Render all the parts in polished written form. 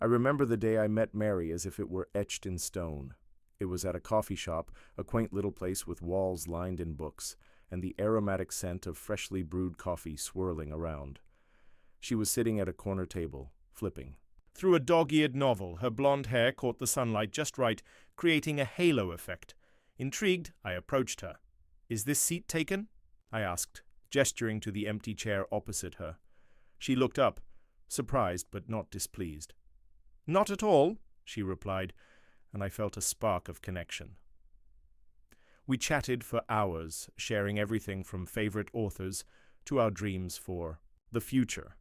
I remember the day I met Mary as if it were etched in stone. It was at a coffee shop, a quaint little place with walls lined in books, and the aromatic scent of freshly brewed coffee swirling around. She was sitting at a corner table, flipping. Through a dog-eared novel, her blonde hair caught the sunlight just right, creating a halo effect. Intrigued, I approached her. "Is this seat taken?" I asked, gesturing to the empty chair opposite her. She looked up, surprised but not displeased. "Not at all," she replied, and I felt a spark of connection. We chatted for hours, sharing everything from favorite authors to our dreams for the future.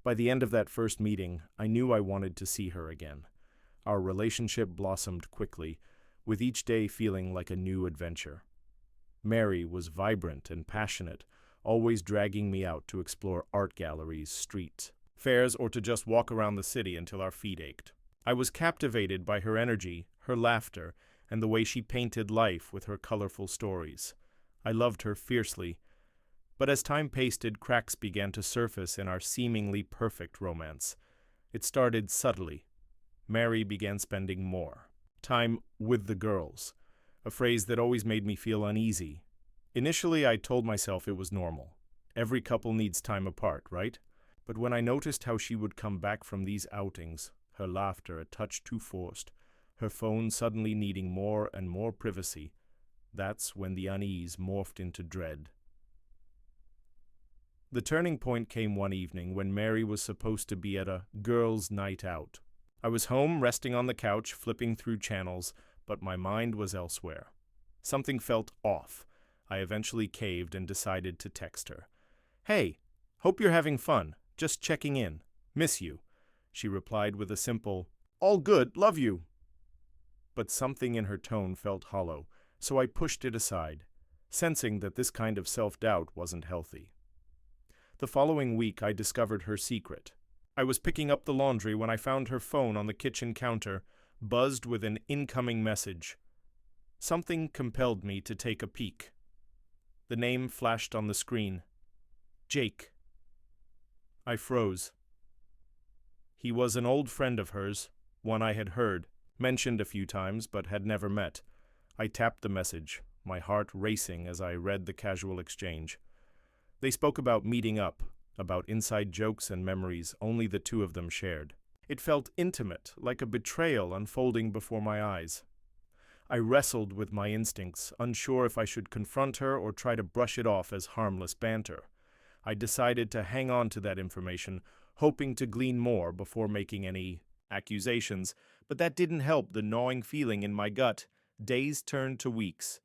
By the end of that first meeting, I knew I wanted to see her again. Our relationship blossomed quickly, with each day feeling like a new adventure. Mary was vibrant and passionate, always dragging me out to explore art galleries, street fairs, or to just walk around the city until our feet ached. I was captivated by her energy, her laughter, and the way she painted life with her colorful stories. I loved her fiercely, but as time passed, cracks began to surface in our seemingly perfect romance. It started subtly. Mary began spending more time with the girls, a phrase that always made me feel uneasy. Initially, I told myself it was normal. Every couple needs time apart, right? But when I noticed how she would come back from these outings, her laughter a touch too forced, her phone suddenly needing more and more privacy, that's when the unease morphed into dread. The turning point came one evening when Mary was supposed to be at a girls' night out. I was home, resting on the couch, flipping through channels, but my mind was elsewhere. Something felt off. I eventually caved and decided to text her. "Hey, hope you're having fun. Just checking in. Miss you." She replied with a simple, "All good, love you." But something in her tone felt hollow, so I pushed it aside, sensing that this kind of self-doubt wasn't healthy. The following week, I discovered her secret. I was picking up the laundry when I found her phone on the kitchen counter, buzzed with an incoming message. Something compelled me to take a peek. The name flashed on the screen. Jake. I froze. He was an old friend of hers, one I had heard, mentioned a few times, but had never met. I tapped the message, my heart racing as I read the casual exchange. They spoke about meeting up, about inside jokes and memories only the two of them shared. It felt intimate, like a betrayal unfolding before my eyes. I wrestled with my instincts, unsure if I should confront her or try to brush it off as harmless banter. I decided to hang on to that information, hoping to glean more before making any accusations, but that didn't help the gnawing feeling in my gut. Days turned to weeks.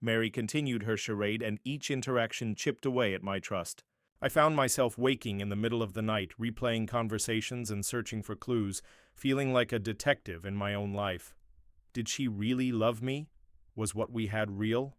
Mary continued her charade, and each interaction chipped away at my trust. I found myself waking in the middle of the night, replaying conversations and searching for clues, feeling like a detective in my own life. Did she really love me? Was what we had real?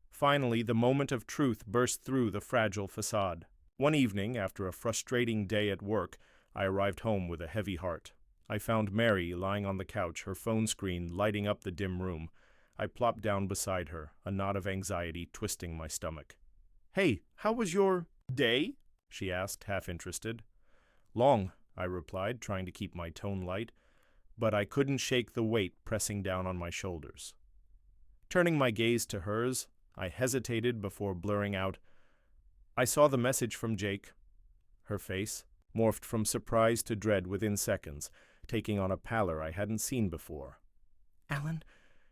Finally, the moment of truth burst through the fragile facade. One evening, after a frustrating day at work, I arrived home with a heavy heart. I found Mary lying on the couch, her phone screen lighting up the dim room. I plopped down beside her, a knot of anxiety twisting my stomach. "Hey, how was your day?" she asked, half interested. "Long," I replied, trying to keep my tone light, but I couldn't shake the weight pressing down on my shoulders. Turning my gaze to hers, I hesitated before blurring out, "I saw the message from Jake." Her face morphed from surprise to dread within seconds, taking on a pallor I hadn't seen before. "Alan,"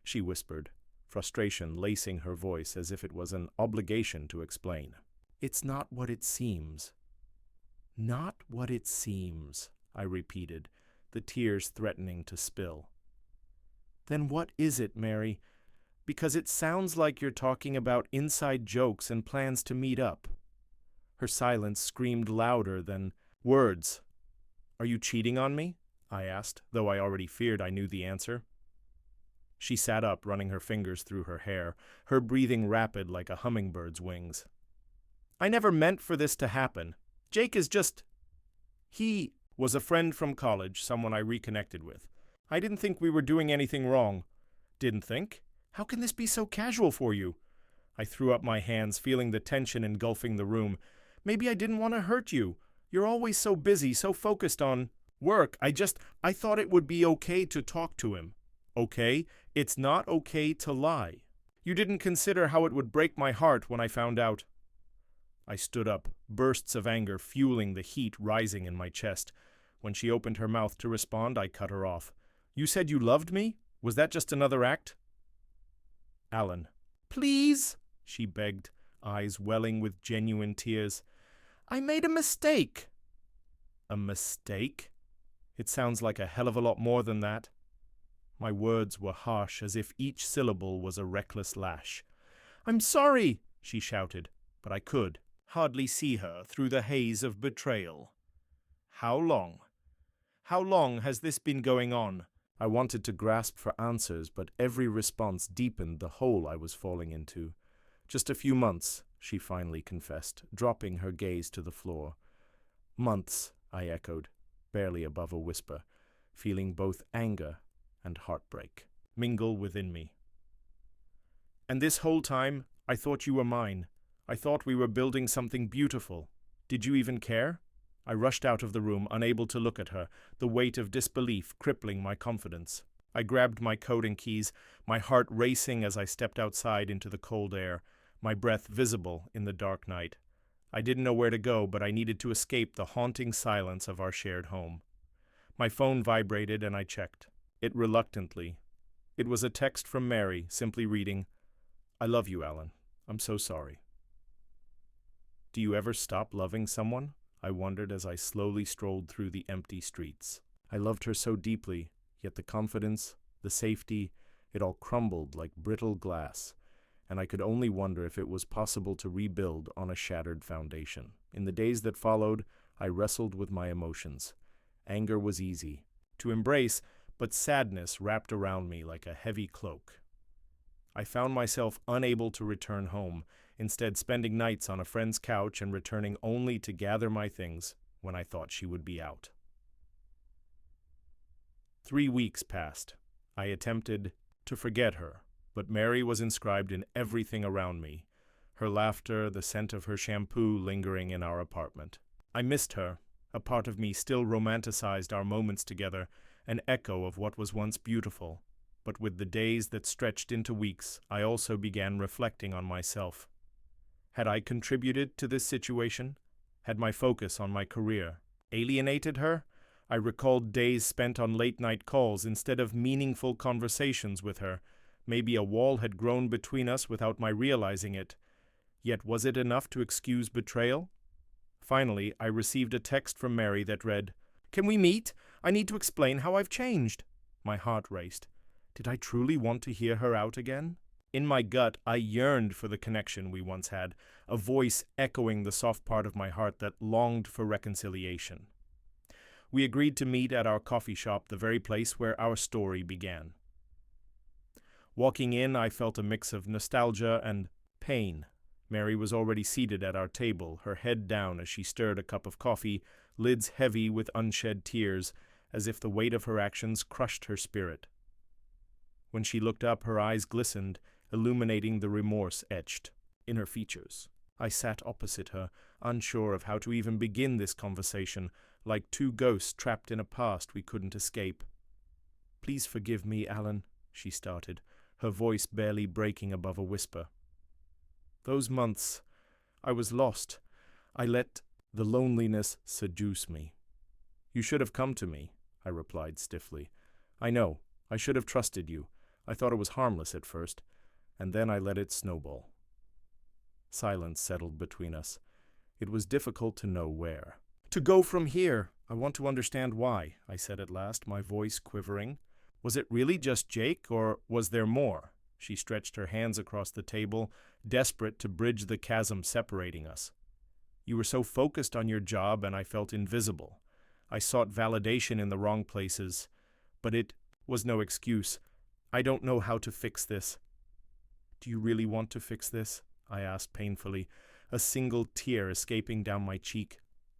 she whispered, frustration lacing her voice as if it was an obligation to explain. "It's not what it seems." "Not what it seems," I repeated, the tears threatening to spill. "Then what is it, Mary? Because it sounds like you're talking about inside jokes and plans to meet up." Her silence screamed louder than words. "Are you cheating on me?" I asked, though I already feared I knew the answer. She sat up, running her fingers through her hair, her breathing rapid like a hummingbird's wings. "I never meant for this to happen. Jake is just... He was a friend from college, someone I reconnected with. I didn't think we were doing anything wrong." "Didn't think? How can this be so casual for you?" I threw up my hands, feeling the tension engulfing the room. "Maybe I didn't want to hurt you. You're always so busy, so focused on work. I thought it would be okay to talk to him. Okay? It's not okay to lie. You didn't consider how it would break my heart when I found out. I stood up, bursts of anger fueling the heat rising in my chest. When she opened her mouth to respond, I cut her off. You said you loved me? Was that just another act? Alan. Please, she begged, eyes welling with genuine tears. I made a mistake. A mistake? It sounds like a hell of a lot more than that. My words were harsh, as if each syllable was a reckless lash. I'm sorry, she shouted, but I could hardly see her through the haze of betrayal. How long? How long has this been going on? I wanted to grasp for answers, but every response deepened the hole I was falling into. Just a few months, she finally confessed, dropping her gaze to the floor. Months, I echoed, barely above a whisper, feeling both anger and heartbreak mingle within me. And this whole time, I thought you were mine. I thought we were building something beautiful. Did you even care? I rushed out of the room, unable to look at her, the weight of disbelief crippling my confidence. I grabbed my coat and keys, my heart racing as I stepped outside into the cold air, my breath visible in the dark night. I didn't know where to go, but I needed to escape the haunting silence of our shared home. My phone vibrated and I checked it reluctantly. It was a text from Mary, simply reading, I love you, Alan. I'm so sorry. Do you ever stop loving someone? I wondered as I slowly strolled through the empty streets. I loved her so deeply, yet the confidence, the safety, it all crumbled like brittle glass, and I could only wonder if it was possible to rebuild on a shattered foundation. In the days that followed, I wrestled with my emotions. Anger was easy to embrace, but sadness wrapped around me like a heavy cloak. I found myself unable to return home, instead spending nights on a friend's couch and returning only to gather my things when I thought she would be out. 3 weeks passed. I attempted to forget her, but Mary was inscribed in everything around me, her laughter, the scent of her shampoo lingering in our apartment. I missed her. A part of me still romanticized our moments together, an echo of what was once beautiful. But with the days that stretched into weeks, I also began reflecting on myself. Had I contributed to this situation? Had my focus on my career alienated her? I recalled days spent on late-night calls instead of meaningful conversations with her. Maybe a wall had grown between us without my realizing it. Yet was it enough to excuse betrayal? Finally, I received a text from Mary that read, Can we meet? I need to explain how I've changed. My heart raced. Did I truly want to hear her out again? In my gut, I yearned for the connection we once had, a voice echoing the soft part of my heart that longed for reconciliation. We agreed to meet at our coffee shop, the very place where our story began. Walking in, I felt a mix of nostalgia and pain. Mary was already seated at our table, her head down as she stirred a cup of coffee, lids heavy with unshed tears, as if the weight of her actions crushed her spirit. When she looked up, her eyes glistened, illuminating the remorse etched in her features. I sat opposite her, unsure of how to even begin this conversation, like two ghosts trapped in a past we couldn't escape. Please forgive me, Alan, she started, her voice barely breaking above a whisper. Those months, I was lost. I let the loneliness seduce me. You should have come to me, I replied stiffly. I know, I should have trusted you. I thought it was harmless at first, and then I let it snowball. Silence settled between us. It was difficult to know where. To go from here, I want to understand why, I said at last, my voice quivering. Was it really just Jake, or was there more? She stretched her hands across the table, desperate to bridge the chasm separating us. You were so focused on your job, and I felt invisible. I sought validation in the wrong places, but it was no excuse. I don't know how to fix this. Do you really want to fix this? I asked painfully, a single tear escaping down my cheek.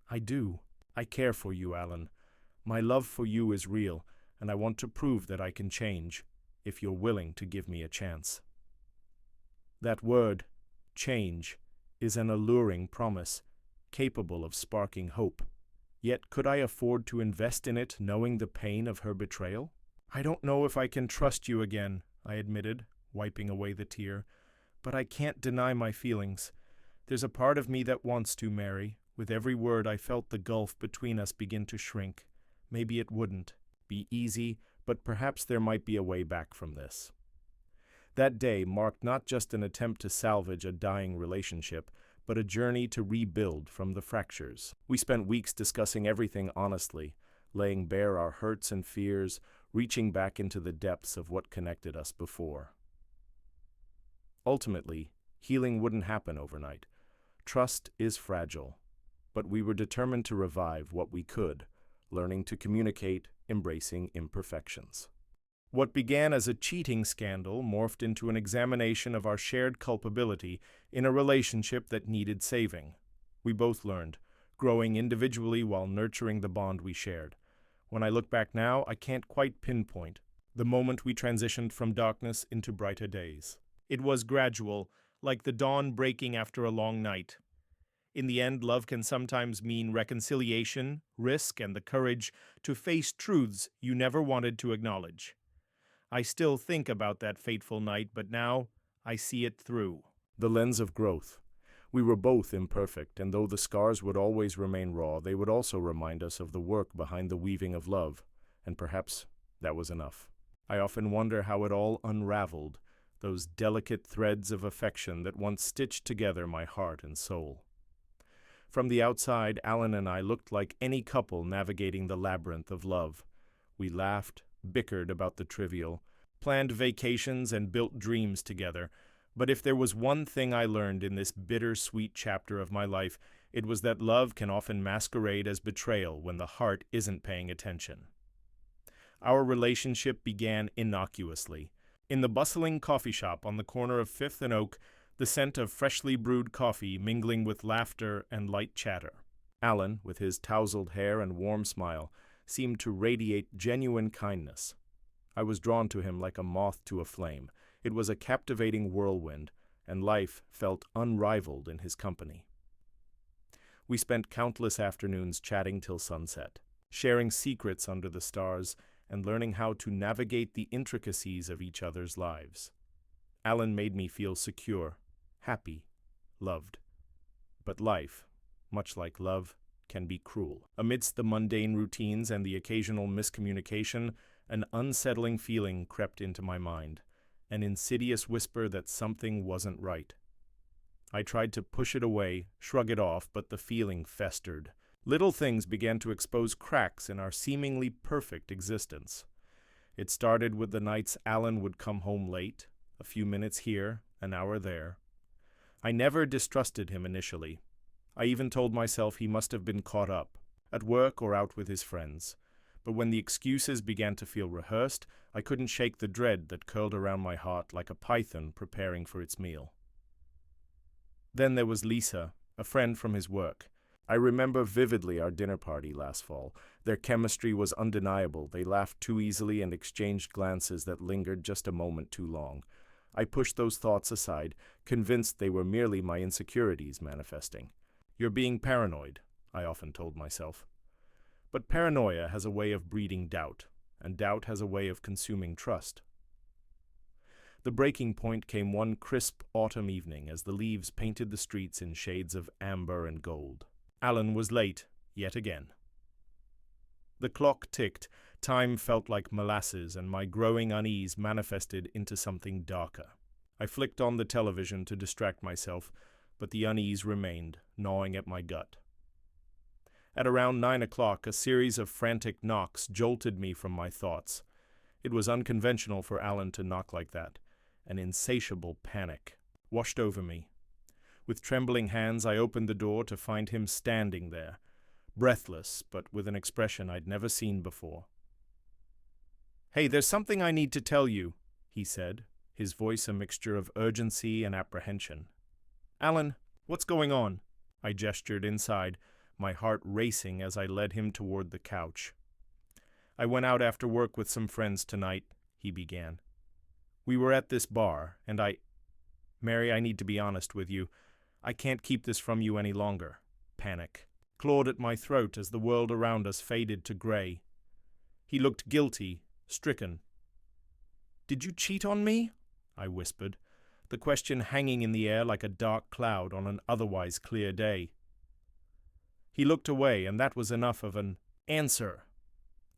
I do. I care for you, Alan. My love for you is real, and I want to prove that I can change, if you're willing to give me a chance. That word, change, is an alluring promise, capable of sparking hope. Yet could I afford to invest in it knowing the pain of her betrayal? "I don't know if I can trust you again," I admitted, wiping away the tear, "but I can't deny my feelings. There's a part of me that wants to, Mary." With every word I felt the gulf between us begin to shrink. Maybe it wouldn't be easy, but perhaps there might be a way back from this. That day marked not just an attempt to salvage a dying relationship, but a journey to rebuild from the fractures. We spent weeks discussing everything honestly, laying bare our hurts and fears, reaching back into the depths of what connected us before. Ultimately, healing wouldn't happen overnight. Trust is fragile, but we were determined to revive what we could, learning to communicate, embracing imperfections. What began as a cheating scandal morphed into an examination of our shared culpability in a relationship that needed saving. We both learned, growing individually while nurturing the bond we shared. When I look back now, I can't quite pinpoint the moment we transitioned from darkness into brighter days. It was gradual, like the dawn breaking after a long night. In the end, love can sometimes mean reconciliation, risk, and the courage to face truths you never wanted to acknowledge. I still think about that fateful night, but now I see it through the lens of growth. We were both imperfect, and though the scars would always remain raw, they would also remind us of the work behind the weaving of love, and perhaps that was enough. I often wonder how it all unraveled, those delicate threads of affection that once stitched together my heart and soul. From the outside, Alan and I looked like any couple navigating the labyrinth of love. We laughed, bickered about the trivial, planned vacations and built dreams together. But if there was one thing I learned in this bittersweet chapter of my life, it was that love can often masquerade as betrayal when the heart isn't paying attention. Our relationship began innocuously. In the bustling coffee shop on the corner of Fifth and Oak, the scent of freshly brewed coffee mingling with laughter and light chatter. Alan, with his tousled hair and warm smile, seemed to radiate genuine kindness. I was drawn to him like a moth to a flame. It was a captivating whirlwind, and life felt unrivaled in his company. We spent countless afternoons chatting till sunset, sharing secrets under the stars, and learning how to navigate the intricacies of each other's lives. Alan made me feel secure, happy, loved. But life, much like love, can be cruel. Amidst the mundane routines and the occasional miscommunication, an unsettling feeling crept into my mind, an insidious whisper that something wasn't right. I tried to push it away, shrug it off, but the feeling festered. Little things began to expose cracks in our seemingly perfect existence. It started with the nights Alan would come home late, a few minutes here, an hour there. I never distrusted him initially. I even told myself he must have been caught up, at work or out with his friends. But when the excuses began to feel rehearsed, I couldn't shake the dread that curled around my heart like a python preparing for its meal. Then there was Lisa, a friend from his work. I remember vividly our dinner party last fall. Their chemistry was undeniable. They laughed too easily and exchanged glances that lingered just a moment too long. I pushed those thoughts aside, convinced they were merely my insecurities manifesting. "You're being paranoid," I often told myself. But paranoia has a way of breeding doubt, and doubt has a way of consuming trust. The breaking point came one crisp autumn evening as the leaves painted the streets in shades of amber and gold. Alan was late, yet again. The clock ticked, time felt like molasses, and my growing unease manifested into something darker. I flicked on the television to distract myself, but the unease remained, gnawing at my gut. At around 9 o'clock, a series of frantic knocks jolted me from my thoughts. It was unconventional for Alan to knock like that. An insatiable panic washed over me. With trembling hands, I opened the door to find him standing there, breathless, but with an expression I'd never seen before. "Hey, there's something I need to tell you," he said, his voice a mixture of urgency and apprehension. "Alan, what's going on?" I gestured inside, my heart racing as I led him toward the couch. "I went out after work with some friends tonight," he began. "We were at this bar, and Mary, I need to be honest with you. I can't keep this from you any longer." Panic. clawed at my throat as the world around us faded to gray. He looked guilty, stricken. "Did you cheat on me?" I whispered, the question hanging in the air like a dark cloud on an otherwise clear day. He looked away, and that was enough of an answer.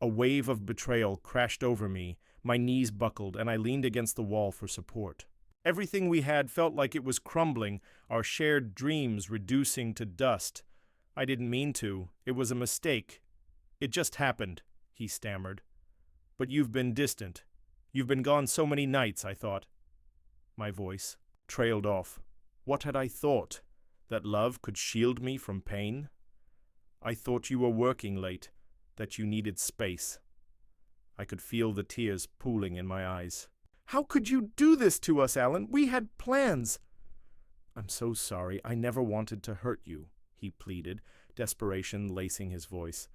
A wave of betrayal crashed over me, my knees buckled, and I leaned against the wall for support. Everything we had felt like it was crumbling, our shared dreams reducing to dust. I didn't mean to. It was a mistake. It just happened, he stammered. But you've been distant. You've been gone so many nights, I thought. My voice trailed off. What had I thought? That love could shield me from pain? I thought you were working late, that you needed space. I could feel the tears pooling in my eyes. How could you do this to us, Alan? We had plans. I'm so sorry. I never wanted to hurt you, he pleaded, desperation lacing his voice.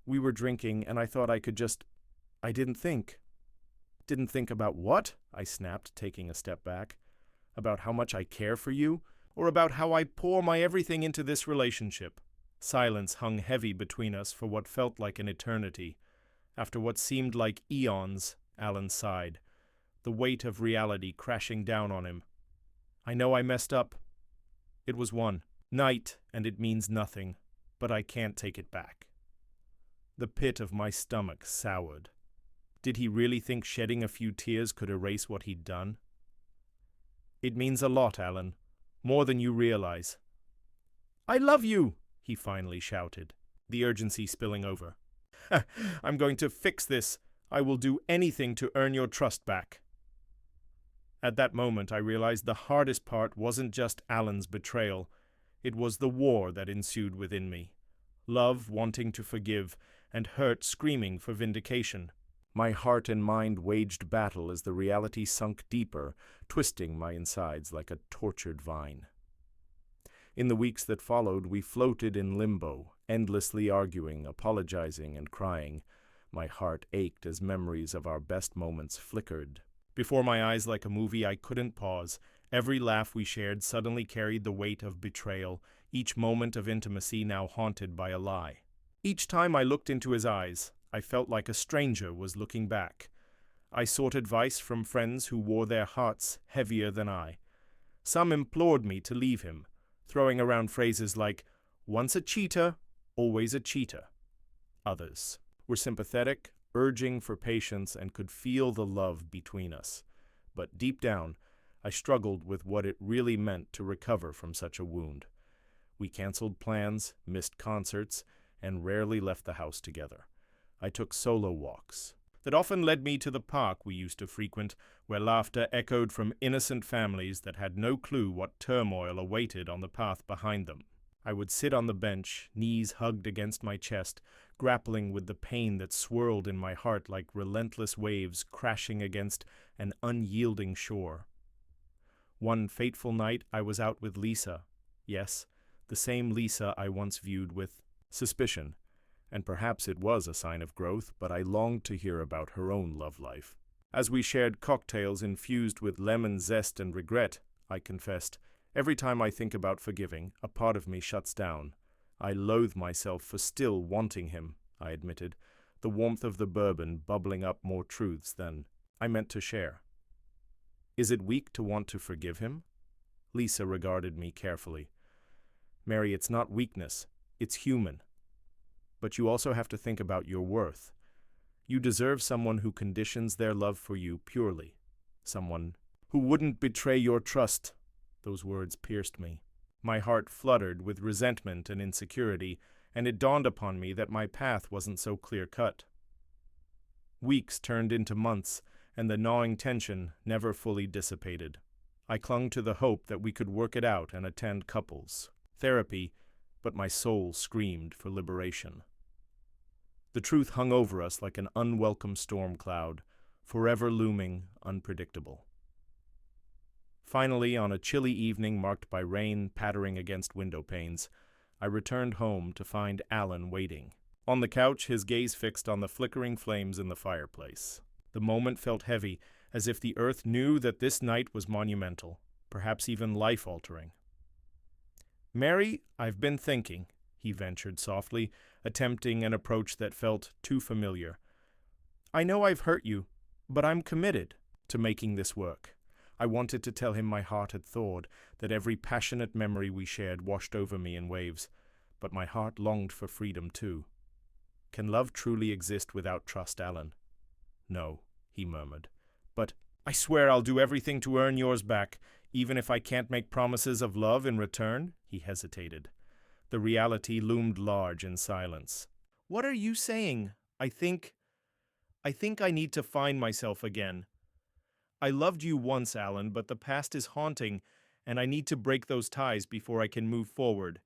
We were drinking, and I thought I could just... I didn't think. Didn't think about what? I snapped, taking a step back. About how much I care for you? Or about how I pour my everything into this relationship? Silence hung heavy between us for what felt like an eternity. After what seemed like eons, Alan sighed, the weight of reality crashing down on him. I know I messed up. It was one night, and it means nothing, but I can't take it back. The pit of my stomach soured. Did he really think shedding a few tears could erase what he'd done? It means a lot, Alan. More than you realize. I love you, he finally shouted, the urgency spilling over. I'm going to fix this. I will do anything to earn your trust back. At that moment, I realized the hardest part wasn't just Alan's betrayal. It was the war that ensued within me. Love wanting to forgive, and hurt screaming for vindication. My heart and mind waged battle as the reality sunk deeper, twisting my insides like a tortured vine. In the weeks that followed, we floated in limbo, endlessly arguing, apologizing, and crying. My heart ached as memories of our best moments flickered. Before my eyes like a movie, I couldn't pause. Every laugh we shared suddenly carried the weight of betrayal, each moment of intimacy now haunted by a lie. Each time I looked into his eyes, I felt like a stranger was looking back. I sought advice from friends who wore their hearts heavier than I. Some implored me to leave him, throwing around phrases like, once a cheater, always a cheater. Others were sympathetic, urging for patience, and could feel the love between us. But deep down, I struggled with what it really meant to recover from such a wound. We canceled plans, missed concerts, and rarely left the house together. I took solo walks that often led me to the park we used to frequent, where laughter echoed from innocent families that had no clue what turmoil awaited on the path behind them. I would sit on the bench, knees hugged against my chest, grappling with the pain that swirled in my heart like relentless waves crashing against an unyielding shore. One fateful night I was out with Lisa. Yes, the same Lisa I once viewed with suspicion. And perhaps it was a sign of growth, but I longed to hear about her own love life. As we shared cocktails infused with lemon zest and regret, I confessed, every time I think about forgiving, a part of me shuts down. I loathe myself for still wanting him, I admitted, the warmth of the bourbon bubbling up more truths than I meant to share. Is it weak to want to forgive him? Lisa regarded me carefully. Mary, it's not weakness. It's human. But you also have to think about your worth. You deserve someone who conditions their love for you purely. Someone who wouldn't betray your trust. Those words pierced me. My heart fluttered with resentment and insecurity, and it dawned upon me that my path wasn't so clear-cut. Weeks turned into months, and the gnawing tension never fully dissipated. I clung to the hope that we could work it out and attend couples therapy, but my soul screamed for liberation. The truth hung over us like an unwelcome storm cloud, forever looming, unpredictable. Finally, on a chilly evening marked by rain pattering against window panes, I returned home to find Alan waiting. On the couch, his gaze fixed on the flickering flames in the fireplace. The moment felt heavy, as if the earth knew that this night was monumental, perhaps even life-altering. Mary, I've been thinking, he ventured softly, attempting an approach that felt too familiar. I know I've hurt you, but I'm committed to making this work. I wanted to tell him my heart had thawed, that every passionate memory we shared washed over me in waves, but my heart longed for freedom too. Can love truly exist without trust, Alan? No, he murmured. But I swear I'll do everything to earn yours back, even if I can't make promises of love in return, he hesitated. The reality loomed large in silence. What are you saying? I think I need to find myself again. I loved you once, Alan, but the past is haunting, and I need to break those ties before I can move forward.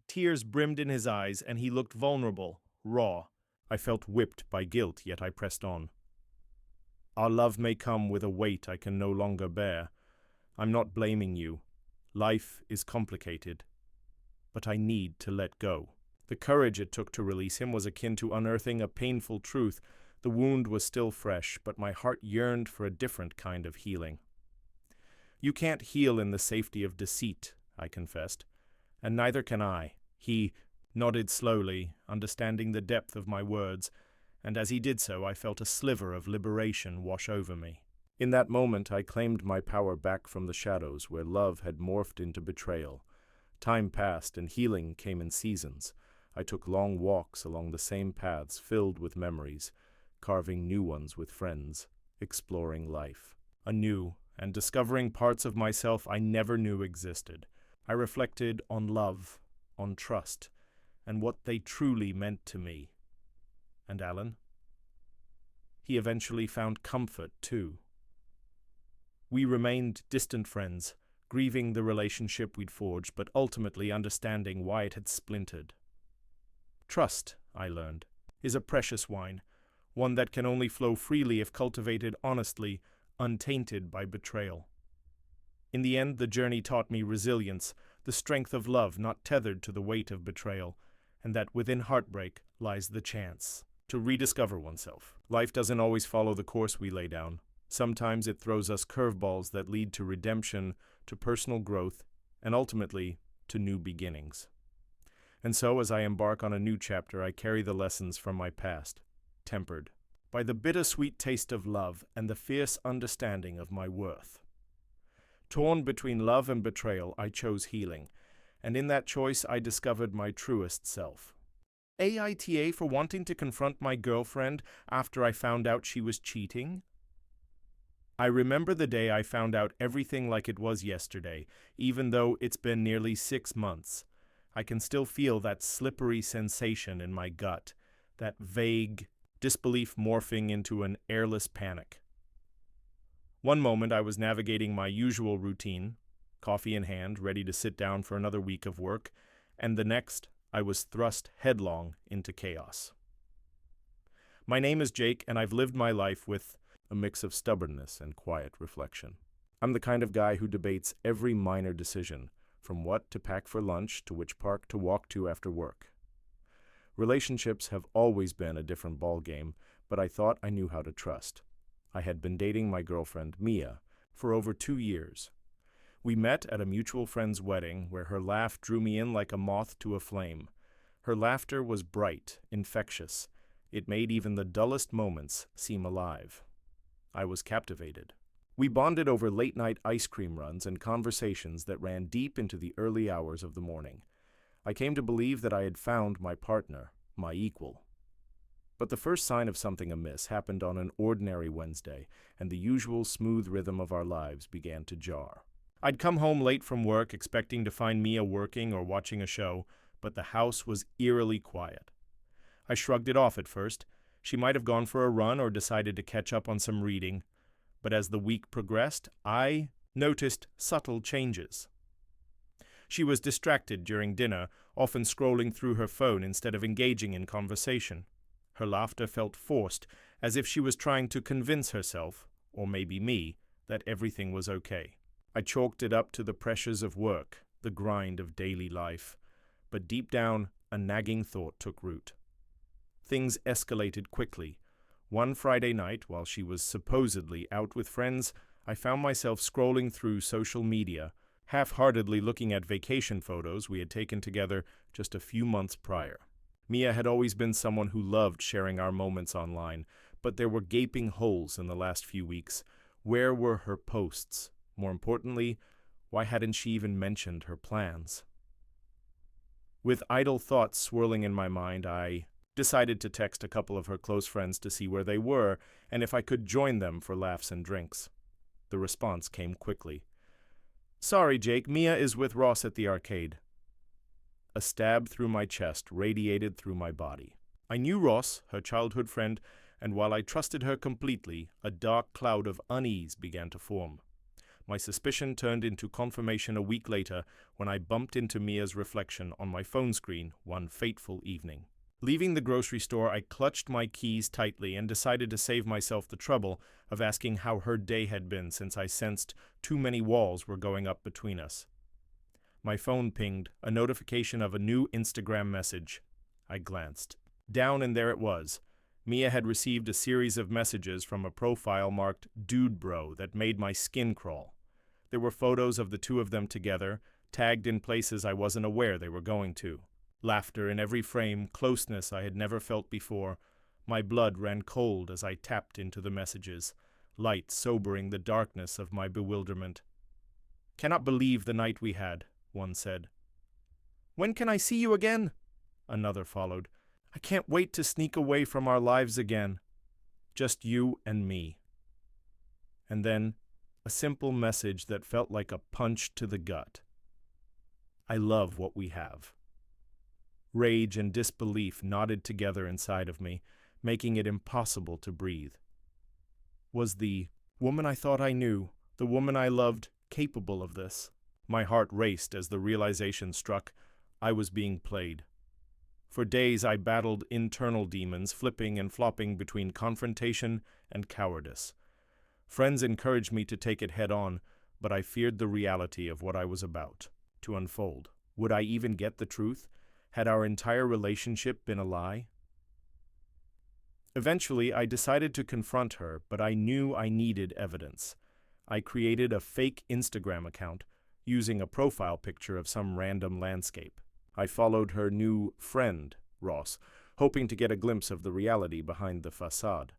Tears brimmed in his eyes, and he looked vulnerable, raw. I felt whipped by guilt, yet I pressed on. Our love may come with a weight I can no longer bear. I'm not blaming you. Life is complicated. But I need to let go. The courage it took to release him was akin to unearthing a painful truth. The wound was still fresh, but my heart yearned for a different kind of healing. You can't heal in the safety of deceit, I confessed, and neither can I. He nodded slowly, understanding the depth of my words, and as he did so, I felt a sliver of liberation wash over me. In that moment, I claimed my power back from the shadows where love had morphed into betrayal. Time passed, and healing came in seasons. I took long walks along the same paths filled with memories, carving new ones with friends, exploring life anew, and discovering parts of myself I never knew existed. I reflected on love, on trust, and what they truly meant to me. And Alan? He eventually found comfort, too. We remained distant friends, grieving the relationship we'd forged, but ultimately understanding why it had splintered. Trust, I learned, is a precious wine, one that can only flow freely if cultivated honestly, untainted by betrayal. In the end, the journey taught me resilience, the strength of love not tethered to the weight of betrayal, and that within heartbreak lies the chance to rediscover oneself. Life doesn't always follow the course we lay down. Sometimes it throws us curveballs that lead to redemption, to personal growth, and ultimately to new beginnings. And so, as I embark on a new chapter, I carry the lessons from my past, tempered by the bittersweet taste of love and the fierce understanding of my worth. Torn between love and betrayal, I chose healing, and in that choice I discovered my truest self. AITA for wanting to confront my girlfriend after I found out she was cheating? I remember the day I found out everything like it was yesterday, even though it's been nearly 6 months. I can still feel that slippery sensation in my gut, that vague disbelief morphing into an airless panic. One moment I was navigating my usual routine, coffee in hand, ready to sit down for another week of work, and the next I was thrust headlong into chaos. My name is Jake, and I've lived my life with a mix of stubbornness and quiet reflection. I'm the kind of guy who debates every minor decision, from what to pack for lunch to which park to walk to after work. Relationships have always been a different ballgame, but I thought I knew how to trust. I had been dating my girlfriend, Mia, for over 2 years. We met at a mutual friend's wedding where her laugh drew me in like a moth to a flame. Her laughter was bright, infectious. It made even the dullest moments seem alive. I was captivated. We bonded over late-night ice cream runs and conversations that ran deep into the early hours of the morning. I came to believe that I had found my partner, my equal. But the first sign of something amiss happened on an ordinary Wednesday, and the usual smooth rhythm of our lives began to jar. I'd come home late from work expecting to find Mia working or watching a show, but the house was eerily quiet. I shrugged it off at first. She might have gone for a run or decided to catch up on some reading. But as the week progressed, I noticed subtle changes. She was distracted during dinner, often scrolling through her phone instead of engaging in conversation. Her laughter felt forced, as if she was trying to convince herself, or maybe me, that everything was okay. I chalked it up to the pressures of work, the grind of daily life. But deep down, a nagging thought took root. Things escalated quickly. One Friday night, while she was supposedly out with friends, I found myself scrolling through social media, half-heartedly looking at vacation photos we had taken together just a few months prior. Mia had always been someone who loved sharing our moments online, but there were gaping holes in the last few weeks. Where were her posts? More importantly, why hadn't she even mentioned her plans? With idle thoughts swirling in my mind, I decided to text a couple of her close friends to see where they were and if I could join them for laughs and drinks. The response came quickly. "Sorry, Jake, Mia is with Ross at the arcade." A stab through my chest radiated through my body. I knew Ross, her childhood friend, and while I trusted her completely, a dark cloud of unease began to form. My suspicion turned into confirmation a week later when I bumped into Mia's reflection on my phone screen one fateful evening. Leaving the grocery store, I clutched my keys tightly and decided to save myself the trouble of asking how her day had been since I sensed too many walls were going up between us. My phone pinged, a notification of a new Instagram message. I glanced. Down and there it was. Mia had received a series of messages from a profile marked Dude Bro that made my skin crawl. There were photos of the two of them together, tagged in places I wasn't aware they were going to. Laughter in every frame, closeness I had never felt before. My blood ran cold as I tapped into the messages, light sobering the darkness of my bewilderment. "Cannot believe the night we had," one said. "When can I see you again?" Another followed. "I can't wait to sneak away from our lives again. Just you and me." And then, a simple message that felt like a punch to the gut. "I love what we have." Rage and disbelief knotted together inside of me, making it impossible to breathe. Was the woman I thought I knew, the woman I loved, capable of this? My heart raced as the realization struck. I was being played. For days I battled internal demons, flipping and flopping between confrontation and cowardice. Friends encouraged me to take it head on, but I feared the reality of what I was about to unfold. Would I even get the truth? Had our entire relationship been a lie? Eventually, I decided to confront her, but I knew I needed evidence. I created a fake Instagram account, using a profile picture of some random landscape. I followed her new friend, Ross, hoping to get a glimpse of the reality behind the facade.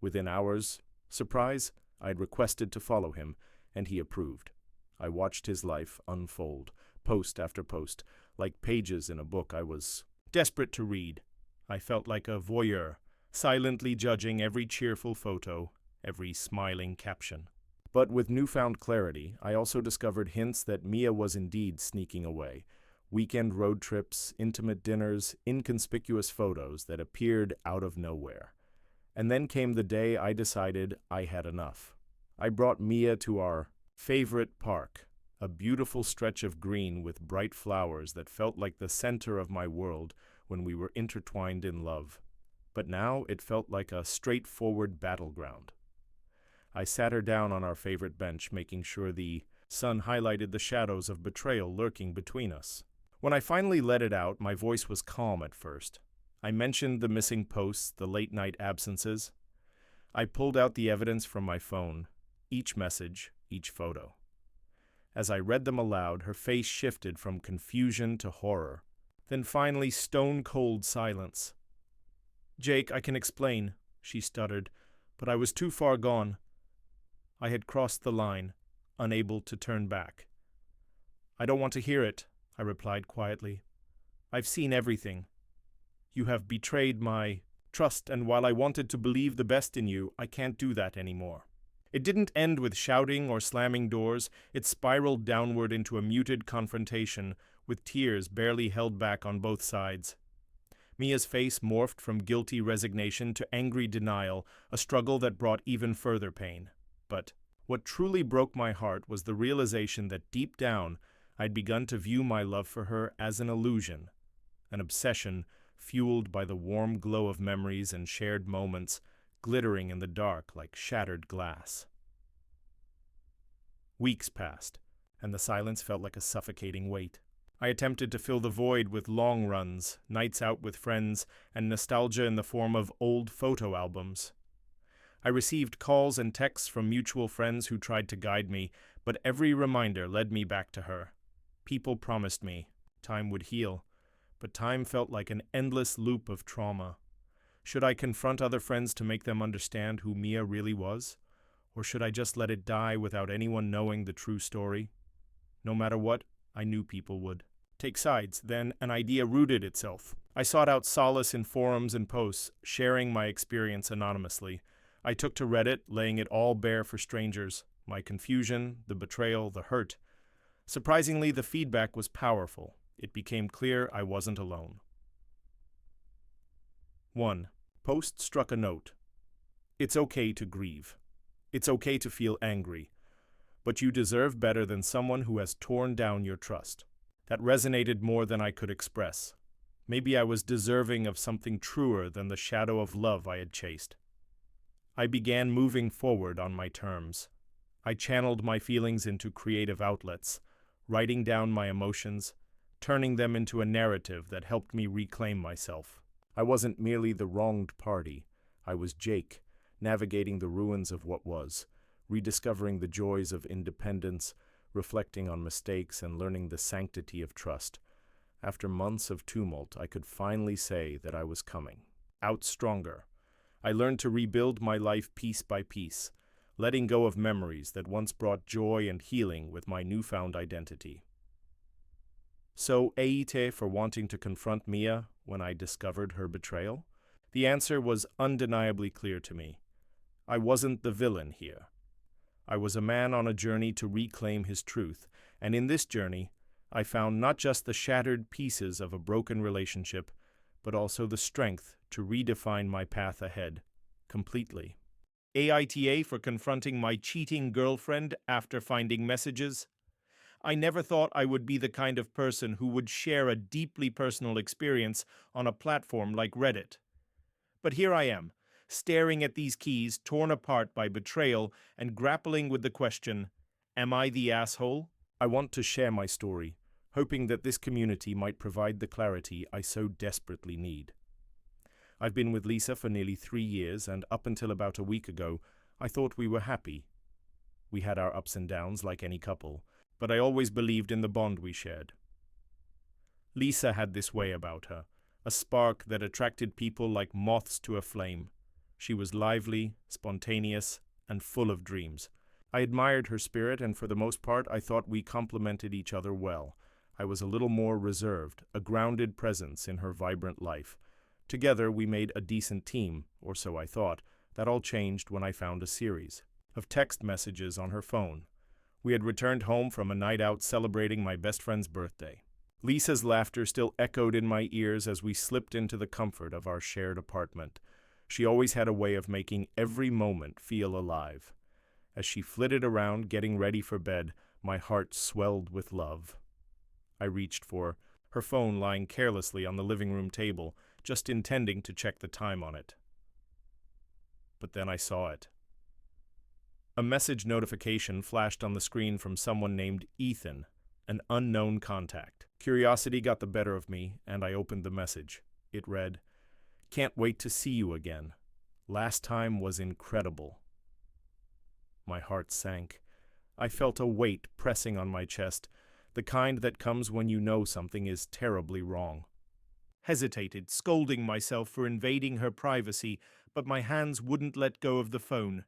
Within hours, surprise, I'd requested to follow him, and he approved. I watched his life unfold, post after post, like pages in a book I was desperate to read. I felt like a voyeur, silently judging every cheerful photo, every smiling caption. But with newfound clarity, I also discovered hints that Mia was indeed sneaking away. Weekend road trips, intimate dinners, inconspicuous photos that appeared out of nowhere. And then came the day I decided I had enough. I brought Mia to our favorite park, a beautiful stretch of green with bright flowers that felt like the center of my world when we were intertwined in love. But now it felt like a straightforward battleground. I sat her down on our favorite bench, making sure the sun highlighted the shadows of betrayal lurking between us. When I finally let it out, my voice was calm at first. I mentioned the missing posts, the late-night absences. I pulled out the evidence from my phone, each message, each photo. As I read them aloud, her face shifted from confusion to horror, then finally stone-cold silence. "Jake, I can explain," she stuttered, but I was too far gone. I had crossed the line, unable to turn back. "I don't want to hear it," I replied quietly. "I've seen everything. You have betrayed my trust, and while I wanted to believe the best in you, I can't do that anymore." It didn't end with shouting or slamming doors. It spiraled downward into a muted confrontation, with tears barely held back on both sides. Mia's face morphed from guilty resignation to angry denial, a struggle that brought even further pain. But what truly broke my heart was the realization that deep down, I'd begun to view my love for her as an illusion, an obsession fueled by the warm glow of memories and shared moments, glittering in the dark like shattered glass. Weeks passed, and the silence felt like a suffocating weight. I attempted to fill the void with long runs, nights out with friends, and nostalgia in the form of old photo albums. I received calls and texts from mutual friends who tried to guide me, but every reminder led me back to her. People promised me time would heal, but time felt like an endless loop of trauma. Should I confront other friends to make them understand who Mia really was? Or should I just let it die without anyone knowing the true story? No matter what, I knew people would take sides. Then an idea rooted itself. I sought out solace in forums and posts, sharing my experience anonymously. I took to Reddit, laying it all bare for strangers, my confusion, the betrayal, the hurt. Surprisingly, the feedback was powerful. It became clear I wasn't alone. 1. Post struck a note. It's okay to grieve. It's okay to feel angry. But you deserve better than someone who has torn down your trust. That resonated more than I could express. Maybe I was deserving of something truer than the shadow of love I had chased. I began moving forward on my terms. I channeled my feelings into creative outlets, writing down my emotions, turning them into a narrative that helped me reclaim myself. I wasn't merely the wronged party. I was Jake, navigating the ruins of what was, rediscovering the joys of independence, reflecting on mistakes, and learning the sanctity of trust. After months of tumult, I could finally say that I was coming out stronger. I learned to rebuild my life piece by piece, letting go of memories that once brought joy and healing with my newfound identity. So, Eite for wanting to confront Mia when I discovered her betrayal? The answer was undeniably clear to me. I wasn't the villain here. I was a man on a journey to reclaim his truth, and in this journey, I found not just the shattered pieces of a broken relationship, but also the strength to redefine my path ahead, completely. AITA for confronting my cheating girlfriend after finding messages. I never thought I would be the kind of person who would share a deeply personal experience on a platform like Reddit. But here I am, staring at these keys torn apart by betrayal and grappling with the question, am I the asshole? I want to share my story, hoping that this community might provide the clarity I so desperately need. I've been with Lisa for nearly 3 years, and up until about a week ago, I thought we were happy. We had our ups and downs like any couple, but I always believed in the bond we shared. Lisa had this way about her, a spark that attracted people like moths to a flame. She was lively, spontaneous, and full of dreams. I admired her spirit, and for the most part, I thought we complemented each other well. I was a little more reserved, a grounded presence in her vibrant life. Together, we made a decent team, or so I thought. That all changed when I found a series of text messages on her phone. We had returned home from a night out celebrating my best friend's birthday. Lisa's laughter still echoed in my ears as we slipped into the comfort of our shared apartment. She always had a way of making every moment feel alive. As she flitted around getting ready for bed, my heart swelled with love. I reached for her phone lying carelessly on the living room table, just intending to check the time on it. But then I saw it. A message notification flashed on the screen from someone named Ethan, an unknown contact. Curiosity got the better of me, and I opened the message. It read, "Can't wait to see you again. Last time was incredible." My heart sank. I felt a weight pressing on my chest, the kind that comes when you know something is terribly wrong. Hesitated, scolding myself for invading her privacy, but my hands wouldn't let go of the phone.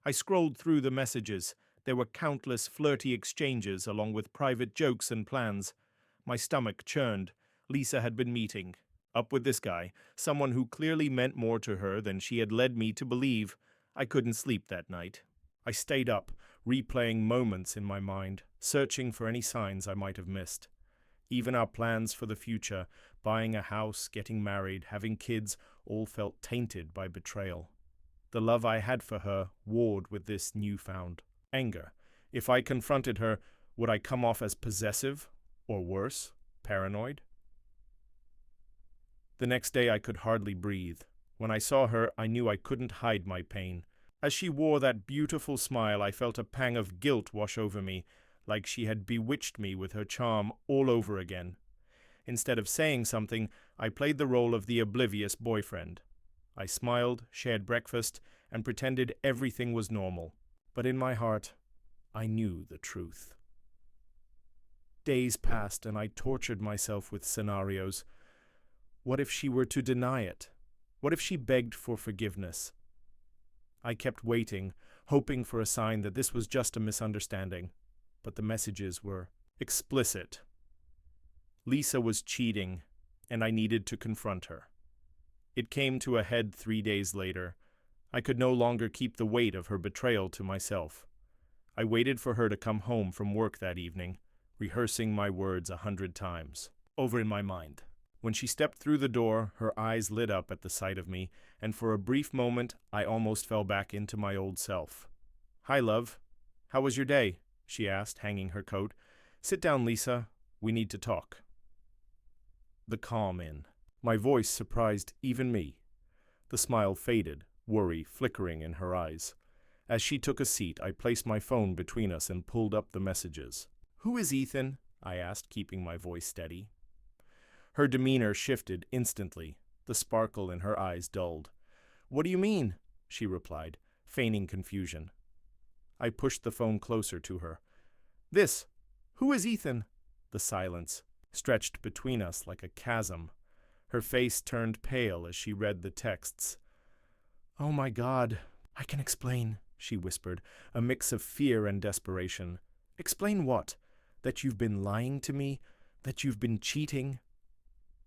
I scrolled through the messages. There were countless flirty exchanges along with private jokes and plans. My stomach churned. Lisa had been meeting up with this guy, someone who clearly meant more to her than she had led me to believe. I couldn't sleep that night. I stayed up, replaying moments in my mind, searching for any signs I might have missed. Even our plans for the future, buying a house, getting married, having kids, all felt tainted by betrayal. The love I had for her warred with this newfound anger. If I confronted her, would I come off as possessive, or worse, paranoid? The next day I could hardly breathe. When I saw her, I knew I couldn't hide my pain. As she wore that beautiful smile, I felt a pang of guilt wash over me, like she had bewitched me with her charm all over again. Instead of saying something, I played the role of the oblivious boyfriend. I smiled, shared breakfast, and pretended everything was normal. But in my heart, I knew the truth. Days passed and I tortured myself with scenarios. What if she were to deny it? What if she begged for forgiveness? I kept waiting, hoping for a sign that this was just a misunderstanding. But the messages were explicit. Lisa was cheating, and I needed to confront her. It came to a head 3 days later. I could no longer keep the weight of her betrayal to myself. I waited for her to come home from work that evening, rehearsing my words 100 times, over in my mind. When she stepped through the door, her eyes lit up at the sight of me, and for a brief moment, I almost fell back into my old self. "Hi, love. How was your day?" she asked, hanging her coat. "Sit down, Lisa. We need to talk." The calm in. My voice surprised even me. The smile faded, worry flickering in her eyes. As she took a seat, I placed my phone between us and pulled up the messages. "Who is Ethan?" I asked, keeping my voice steady. Her demeanor shifted instantly. The sparkle in her eyes dulled. "What do you mean?" she replied, feigning confusion. I pushed the phone closer to her. "This. Who is Ethan?" The silence stretched between us like a chasm. Her face turned pale as she read the texts. "Oh my God, I can explain," she whispered, a mix of fear and desperation. "Explain what? That you've been lying to me? That you've been cheating?"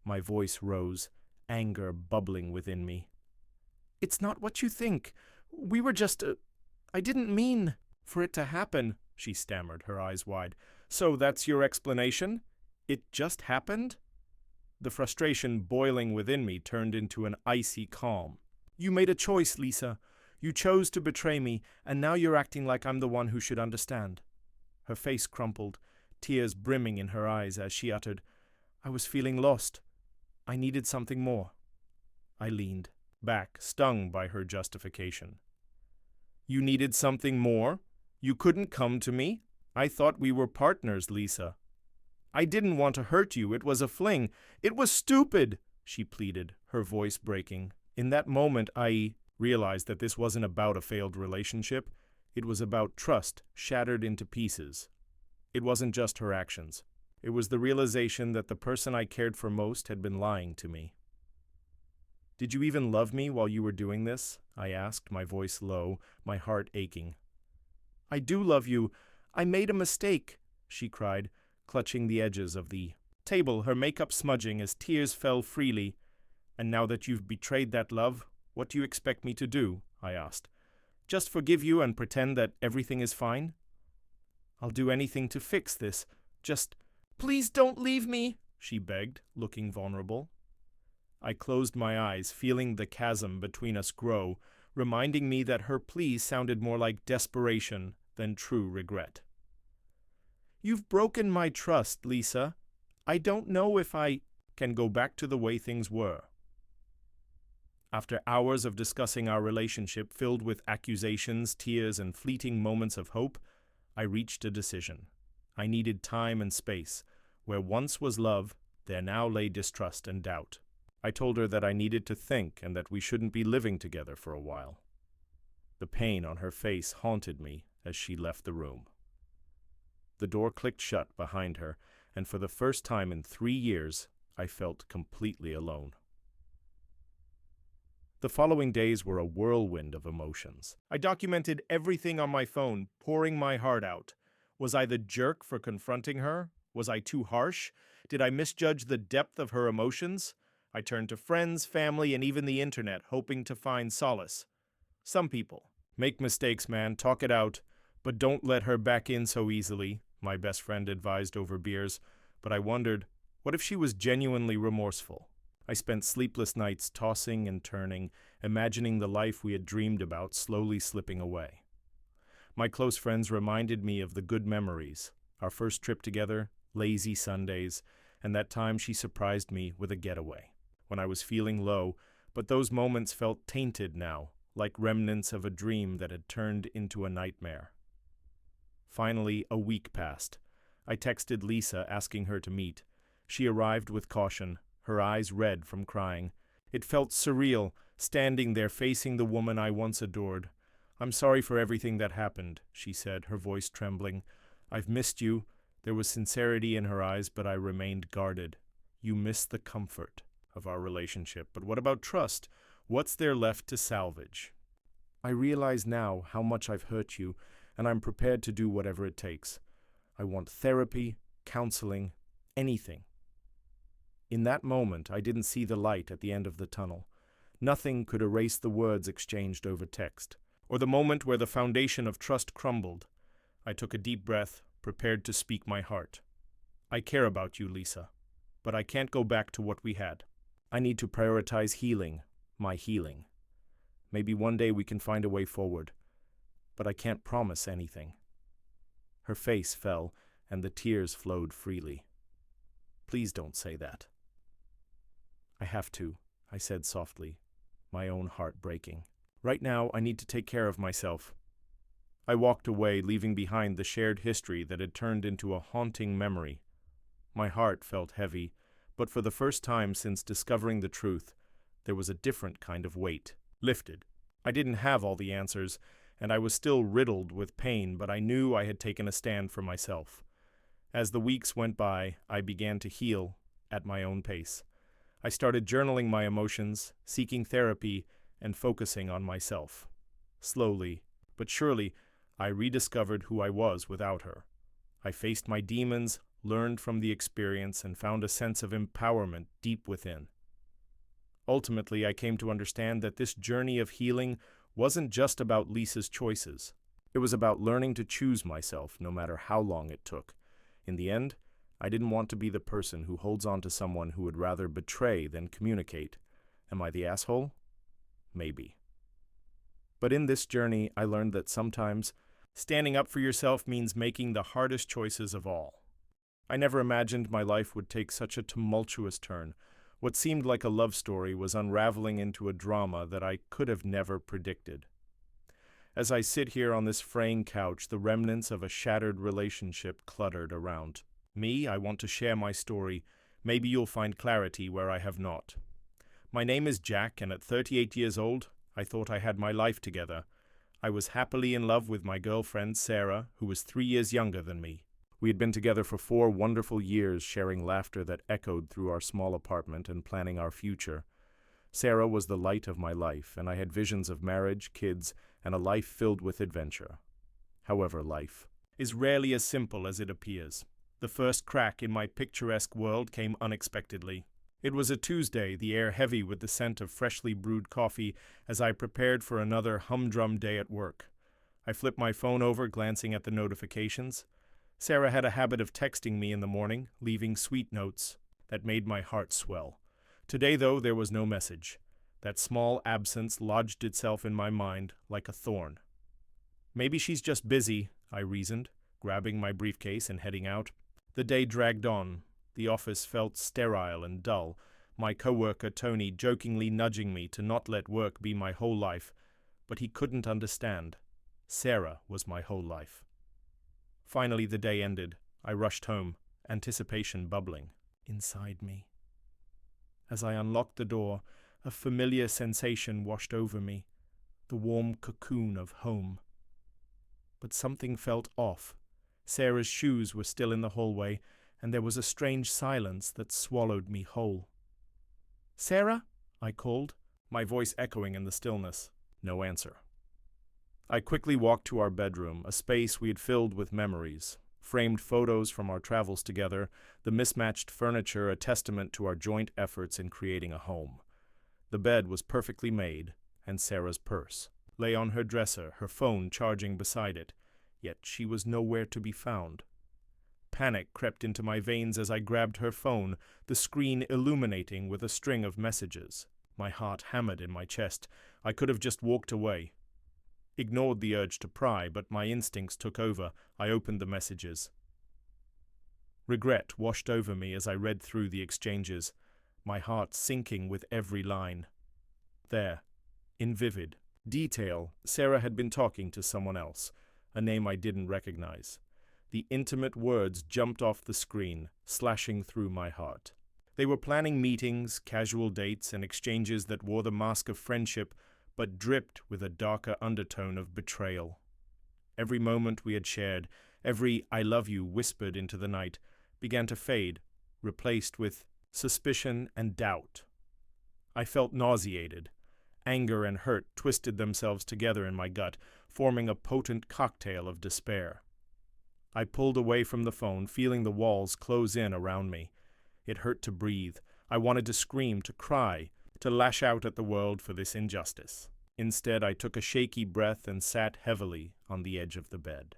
My voice rose, anger bubbling within me. "It's not what you think. We were just... I didn't mean for it to happen," she stammered, her eyes wide. "So that's your explanation? It just happened?" The frustration boiling within me turned into an icy calm. "You made a choice, Lisa. You chose to betray me, and now you're acting like I'm the one who should understand." Her face crumpled, tears brimming in her eyes as she uttered, "I was feeling lost. I needed something more." I leaned back, stung by her justification. "You needed something more? You couldn't come to me? I thought we were partners, Lisa." "I didn't want to hurt you. It was a fling. It was stupid," she pleaded, her voice breaking. In that moment, I realized that this wasn't about a failed relationship. It was about trust shattered into pieces. It wasn't just her actions. It was the realization that the person I cared for most had been lying to me. "Did you even love me while you were doing this?" I asked, my voice low, my heart aching. "I do love you. I made a mistake," she cried, clutching the edges of the table, her makeup smudging as tears fell freely. "And now that you've betrayed that love, what do you expect me to do?" I asked. "Just forgive you and pretend that everything is fine?" "I'll do anything to fix this. Just, please don't leave me," she begged, looking vulnerable. I closed my eyes, feeling the chasm between us grow, reminding me that her pleas sounded more like desperation than true regret. "You've broken my trust, Lisa. I don't know if I can go back to the way things were." After hours of discussing our relationship filled with accusations, tears, and fleeting moments of hope, I reached a decision. I needed time and space. Where once was love, there now lay distrust and doubt. I told her that I needed to think and that we shouldn't be living together for a while. The pain on her face haunted me as she left the room. The door clicked shut behind her, and for the first time in 3 years, I felt completely alone. The following days were a whirlwind of emotions. I documented everything on my phone, pouring my heart out. Was I the jerk for confronting her? Was I too harsh? Did I misjudge the depth of her emotions? I turned to friends, family, and even the internet, hoping to find solace. Some people make mistakes, man, talk it out, but don't let her back in so easily, my best friend advised over beers. But I wondered, what if she was genuinely remorseful? I spent sleepless nights tossing and turning, imagining the life we had dreamed about slowly slipping away. My close friends reminded me of the good memories, our first trip together, lazy Sundays, and that time she surprised me with a getaway when I was feeling low, but those moments felt tainted now, like remnants of a dream that had turned into a nightmare. Finally, a week passed. I texted Lisa asking her to meet. She arrived with caution, her eyes red from crying. It felt surreal, standing there facing the woman I once adored. "I'm sorry for everything that happened," she said, her voice trembling. "I've missed you." There was sincerity in her eyes, but I remained guarded. "You miss the comfort of our relationship, but what about trust? What's there left to salvage?" "I realize now how much I've hurt you, and I'm prepared to do whatever it takes. I want therapy, counseling, anything." In that moment, I didn't see the light at the end of the tunnel. Nothing could erase the words exchanged over text, or the moment where the foundation of trust crumbled. I took a deep breath, prepared to speak my heart. "I care about you, Lisa, but I can't go back to what we had. I need to prioritize healing, my healing. Maybe one day we can find a way forward, but I can't promise anything." Her face fell, and the tears flowed freely. "Please don't say that." "I have to," I said softly, my own heart breaking. "Right now, I need to take care of myself." I walked away, leaving behind the shared history that had turned into a haunting memory. My heart felt heavy, but for the first time since discovering the truth, there was a different kind of weight, lifted. I didn't have all the answers, and I was still riddled with pain, but I knew I had taken a stand for myself. As the weeks went by, I began to heal at my own pace. I started journaling my emotions, seeking therapy, and focusing on myself. Slowly, but surely, I rediscovered who I was without her. I faced my demons, learned from the experience, and found a sense of empowerment deep within. Ultimately, I came to understand that this journey of healing wasn't just about Lisa's choices. It was about learning to choose myself, no matter how long it took. In the end, I didn't want to be the person who holds on to someone who would rather betray than communicate. Am I the asshole? Maybe. But in this journey, I learned that sometimes standing up for yourself means making the hardest choices of all. I never imagined my life would take such a tumultuous turn. What seemed like a love story was unraveling into a drama that I could have never predicted. As I sit here on this fraying couch, the remnants of a shattered relationship cluttered around me. I want to share my story. Maybe you'll find clarity where I have not. My name is Jack, and at 38 years old, I thought I had my life together. I was happily in love with my girlfriend, Sarah, who was 3 years younger than me. We had been together for 4 wonderful years, sharing laughter that echoed through our small apartment and planning our future. Sarah was the light of my life, and I had visions of marriage, kids, and a life filled with adventure. However, life is rarely as simple as it appears. The first crack in my picturesque world came unexpectedly. It was a Tuesday, the air heavy with the scent of freshly brewed coffee as I prepared for another humdrum day at work. I flipped my phone over, glancing at the notifications. Sarah had a habit of texting me in the morning, leaving sweet notes that made my heart swell. Today, though, there was no message. That small absence lodged itself in my mind like a thorn. Maybe she's just busy, I reasoned, grabbing my briefcase and heading out. The day dragged on. The office felt sterile and dull, my coworker Tony jokingly nudging me to not let work be my whole life, but he couldn't understand. Sarah was my whole life. Finally the day ended. I rushed home, anticipation bubbling inside me. As I unlocked the door, a familiar sensation washed over me, the warm cocoon of home. But something felt off. Sarah's shoes were still in the hallway, and there was a strange silence that swallowed me whole. "Sarah?" I called, my voice echoing in the stillness. No answer. I quickly walked to our bedroom, a space we had filled with memories. Framed photos from our travels together, the mismatched furniture a testament to our joint efforts in creating a home. The bed was perfectly made, and Sarah's purse lay on her dresser, her phone charging beside it, yet she was nowhere to be found. Panic crept into my veins as I grabbed her phone, the screen illuminating with a string of messages. My heart hammered in my chest. I could have just walked away. Ignored the urge to pry, but my instincts took over. I opened the messages. Regret washed over me as I read through the exchanges, my heart sinking with every line. There, in vivid detail, Sarah had been talking to someone else, a name I didn't recognize. The intimate words jumped off the screen, slashing through my heart. They were planning meetings, casual dates, and exchanges that wore the mask of friendship, but dripped with a darker undertone of betrayal. Every moment we had shared, every "I love you" whispered into the night, began to fade, replaced with suspicion and doubt. I felt nauseated. Anger and hurt twisted themselves together in my gut, forming a potent cocktail of despair. I pulled away from the phone, feeling the walls close in around me. It hurt to breathe. I wanted to scream, to cry, to lash out at the world for this injustice. Instead, I took a shaky breath and sat heavily on the edge of the bed.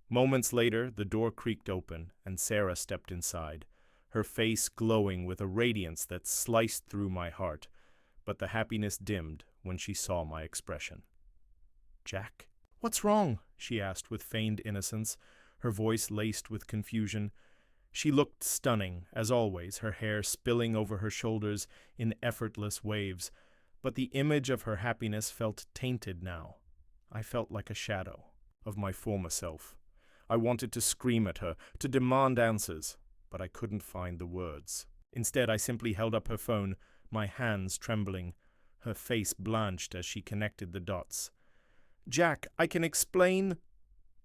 Moments later, the door creaked open, and Sarah stepped inside, her face glowing with a radiance that sliced through my heart, but the happiness dimmed when she saw my expression. "Jack, what's wrong?" she asked with feigned innocence, her voice laced with confusion. She looked stunning, as always, her hair spilling over her shoulders in effortless waves, but the image of her happiness felt tainted now. I felt like a shadow of my former self. I wanted to scream at her, to demand answers, but I couldn't find the words. Instead, I simply held up her phone, my hands trembling, her face blanched as she connected the dots. "Jack, I can explain—"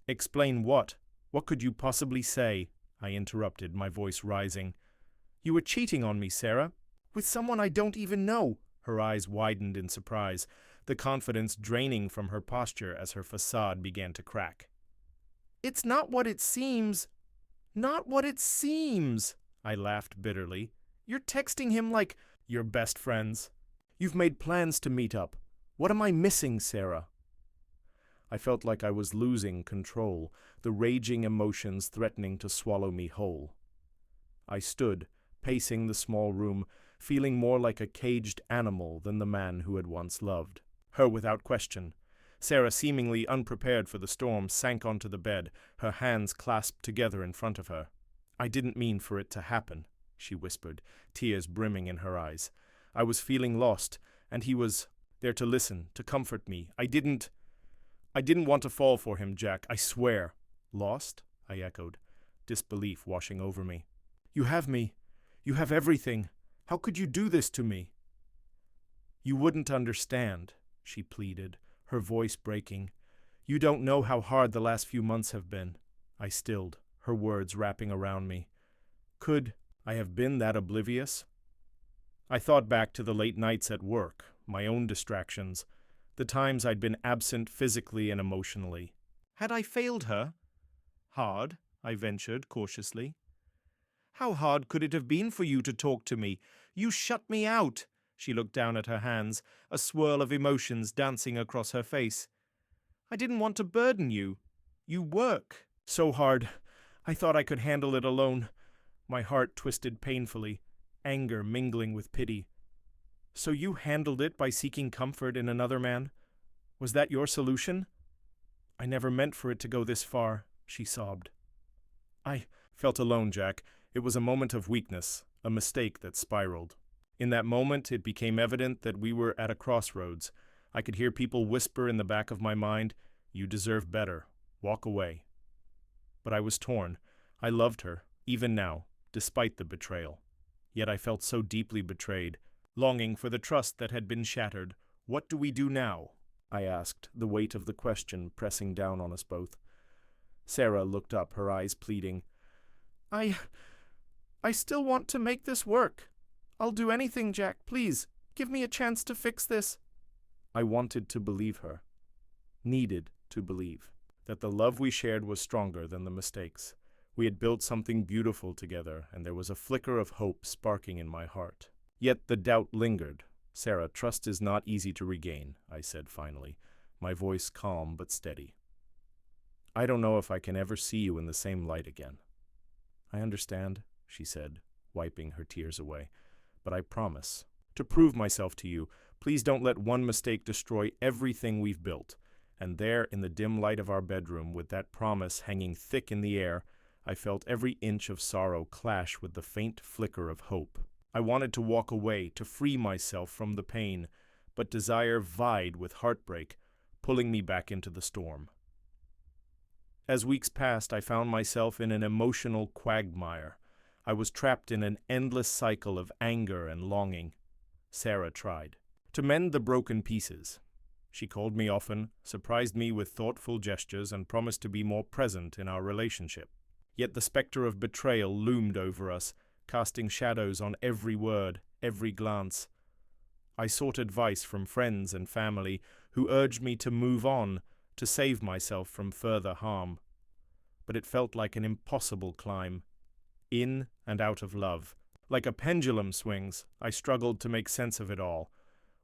"Explain what? What could you possibly say?" I interrupted, my voice rising. "You were cheating on me, Sarah. With someone I don't even know." Her eyes widened in surprise, the confidence draining from her posture as her facade began to crack. "It's not what it seems. Not what it seems," I laughed bitterly. "You're texting him like you're best friends. You've made plans to meet up. What am I missing, Sarah?" I felt like I was losing control, the raging emotions threatening to swallow me whole. I stood, pacing the small room, feeling more like a caged animal than the man who had once loved. Her without question. Sarah, seemingly unprepared for the storm, sank onto the bed, her hands clasped together in front of her. "I didn't mean for it to happen," she whispered, tears brimming in her eyes. "I was feeling lost, and he was there to listen, to comfort me. I didn't want to fall for him, Jack, I swear." "Lost?" I echoed, disbelief washing over me. "You have me. You have everything. How could you do this to me?" "You wouldn't understand," she pleaded, her voice breaking. "You don't know how hard the last few months have been." I stilled, her words wrapping around me. Could I have been that oblivious? I thought back to the late nights at work, my own distractions, the times I'd been absent physically and emotionally. Had I failed her? "Hard," I ventured cautiously. "How hard could it have been for you to talk to me? You shut me out." She looked down at her hands, a swirl of emotions dancing across her face. "I didn't want to burden you. You work so hard. I thought I could handle it alone." My heart twisted painfully, anger mingling with pity. "So you handled it by seeking comfort in another man? Was that your solution?" "I never meant for it to go this far," she sobbed. I felt alone, Jack. It was a moment of weakness, a mistake that spiraled. In that moment, it became evident that we were at a crossroads. I could hear people whisper in the back of my mind, "You deserve better. Walk away." But I was torn. I loved her, even now, despite the betrayal. Yet I felt so deeply betrayed, longing for the trust that had been shattered. "What do we do now?" I asked, the weight of the question pressing down on us both. Sarah looked up, her eyes pleading. I still want to make this work. I'll do anything, Jack. Please, give me a chance to fix this." I wanted to believe her. Needed to believe. That the love we shared was stronger than the mistakes. We had built something beautiful together, and there was a flicker of hope sparking in my heart. Yet the doubt lingered. "Sarah, trust is not easy to regain," I said finally, my voice calm but steady. "I don't know if I can ever see you in the same light again." "I understand," she said, wiping her tears away. "But I promise to prove myself to you. Please don't let one mistake destroy everything we've built." And there, in the dim light of our bedroom, with that promise hanging thick in the air, I felt every inch of sorrow clash with the faint flicker of hope. I wanted to walk away, to free myself from the pain, but desire vied with heartbreak, pulling me back into the storm. As weeks passed, I found myself in an emotional quagmire. I was trapped in an endless cycle of anger and longing. Sarah tried to mend the broken pieces. She called me often, surprised me with thoughtful gestures, and promised to be more present in our relationship. Yet the specter of betrayal loomed over us, casting shadows on every word, every glance. I sought advice from friends and family who urged me to move on, to save myself from further harm. But it felt like an impossible climb. In and out of love. Like a pendulum swings, I struggled to make sense of it all.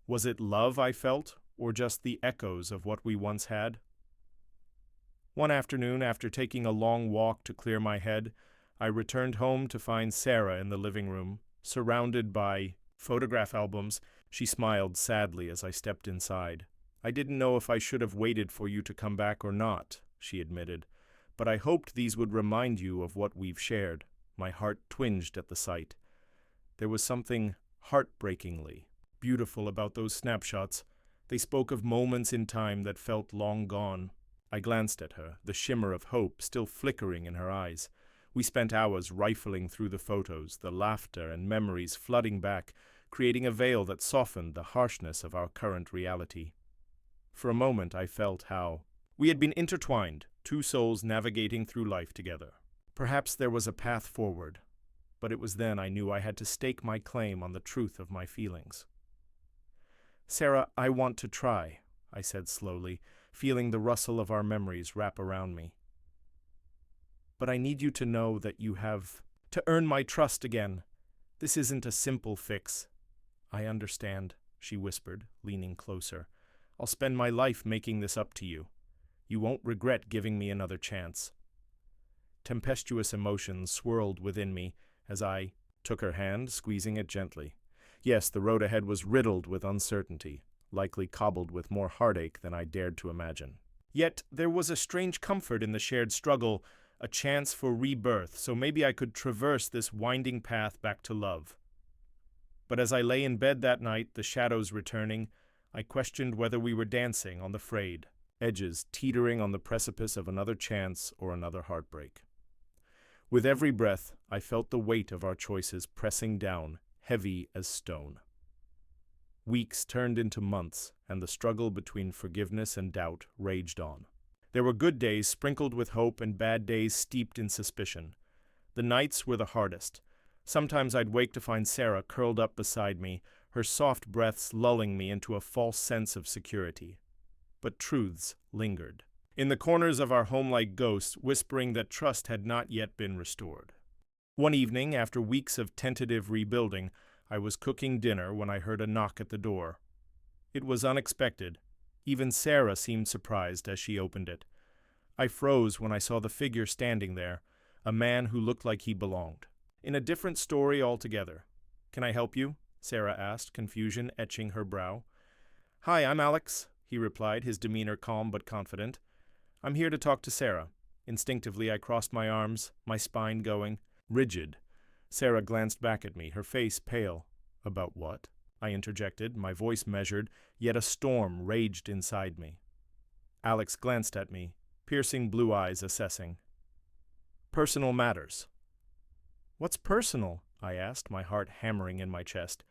Was it love I felt, or just the echoes of what we once had? One afternoon, after taking a long walk to clear my head, I returned home to find Sarah in the living room, surrounded by photograph albums. She smiled sadly as I stepped inside. "I didn't know if I should have waited for you to come back or not," she admitted, "but I hoped these would remind you of what we've shared." My heart twinged at the sight. There was something heartbreakingly beautiful about those snapshots. They spoke of moments in time that felt long gone. I glanced at her, the shimmer of hope still flickering in her eyes. We spent hours rifling through the photos, the laughter and memories flooding back, creating a veil that softened the harshness of our current reality. For a moment I felt how we had been intertwined, two souls navigating through life together. Perhaps there was a path forward, but it was then I knew I had to stake my claim on the truth of my feelings. "Sarah, I want to try," I said slowly, feeling the rustle of our memories wrap around me. "But I need you to know that you have to earn my trust again. This isn't a simple fix." "I understand," she whispered, leaning closer. "I'll spend my life making this up to you. You won't regret giving me another chance." Tempestuous emotions swirled within me as I took her hand, squeezing it gently. Yes, the road ahead was riddled with uncertainty, likely cobbled with more heartache than I dared to imagine. Yet there was a strange comfort in the shared struggle, a chance for rebirth, so maybe I could traverse this winding path back to love. But as I lay in bed that night, the shadows returning, I questioned whether we were dancing on the frayed edges, teetering on the precipice of another chance or another heartbreak. With every breath, I felt the weight of our choices pressing down, heavy as stone. Weeks turned into months, and the struggle between forgiveness and doubt raged on. There were good days sprinkled with hope and bad days steeped in suspicion. The nights were the hardest. Sometimes I'd wake to find Sarah curled up beside me, her soft breaths lulling me into a false sense of security. But truths lingered, in the corners of our home like ghosts, whispering that trust had not yet been restored. One evening, after weeks of tentative rebuilding, I was cooking dinner when I heard a knock at the door. It was unexpected. Even Sarah seemed surprised as she opened it. I froze when I saw the figure standing there, a man who looked like he belonged. In a different story altogether. "Can I help you?" Sarah asked, confusion etching her brow. "Hi, I'm Alex," he replied, his demeanor calm but confident. "I'm here to talk to Sarah." Instinctively, I crossed my arms, my spine going rigid. Sarah glanced back at me, her face pale. "About what?" I interjected, my voice measured, yet a storm raged inside me. Alex glanced at me, piercing blue eyes assessing. "Personal matters." "What's personal?" I asked, my heart hammering in my chest.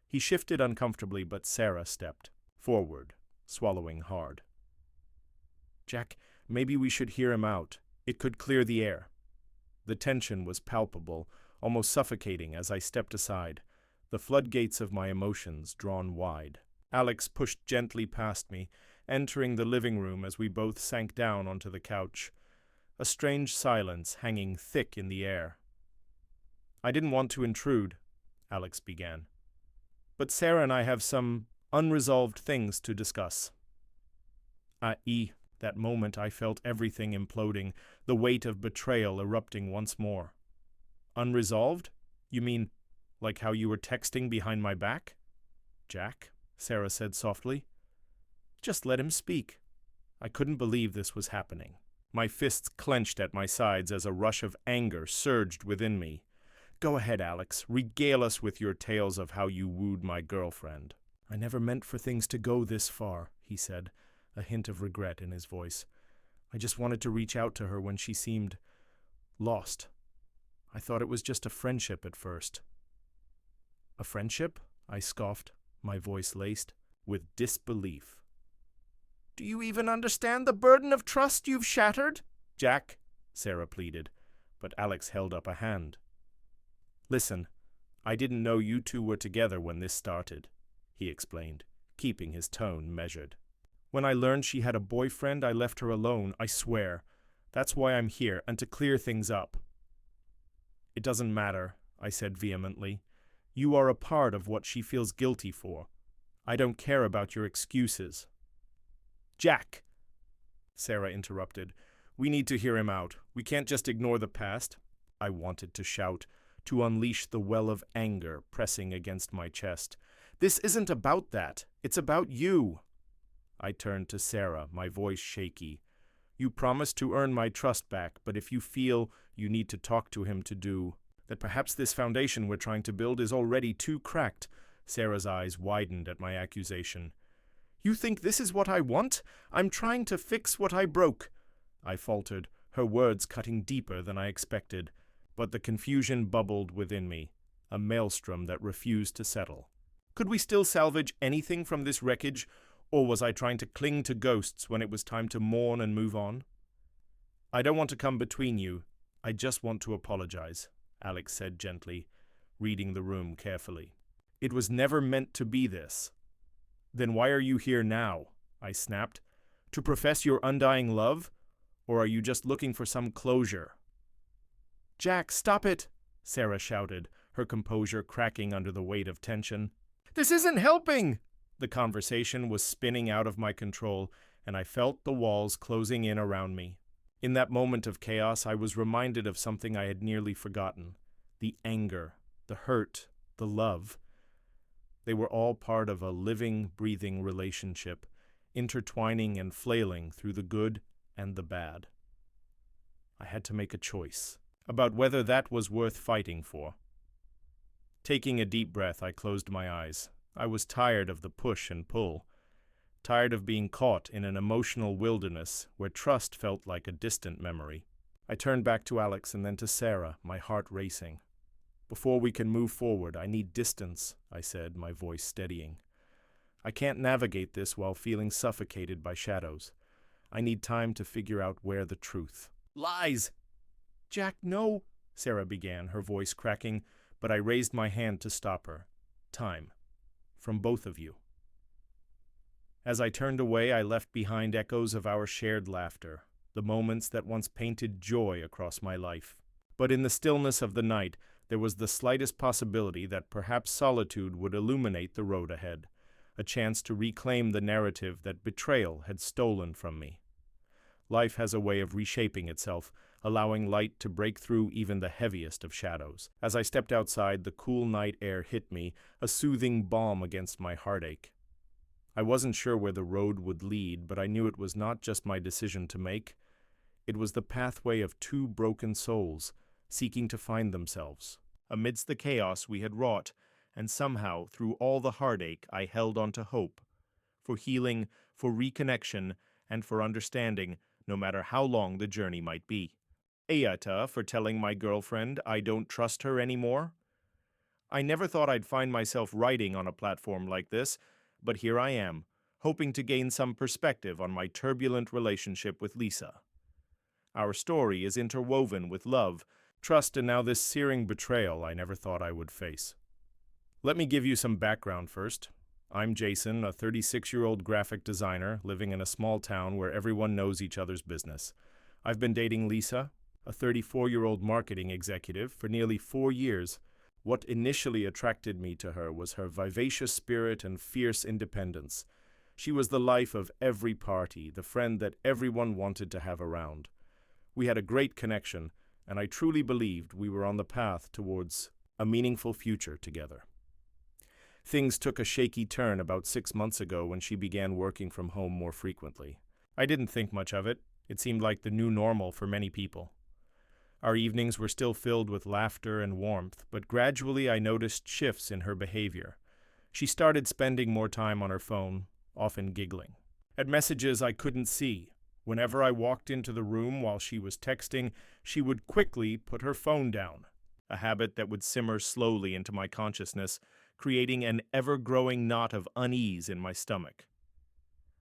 He shifted uncomfortably, but Sarah stepped forward, swallowing hard. "Jack, maybe we should hear him out. It could clear the air." The tension was palpable, almost suffocating as I stepped aside, the floodgates of my emotions drawn wide. Alex pushed gently past me, entering the living room as we both sank down onto the couch, a strange silence hanging thick in the air. "I didn't want to intrude," Alex began, "but Sarah and I have some unresolved things to discuss." That moment I felt everything imploding, the weight of betrayal erupting once more. "Unresolved? You mean like how you were texting behind my back?" "Jack," Sarah said softly. "Just let him speak." I couldn't believe this was happening. My fists clenched at my sides as a rush of anger surged within me. "Go ahead, Alex. Regale us with your tales of how you wooed my girlfriend." "I never meant for things to go this far," he said, a hint of regret in his voice. "I just wanted to reach out to her when she seemed lost. I thought it was just a friendship at first. A friendship? I scoffed, my voice laced with disbelief. Do you even understand the burden of trust you've shattered? Jack, Sarah pleaded, but Alex held up a hand. Listen, I didn't know you two were together when this started, he explained, keeping his tone measured. When I learned she had a boyfriend, I left her alone, I swear. That's why I'm here, and to clear things up. It doesn't matter, I said vehemently. You are a part of what she feels guilty for. I don't care about your excuses. Jack, Sarah interrupted. We need to hear him out. We can't just ignore the past. I wanted to shout, to unleash the well of anger pressing against my chest. This isn't about that. It's about you. I turned to Sarah, my voice shaky. You promised to earn my trust back, but if you feel you need to talk to him to do, that perhaps this foundation we're trying to build is already too cracked. Sarah's eyes widened at my accusation. You think this is what I want? I'm trying to fix what I broke. I faltered, her words cutting deeper than I expected, but the confusion bubbled within me, a maelstrom that refused to settle. Could we still salvage anything from this wreckage, or was I trying to cling to ghosts when it was time to mourn and move on? I don't want to come between you. I just want to apologize, Alex said gently, reading the room carefully. It was never meant to be this. Then why are you here now? I snapped. To profess your undying love? Or are you just looking for some closure? Jack, stop it! Sarah shouted, her composure cracking under the weight of tension. This isn't helping! The conversation was spinning out of my control, and I felt the walls closing in around me. In that moment of chaos, I was reminded of something I had nearly forgotten. The anger, the hurt, the love. They were all part of a living, breathing relationship, intertwining and flailing through the good and the bad. I had to make a choice about whether that was worth fighting for. Taking a deep breath, I closed my eyes. I was tired of the push and pull, tired of being caught in an emotional wilderness where trust felt like a distant memory. I turned back to Alex and then to Sarah, my heart racing. Before we can move forward, I need distance, I said, my voice steadying. I can't navigate this while feeling suffocated by shadows. I need time to figure out where the truth. Lies! Jack, no, Sarah began, her voice cracking, but I raised my hand to stop her. Time. From both of you. As I turned away, I left behind echoes of our shared laughter, the moments that once painted joy across my life. But in the stillness of the night, there was the slightest possibility that perhaps solitude would illuminate the road ahead, a chance to reclaim the narrative that betrayal had stolen from me. Life has a way of reshaping itself, allowing light to break through even the heaviest of shadows. As I stepped outside, the cool night air hit me, a soothing balm against my heartache. I wasn't sure where the road would lead, but I knew it was not just my decision to make. It was the pathway of two broken souls, seeking to find themselves. Amidst the chaos we had wrought, and somehow, through all the heartache, I held on to hope. For healing, for reconnection, and for understanding, no matter how long the journey might be. Ayata for telling my girlfriend I don't trust her anymore. I never thought I'd find myself writing on a platform like this, but here I am, hoping to gain some perspective on my turbulent relationship with Lisa. Our story is interwoven with love, trust, and now this searing betrayal I never thought I would face. Let me give you some background first. I'm Jason, a 36-year-old graphic designer living in a small town where everyone knows each other's business. I've been dating Lisa, a 34-year-old marketing executive, for nearly 4 years. What initially attracted me to her was her vivacious spirit and fierce independence. She was the life of every party, the friend that everyone wanted to have around. We had a great connection, and I truly believed we were on the path towards a meaningful future together. Things took a shaky turn about 6 months ago when she began working from home more frequently. I didn't think much of it. It seemed like the new normal for many people. Our evenings were still filled with laughter and warmth, but gradually I noticed shifts in her behavior. She started spending more time on her phone, often giggling at messages I couldn't see. Whenever I walked into the room while she was texting, she would quickly put her phone down. a habit that would simmer slowly into my consciousness, creating an ever-growing knot of unease in my stomach.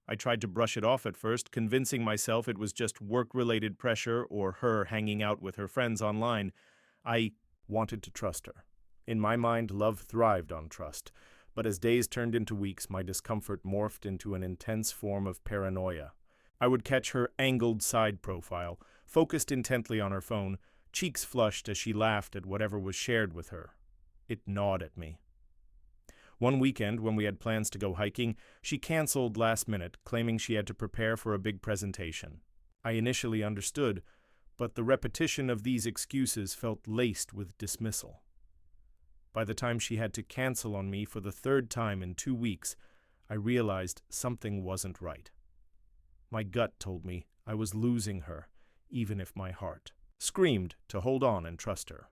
I tried to brush it off at first, convincing myself it was just work-related pressure or her hanging out with her friends online. I wanted to trust her. In my mind, love thrived on trust, but as days turned into weeks, my discomfort morphed into an intense form of paranoia. I would catch her angled side profile, focused intently on her phone, cheeks flushed as she laughed at whatever was shared with her. It gnawed at me. One weekend, when we had plans to go hiking, she canceled last minute, claiming she had to prepare for a big presentation. I initially understood, but the repetition of these excuses felt laced with dismissal. By the time she had to cancel on me for the third time in 2 weeks, I realized something wasn't right. My gut told me I was losing her, even if my heart screamed to hold on and trust her.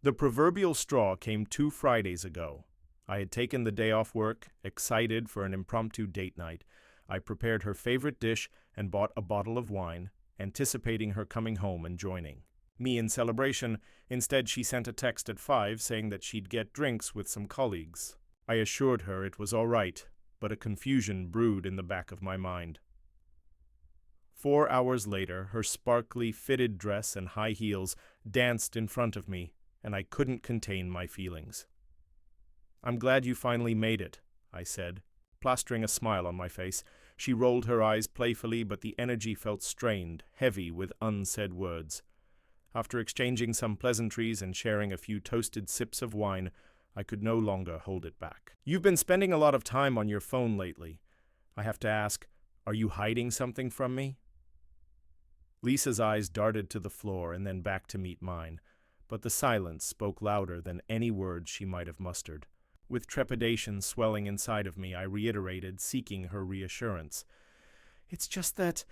The proverbial straw came 2 Fridays ago. I had taken the day off work, excited for an impromptu date night. I prepared her favorite dish and bought a bottle of wine, anticipating her coming home and joining me in celebration. Instead, she sent a text at 5 saying that she'd get drinks with some colleagues. I assured her it was all right, but a confusion brewed in the back of my mind. 4 hours later, her sparkly fitted dress and high heels danced in front of me, and I couldn't contain my feelings. "I'm glad you finally made it," I said, plastering a smile on my face. She rolled her eyes playfully, but the energy felt strained, heavy with unsaid words. After exchanging some pleasantries and sharing a few toasted sips of wine, I could no longer hold it back. "You've been spending a lot of time on your phone lately. I have to ask, are you hiding something from me?" Lisa's eyes darted to the floor and then back to meet mine, but the silence spoke louder than any words she might have mustered. With trepidation swelling inside of me, I reiterated, seeking her reassurance. "It's just that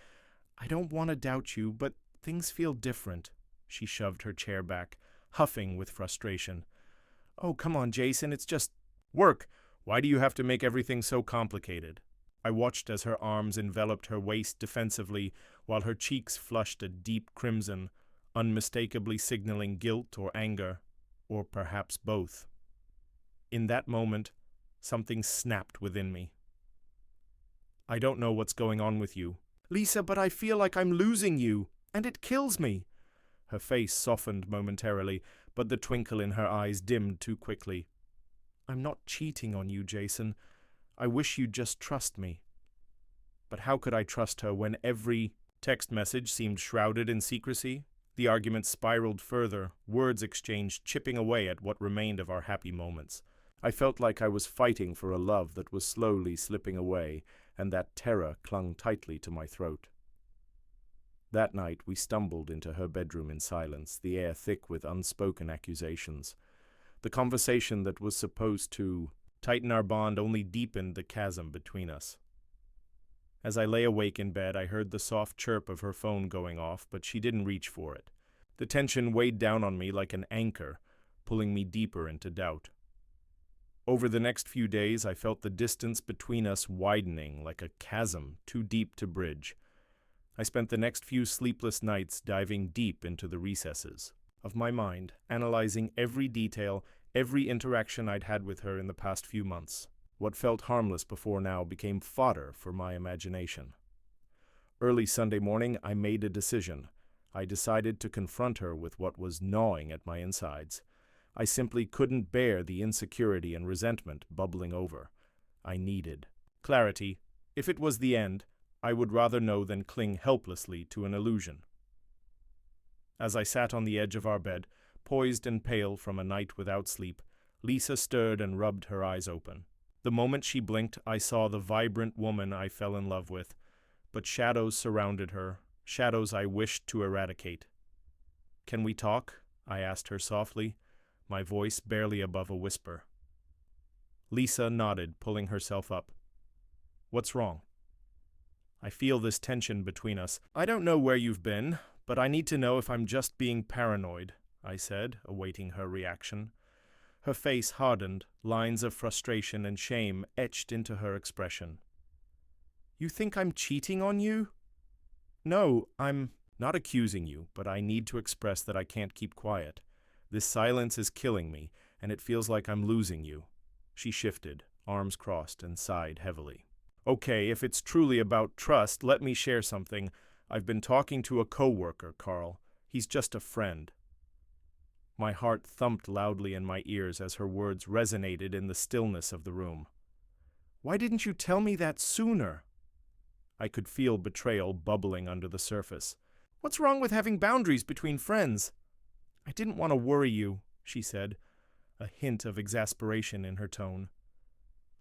I don't want to doubt you, but things feel different." She shoved her chair back, huffing with frustration. "Oh, come on, Jason, it's just work. Why do you have to make everything so complicated?" I watched as her arms enveloped her waist defensively, while her cheeks flushed a deep crimson, unmistakably signaling guilt or anger, or perhaps both. In that moment, something snapped within me. "I don't know what's going on with you." "Lisa, but I feel like I'm losing you, and it kills me." Her face softened momentarily, but the twinkle in her eyes dimmed too quickly. "I'm not cheating on you, Jason. I wish you'd just trust me." But how could I trust her when every text message seemed shrouded in secrecy? The argument spiraled further, words exchanged chipping away at what remained of our happy moments. I felt like I was fighting for a love that was slowly slipping away, and that terror clung tightly to my throat. That night we stumbled into her bedroom in silence, the air thick with unspoken accusations. The conversation that was supposed to tighten our bond only deepened the chasm between us. As I lay awake in bed, I heard the soft chirp of her phone going off, but she didn't reach for it. The tension weighed down on me like an anchor, pulling me deeper into doubt. Over the next few days, I felt the distance between us widening like a chasm too deep to bridge. I spent the next few sleepless nights diving deep into the recesses of my mind, analyzing every detail, every interaction I'd had with her in the past few months. What felt harmless before now became fodder for my imagination. Early Sunday morning, I made a decision. I decided to confront her with what was gnawing at my insides. I simply couldn't bear the insecurity and resentment bubbling over. I needed clarity. If it was the end, I would rather know than cling helplessly to an illusion. As I sat on the edge of our bed, poised and pale from a night without sleep, Lisa stirred and rubbed her eyes open. The moment she blinked, I saw the vibrant woman I fell in love with, but shadows surrounded her, shadows I wished to eradicate. "Can we talk?" I asked her softly, my voice barely above a whisper. Lisa nodded, pulling herself up. "What's wrong?" "I feel this tension between us. I don't know where you've been, but I need to know if I'm just being paranoid," I said, awaiting her reaction. Her face hardened, lines of frustration and shame etched into her expression. "You think I'm cheating on you?" "No, I'm Not accusing you, but I need to express that I can't keep quiet. This silence is killing me, and it feels like I'm losing you." She shifted, arms crossed, and sighed heavily. "Okay, if it's truly about trust, let me share something. I've been talking to a coworker, Carl. He's just a friend." My heart thumped loudly in my ears as her words resonated in the stillness of the room. "Why didn't you tell me that sooner?" I could feel betrayal bubbling under the surface. "What's wrong with having boundaries between friends?" "I didn't want to worry you," she said, a hint of exasperation in her tone.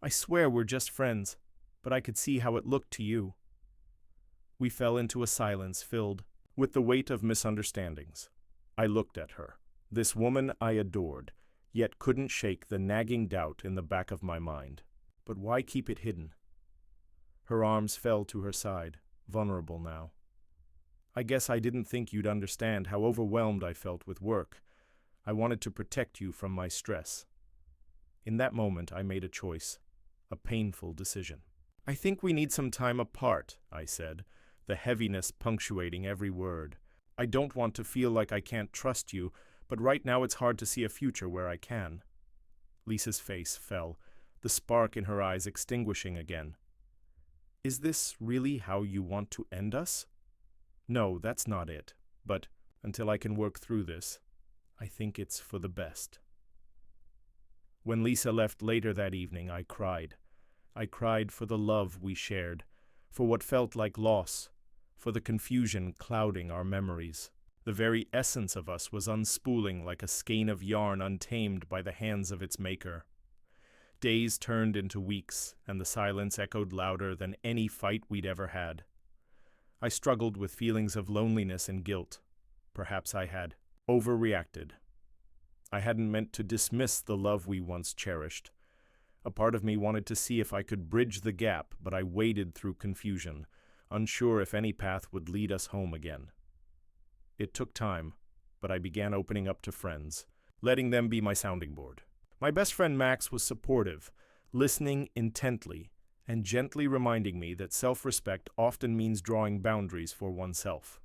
"I swear we're just friends, but I could see how it looked to you." We fell into a silence filled with the weight of misunderstandings. I looked at her, this woman I adored, yet couldn't shake the nagging doubt in the back of my mind. But why keep it hidden? Her arms fell to her side, vulnerable now. "I guess I didn't think you'd understand how overwhelmed I felt with work. I wanted to protect you from my stress." In that moment, I made a choice, a painful decision. "I think we need some time apart," I said, the heaviness punctuating every word. "I don't want to feel like I can't trust you, but right now it's hard to see a future where I can." Lisa's face fell, the spark in her eyes extinguishing again. "Is this really how you want to end us?" "No, that's not it. But until I can work through this, I think it's for the best." When Lisa left later that evening, I cried. I cried for the love we shared, for what felt like loss, for the confusion clouding our memories. The very essence of us was unspooling like a skein of yarn untamed by the hands of its maker. Days turned into weeks, and the silence echoed louder than any fight we'd ever had. I struggled with feelings of loneliness and guilt. Perhaps I had overreacted. I hadn't meant to dismiss the love we once cherished. A part of me wanted to see if I could bridge the gap, but I waded through confusion, unsure if any path would lead us home again. It took time, but I began opening up to friends, letting them be my sounding board. My best friend Max was supportive, listening intently, and gently reminding me that self-respect often means drawing boundaries for oneself.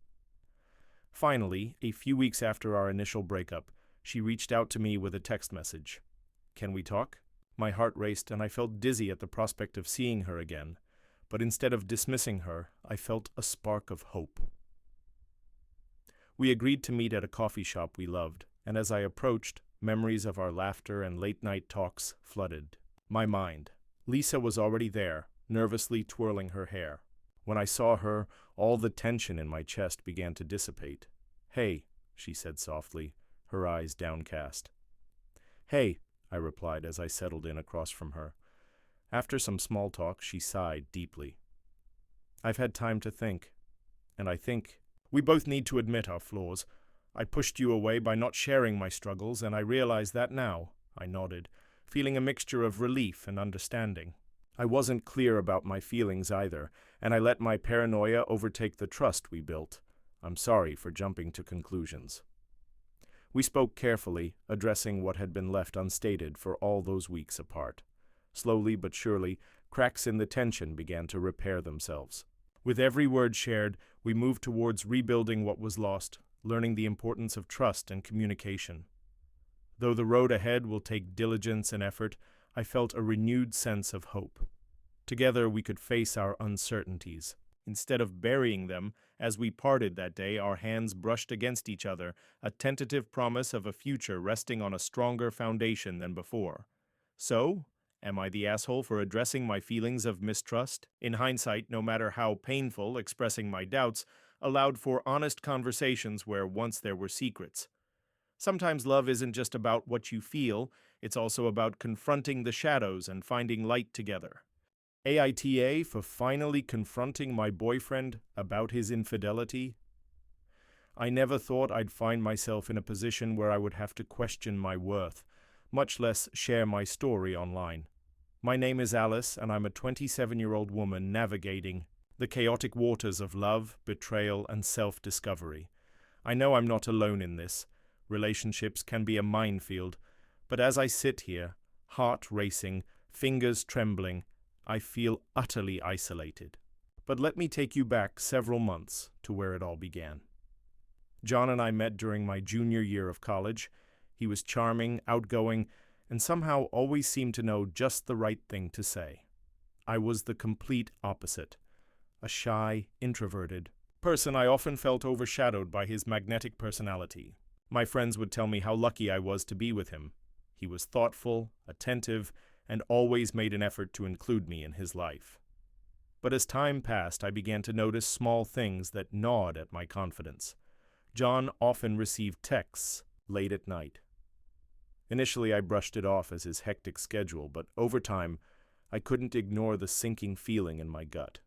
Finally, a few weeks after our initial breakup, she reached out to me with a text message. "Can we talk?" My heart raced and I felt dizzy at the prospect of seeing her again, but instead of dismissing her, I felt a spark of hope. We agreed to meet at a coffee shop we loved, and as I approached, memories of our laughter and late-night talks flooded my mind. Lisa was already there, nervously twirling her hair. When I saw her, all the tension in my chest began to dissipate. "Hey," she said softly, her eyes downcast. "Hey," I replied as I settled in across from her. After some small talk, she sighed deeply. "I've had time to think, and I think we both need to admit our flaws. I pushed you away by not sharing my struggles, and I realize that now," I nodded, feeling a mixture of relief and understanding. I wasn't clear about my feelings either, and I let my paranoia overtake the trust we built. I'm sorry for jumping to conclusions. We spoke carefully, addressing what had been left unstated for all those weeks apart. Slowly but surely, cracks in the tension began to repair themselves. With every word shared, we moved towards rebuilding what was lost, learning the importance of trust and communication. Though the road ahead will take diligence and effort, I felt a renewed sense of hope. Together we could face our uncertainties. Instead of burying them, as we parted that day, our hands brushed against each other, a tentative promise of a future resting on a stronger foundation than before. So, am I the asshole for addressing my feelings of mistrust? In hindsight, no matter how painful expressing my doubts, allowed for honest conversations where once there were secrets. Sometimes love isn't just about what you feel, it's also about confronting the shadows and finding light together. AITA for finally confronting my boyfriend about his infidelity. I never thought I'd find myself in a position where I would have to question my worth, much less share my story online. My name is Alice, and I'm a 27-year-old woman navigating the chaotic waters of love, betrayal, and self-discovery. I know I'm not alone in this. Relationships can be a minefield, but as I sit here, heart racing, fingers trembling, I feel utterly isolated. But let me take you back several months to where it all began. John and I met during my junior year of college. He was charming, outgoing, and somehow always seemed to know just the right thing to say. I was the complete opposite. A shy, introverted person. I often felt overshadowed by his magnetic personality. My friends would tell me how lucky I was to be with him. He was thoughtful, attentive, and always made an effort to include me in his life. But as time passed, I began to notice small things that gnawed at my confidence. John often received texts late at night. Initially, I brushed it off as his hectic schedule, but over time, I couldn't ignore the sinking feeling in my gut.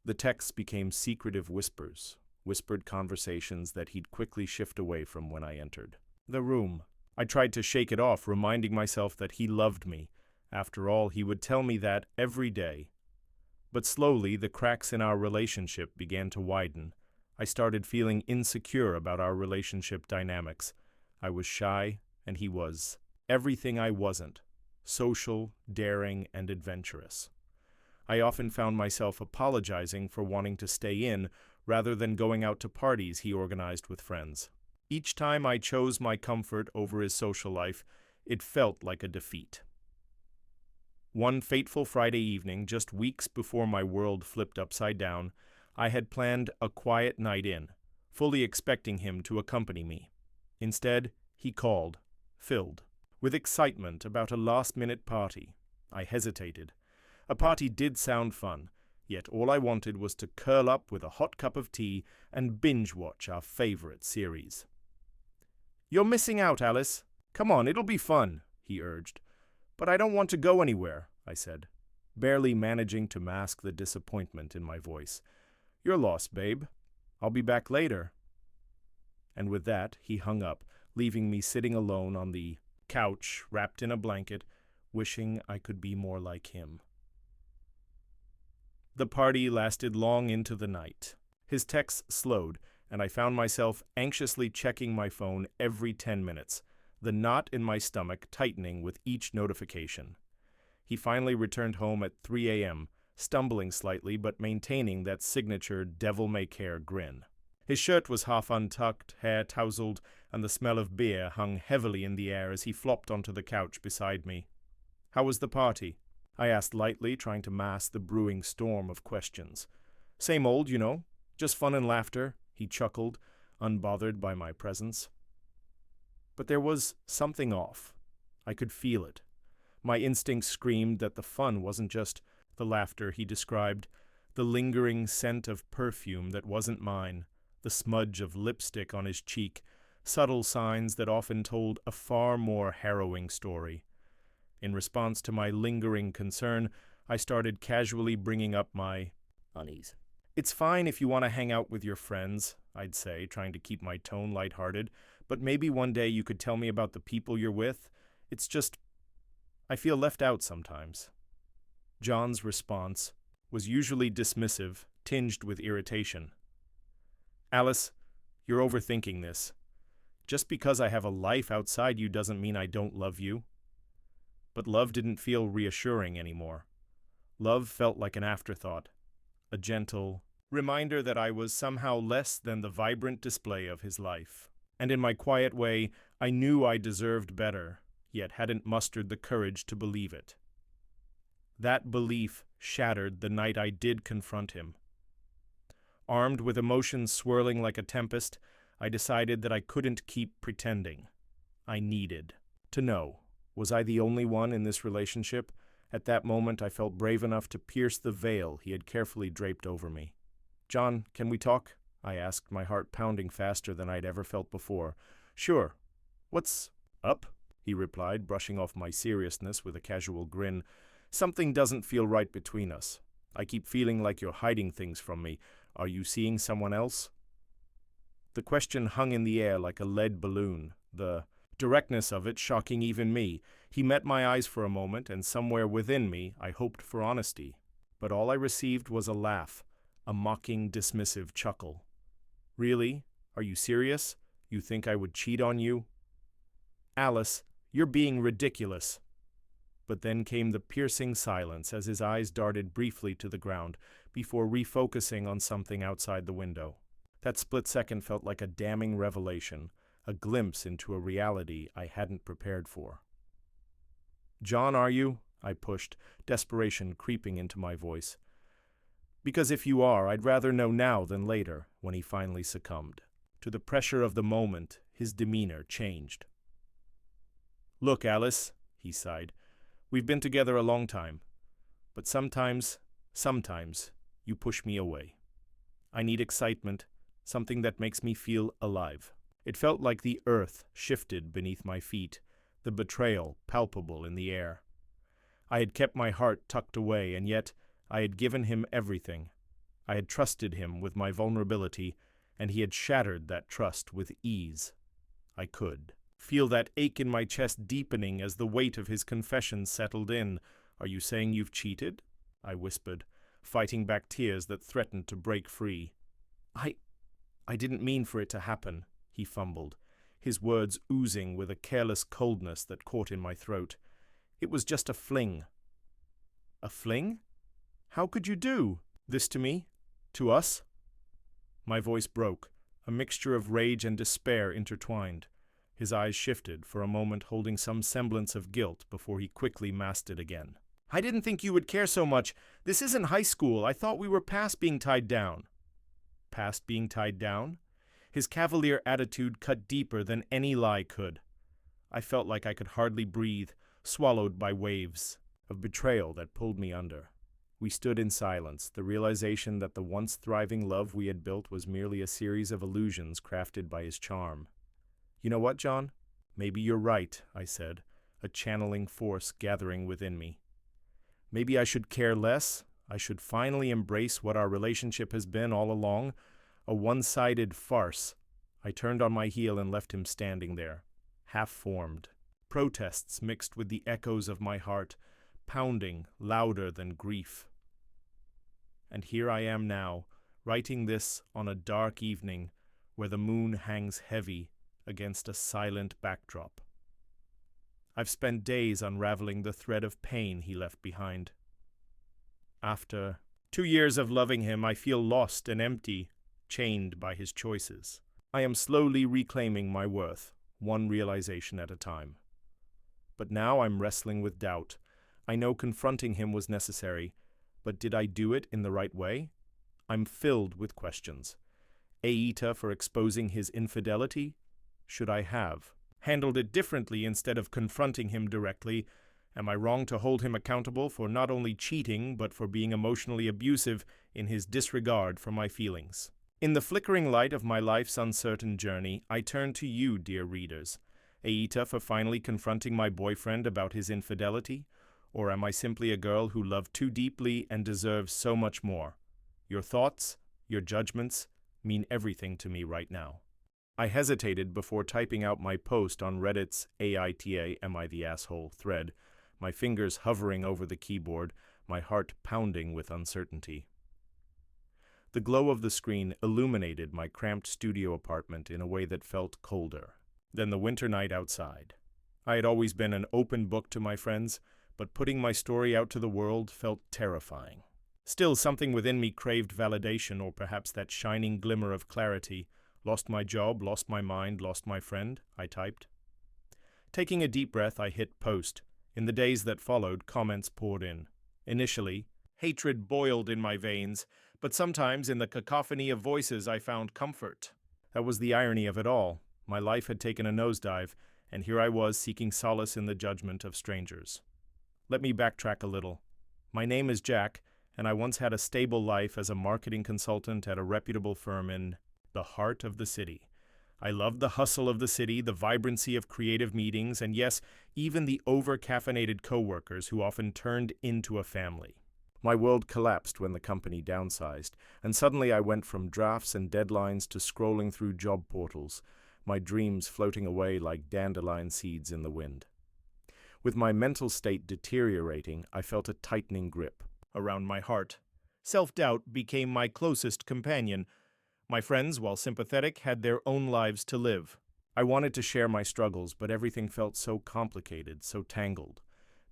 The texts became secretive whispers, whispered conversations that he'd quickly shift away from when I entered the room. I tried to shake it off, reminding myself that he loved me. After all, he would tell me that every day. But slowly, the cracks in our relationship began to widen. I started feeling insecure about our relationship dynamics. I was shy, and he was everything I wasn't: social, daring, and adventurous. I often found myself apologizing for wanting to stay in rather than going out to parties he organized with friends. Each time I chose my comfort over his social life, it felt like a defeat. One fateful Friday evening, just weeks before my world flipped upside down, I had planned a quiet night in, fully expecting him to accompany me. Instead, he called, filled with excitement about a last-minute party. I hesitated. A party did sound fun, yet all I wanted was to curl up with a hot cup of tea and binge-watch our favorite series. "You're missing out, Alice. Come on, it'll be fun," he urged. "But I don't want to go anywhere," I said, barely managing to mask the disappointment in my voice. "You're lost, babe. I'll be back later." And with that, he hung up, leaving me sitting alone on the couch, wrapped in a blanket, wishing I could be more like him. The party lasted long into the night. His texts slowed, and I found myself anxiously checking my phone every 10 minutes, the knot in my stomach tightening with each notification. He finally returned home at 3 a.m., stumbling slightly but maintaining that signature devil-may-care grin. His shirt was half untucked, hair tousled, and the smell of beer hung heavily in the air as he flopped onto the couch beside me. "How was the party?" I asked lightly, trying to mask the brewing storm of questions. "Same old, you know. Just fun and laughter," he chuckled, unbothered by my presence. But there was something off. I could feel it. My instincts screamed that the fun wasn't just the laughter he described, the lingering scent of perfume that wasn't mine, the smudge of lipstick on his cheek, subtle signs that often told a far more harrowing story. In response to my lingering concern, I started casually bringing up my unease. "It's fine if you want to hang out with your friends," I'd say, trying to keep my tone lighthearted, "but maybe one day you could tell me about the people you're with. It's just, I feel left out sometimes." John's response was usually dismissive, tinged with irritation. "Alice, you're overthinking this. Just because I have a life outside you doesn't mean I don't love you." But love didn't feel reassuring anymore. Love felt like an afterthought, a gentle reminder that I was somehow less than the vibrant display of his life. And in my quiet way, I knew I deserved better, yet hadn't mustered the courage to believe it. That belief shattered the night I did confront him. Armed with emotions swirling like a tempest, I decided that I couldn't keep pretending. I needed to know. Was I the only one in this relationship? At that moment, I felt brave enough to pierce the veil he had carefully draped over me. "John, can we talk?" I asked, my heart pounding faster than I'd ever felt before. "Sure. What's up?" he replied, brushing off my seriousness with a casual grin. "Something doesn't feel right between us. I keep feeling like you're hiding things from me. Are you seeing someone else?" The question hung in the air like a lead balloon, the directness of it shocking even me. He met my eyes for a moment, and somewhere within me I hoped for honesty. But all I received was a laugh, a mocking, dismissive chuckle. "Really? Are you serious? You think I would cheat on you?" "Alice, you're being ridiculous." But then came the piercing silence as his eyes darted briefly to the ground before refocusing on something outside the window. That split second felt like a damning revelation, a glimpse into a reality I hadn't prepared for. "John, are you?" I pushed, desperation creeping into my voice. "Because if you are, I'd rather know now than later," when he finally succumbed. To the pressure of the moment, his demeanor changed. "Look, Alice," he sighed, "we've been together a long time. But sometimes, you push me away. I need excitement, something that makes me feel alive." It felt like the earth shifted beneath my feet, the betrayal palpable in the air. I had kept my heart tucked away, and yet I had given him everything. I had trusted him with my vulnerability, and he had shattered that trust with ease. I could feel that ache in my chest deepening as the weight of his confession settled in. "Are you saying you've cheated?" I whispered, fighting back tears that threatened to break free. I didn't mean for it to happen," he fumbled, his words oozing with a careless coldness that caught in my throat. "It was just a fling." "A fling? How could you do this to me? To us?" My voice broke, a mixture of rage and despair intertwined. His eyes shifted, for a moment holding some semblance of guilt before he quickly masked it again. "I didn't think you would care so much. This isn't high school. I thought we were past being tied down." Past being tied down? His cavalier attitude cut deeper than any lie could. I felt like I could hardly breathe, swallowed by waves of betrayal that pulled me under. We stood in silence, the realization that the once thriving love we had built was merely a series of illusions crafted by his charm. "You know what, John? Maybe you're right," I said, a channeling force gathering within me. "Maybe I should care less. I should finally embrace what our relationship has been all along, a one-sided farce." I turned on my heel and left him standing there, half-formed. Protests mixed with the echoes of my heart, pounding louder than grief. And here I am now, writing this on a dark evening where the moon hangs heavy against a silent backdrop. I've spent days unraveling the thread of pain he left behind. After 2 years of loving him, I feel lost and empty, chained by his choices. I am slowly reclaiming my worth, one realization at a time. But now I'm wrestling with doubt. I know confronting him was necessary, but did I do it in the right way? I'm filled with questions. Aita for exposing his infidelity? Should I have handled it differently instead of confronting him directly? Am I wrong to hold him accountable for not only cheating, but for being emotionally abusive in his disregard for my feelings? In the flickering light of my life's uncertain journey, I turn to you, dear readers. Aita for finally confronting my boyfriend about his infidelity? Or am I simply a girl who loved too deeply and deserves so much more? Your thoughts, your judgments, mean everything to me right now. I hesitated before typing out my post on Reddit's AITA Am I the Asshole thread, my fingers hovering over the keyboard, my heart pounding with uncertainty. The glow of the screen illuminated my cramped studio apartment in a way that felt colder than the winter night outside. I had always been an open book to my friends, but putting my story out to the world felt terrifying. Still, something within me craved validation, or perhaps that shining glimmer of clarity. "Lost my job, lost my mind, lost my friend," I typed. Taking a deep breath, I hit post. In the days that followed, comments poured in. Initially, hatred boiled in my veins, but sometimes in the cacophony of voices I found comfort. That was the irony of it all. My life had taken a nosedive, and here I was seeking solace in the judgment of strangers. Let me backtrack a little. My name is Jack, and I once had a stable life as a marketing consultant at a reputable firm in the heart of the city. I loved the hustle of the city, the vibrancy of creative meetings, and yes, even the over-caffeinated coworkers who often turned into a family. My world collapsed when the company downsized, and suddenly I went from drafts and deadlines to scrolling through job portals, my dreams floating away like dandelion seeds in the wind. With my mental state deteriorating, I felt a tightening grip around my heart. Self-doubt became my closest companion. My friends, while sympathetic, had their own lives to live. I wanted to share my struggles, but everything felt so complicated, so tangled.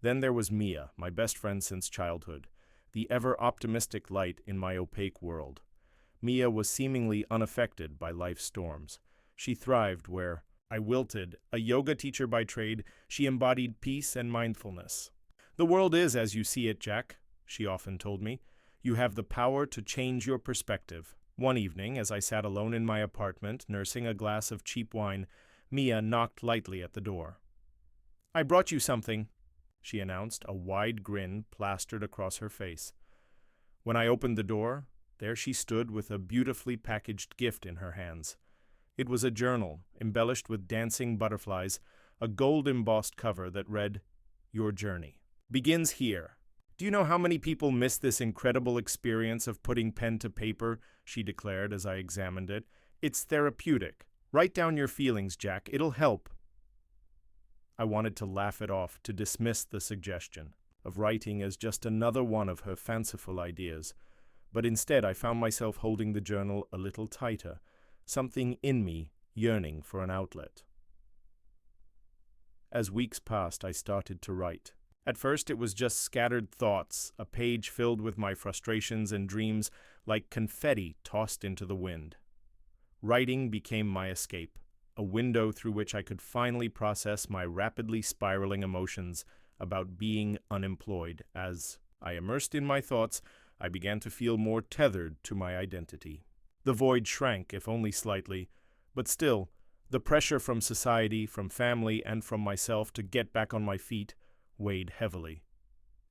Then there was Mia, my best friend since childhood, the ever-optimistic light in my opaque world. Mia was seemingly unaffected by life's storms. She thrived where I wilted. A yoga teacher by trade, she embodied peace and mindfulness. "The world is as you see it, Jack," she often told me. "You have the power to change your perspective." One evening, as I sat alone in my apartment, nursing a glass of cheap wine, Mia knocked lightly at the door. "I brought you something," she announced, a wide grin plastered across her face. When I opened the door, there she stood with a beautifully packaged gift in her hands. It was a journal, embellished with dancing butterflies, a gold-embossed cover that read, "Your journey begins here." "Do you know how many people miss this incredible experience of putting pen to paper?" she declared as I examined it. "It's therapeutic. Write down your feelings, Jack. It'll help." I wanted to laugh it off, to dismiss the suggestion of writing as just another one of her fanciful ideas. But instead I found myself holding the journal a little tighter, something in me yearning for an outlet. As weeks passed, I started to write. At first it was just scattered thoughts, a page filled with my frustrations and dreams like confetti tossed into the wind. Writing became my escape, a window through which I could finally process my rapidly spiraling emotions about being unemployed. As I immersed in my thoughts, I began to feel more tethered to my identity. The void shrank, if only slightly, but still, the pressure from society, from family, and from myself to get back on my feet weighed heavily.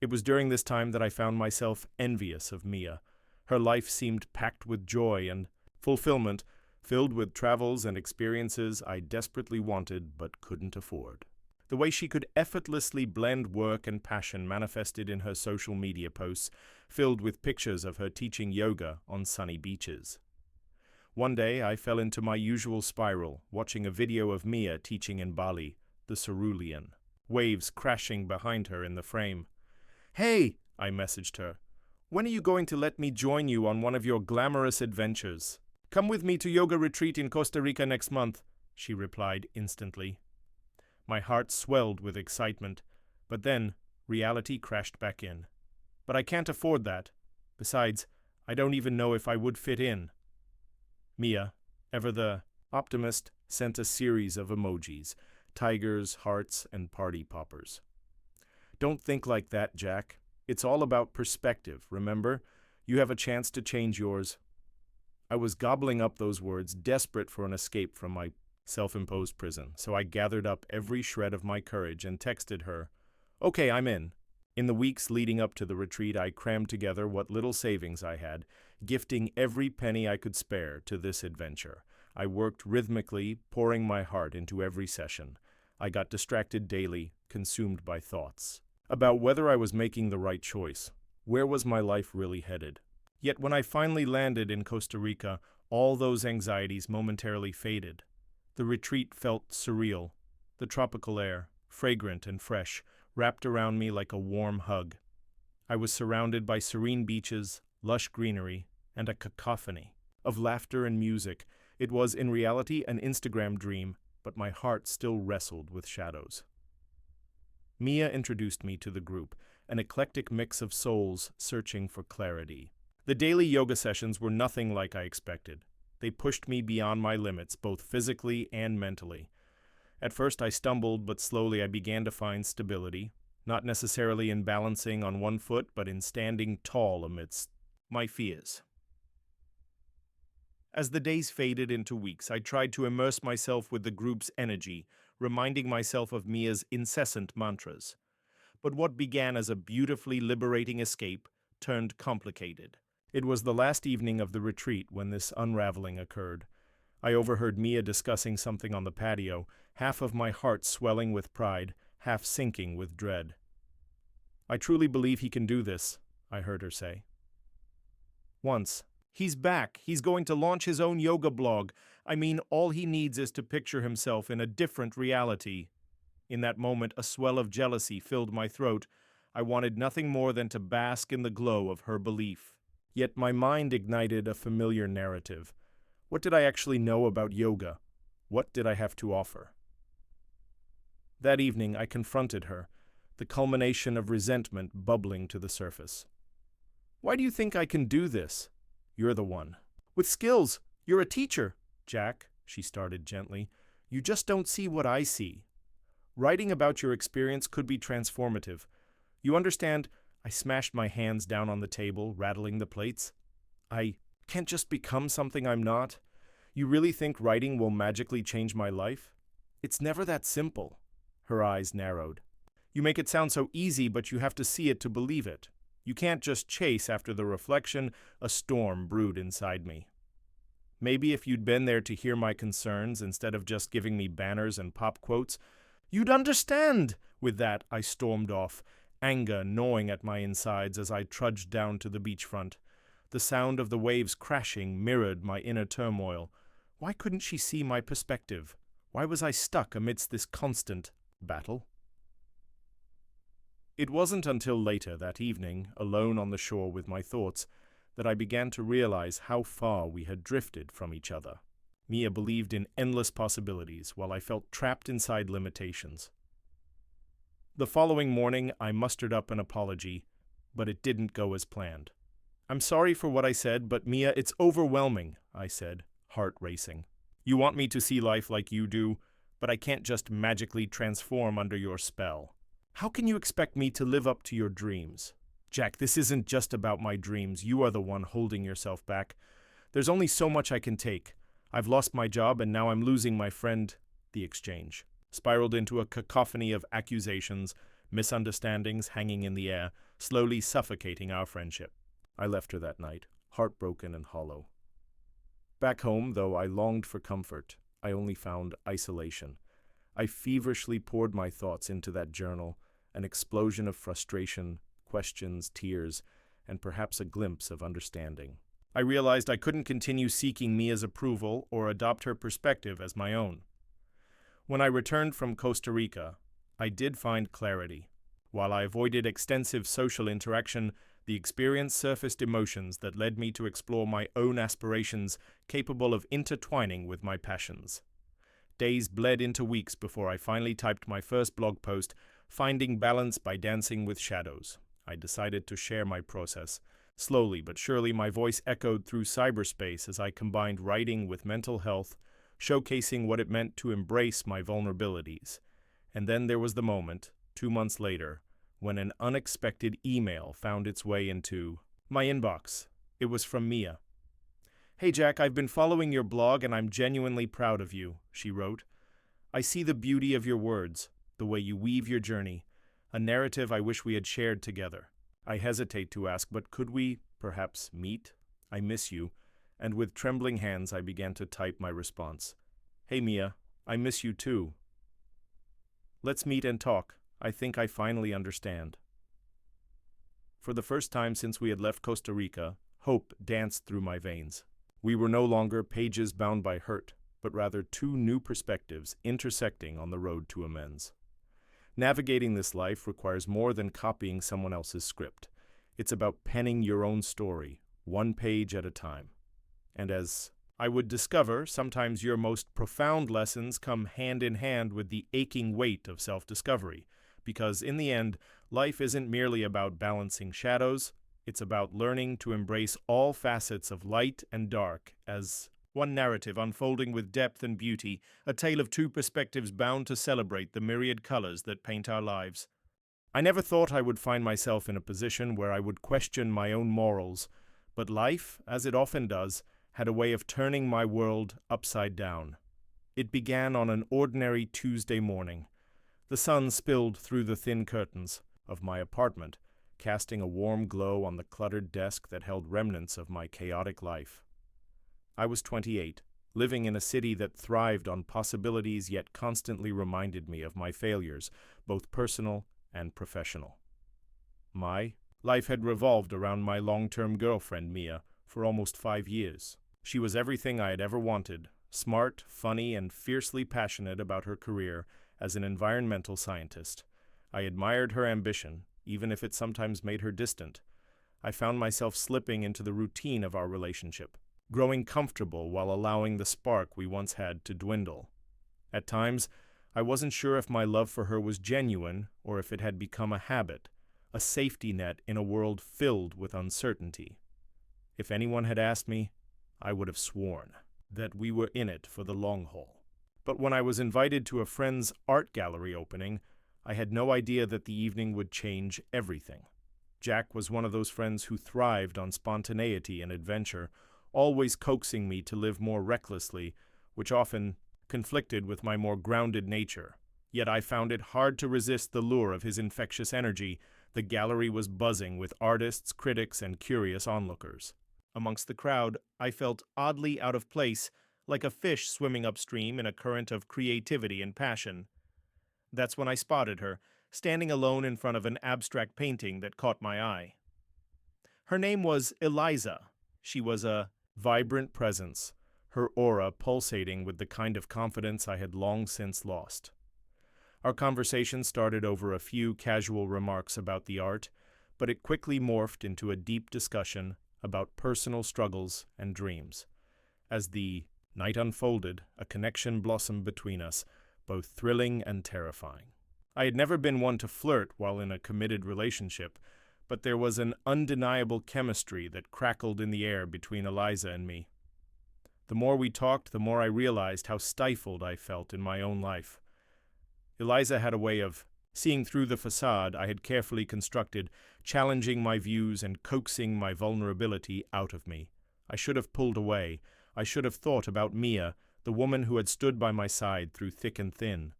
It was during this time that I found myself envious of Mia. Her life seemed packed with joy and fulfillment, filled with travels and experiences I desperately wanted but couldn't afford. The way she could effortlessly blend work and passion manifested in her social media posts, filled with pictures of her teaching yoga on sunny beaches. One day I fell into my usual spiral, watching a video of Mia teaching in Bali, the cerulean, waves crashing behind her in the frame. "Hey," I messaged her, "when are you going to let me join you on one of your glamorous adventures? Come with me to yoga retreat in Costa Rica next month," she replied instantly. My heart swelled with excitement, but then reality crashed back in. "But I can't afford that. Besides, I don't even know if I would fit in." Mia, ever the optimist, sent a series of emojis, tigers, hearts, and party poppers. "Don't think like that, Jack. It's all about perspective, remember? You have a chance to change yours." I was gobbling up those words, desperate for an escape from my self-imposed prison, so I gathered up every shred of my courage and texted her, "Okay, I'm in." In the weeks leading up to the retreat, I crammed together what little savings I had, gifting every penny I could spare to this adventure. I worked rhythmically, pouring my heart into every session. I got distracted daily, consumed by thoughts about whether I was making the right choice. Where was my life really headed? Yet when I finally landed in Costa Rica, all those anxieties momentarily faded. The retreat felt surreal. The tropical air, fragrant and fresh, wrapped around me like a warm hug. I was surrounded by serene beaches, lush greenery, and a cacophony of laughter and music. It was in reality an Instagram dream, but my heart still wrestled with shadows. Mia introduced me to the group, an eclectic mix of souls searching for clarity. The daily yoga sessions were nothing like I expected. They pushed me beyond my limits, both physically and mentally. At first I stumbled, but slowly I began to find stability, not necessarily in balancing on one foot, but in standing tall amidst my fears. As the days faded into weeks, I tried to immerse myself with the group's energy, reminding myself of Mia's incessant mantras. But what began as a beautifully liberating escape turned complicated. It was the last evening of the retreat when this unraveling occurred. I overheard Mia discussing something on the patio, half of my heart swelling with pride, half sinking with dread. "I truly believe he can do this," I heard her say. Once, "He's back. He's going to launch his own yoga blog. I mean, all he needs is to picture himself in a different reality." In that moment, a swell of jealousy filled my throat. I wanted nothing more than to bask in the glow of her belief. Yet my mind ignited a familiar narrative. What did I actually know about yoga? What did I have to offer? That evening, I confronted her, the culmination of resentment bubbling to the surface. "Why do you think I can do this?" "You're the one." With skills. You're a teacher. Jack, she started gently, you just don't see what I see. Writing about your experience could be transformative. You understand, I smashed my hands down on the table, rattling the plates. I can't just become something I'm not. You really think writing will magically change my life? It's never that simple. Her eyes narrowed. You make it sound so easy, but you have to see it to believe it. You can't just chase after the reflection. A storm brewed inside me. Maybe if you'd been there to hear my concerns instead of just giving me banners and pop quotes, you'd understand. With that, I stormed off, anger gnawing at my insides as I trudged down to the beachfront. The sound of the waves crashing mirrored my inner turmoil. Why couldn't she see my perspective? Why was I stuck amidst this constant battle? It wasn't until later that evening, alone on the shore with my thoughts, that I began to realize how far we had drifted from each other. Mia believed in endless possibilities, while I felt trapped inside limitations. The following morning, I mustered up an apology, but it didn't go as planned. I'm sorry for what I said, but Mia, it's overwhelming, I said, heart racing. You want me to see life like you do, but I can't just magically transform under your spell. How can you expect me to live up to your dreams? Jack, this isn't just about my dreams. You are the one holding yourself back. There's only so much I can take. I've lost my job and now I'm losing my friend. The exchange spiraled into a cacophony of accusations, misunderstandings hanging in the air, slowly suffocating our friendship. I left her that night, heartbroken and hollow. Back home, though I longed for comfort, I only found isolation. I feverishly poured my thoughts into that journal, an explosion of frustration, questions, tears, and perhaps a glimpse of understanding. I realized I couldn't continue seeking Mia's approval or adopt her perspective as my own. When I returned from Costa Rica, I did find clarity. While I avoided extensive social interaction, the experience surfaced emotions that led me to explore my own aspirations capable of intertwining with my passions. Days bled into weeks before I finally typed my first blog post, Finding Balance by Dancing with Shadows. I decided to share my process. Slowly but surely, my voice echoed through cyberspace as I combined writing with mental health, showcasing what it meant to embrace my vulnerabilities. And then there was the moment, 2 months later, when an unexpected email found its way into my inbox. It was from Mia. Hey Jack, I've been following your blog and I'm genuinely proud of you, she wrote. I see the beauty of your words, the way you weave your journey, a narrative I wish we had shared together. I hesitate to ask, but could we, perhaps, meet? I miss you. And with trembling hands I began to type my response. Hey Mia, I miss you too. Let's meet and talk. I think I finally understand. For the first time since we had left Costa Rica, hope danced through my veins. We were no longer pages bound by hurt, but rather two new perspectives intersecting on the road to amends. Navigating this life requires more than copying someone else's script. It's about penning your own story, one page at a time. And as I would discover, sometimes your most profound lessons come hand in hand with the aching weight of self-discovery, because in the end, life isn't merely about balancing shadows, it's about learning to embrace all facets of light and dark as one narrative unfolding with depth and beauty, a tale of two perspectives bound to celebrate the myriad colors that paint our lives. I never thought I would find myself in a position where I would question my own morals, but life, as it often does, had a way of turning my world upside down. It began on an ordinary Tuesday morning. The sun spilled through the thin curtains of my apartment, casting a warm glow on the cluttered desk that held remnants of my chaotic life. I was 28, living in a city that thrived on possibilities yet constantly reminded me of my failures, both personal and professional. My life had revolved around my long-term girlfriend, Mia, for almost 5 years. She was everything I had ever wanted, smart, funny, and fiercely passionate about her career as an environmental scientist. I admired her ambition, even if it sometimes made her distant. I found myself slipping into the routine of our relationship, growing comfortable while allowing the spark we once had to dwindle. At times, I wasn't sure if my love for her was genuine or if it had become a habit, a safety net in a world filled with uncertainty. If anyone had asked me, I would have sworn that we were in it for the long haul. But when I was invited to a friend's art gallery opening, I had no idea that the evening would change everything. Jack was one of those friends who thrived on spontaneity and adventure, always coaxing me to live more recklessly, which often conflicted with my more grounded nature. Yet I found it hard to resist the lure of his infectious energy. The gallery was buzzing with artists, critics, and curious onlookers. Amongst the crowd, I felt oddly out of place, like a fish swimming upstream in a current of creativity and passion. That's when I spotted her, standing alone in front of an abstract painting that caught my eye. Her name was Eliza. She was a vibrant presence, her aura pulsating with the kind of confidence I had long since lost. Our conversation started over a few casual remarks about the art, but it quickly morphed into a deep discussion about personal struggles and dreams. As the night unfolded, a connection blossomed between us, both thrilling and terrifying. I had never been one to flirt while in a committed relationship, but there was an undeniable chemistry that crackled in the air between Eliza and me. The more we talked, the more I realized how stifled I felt in my own life. Eliza had a way of seeing through the facade I had carefully constructed, challenging my views and coaxing my vulnerability out of me. I should have pulled away. I should have thought about Mia, the woman who had stood by my side through thick and thin.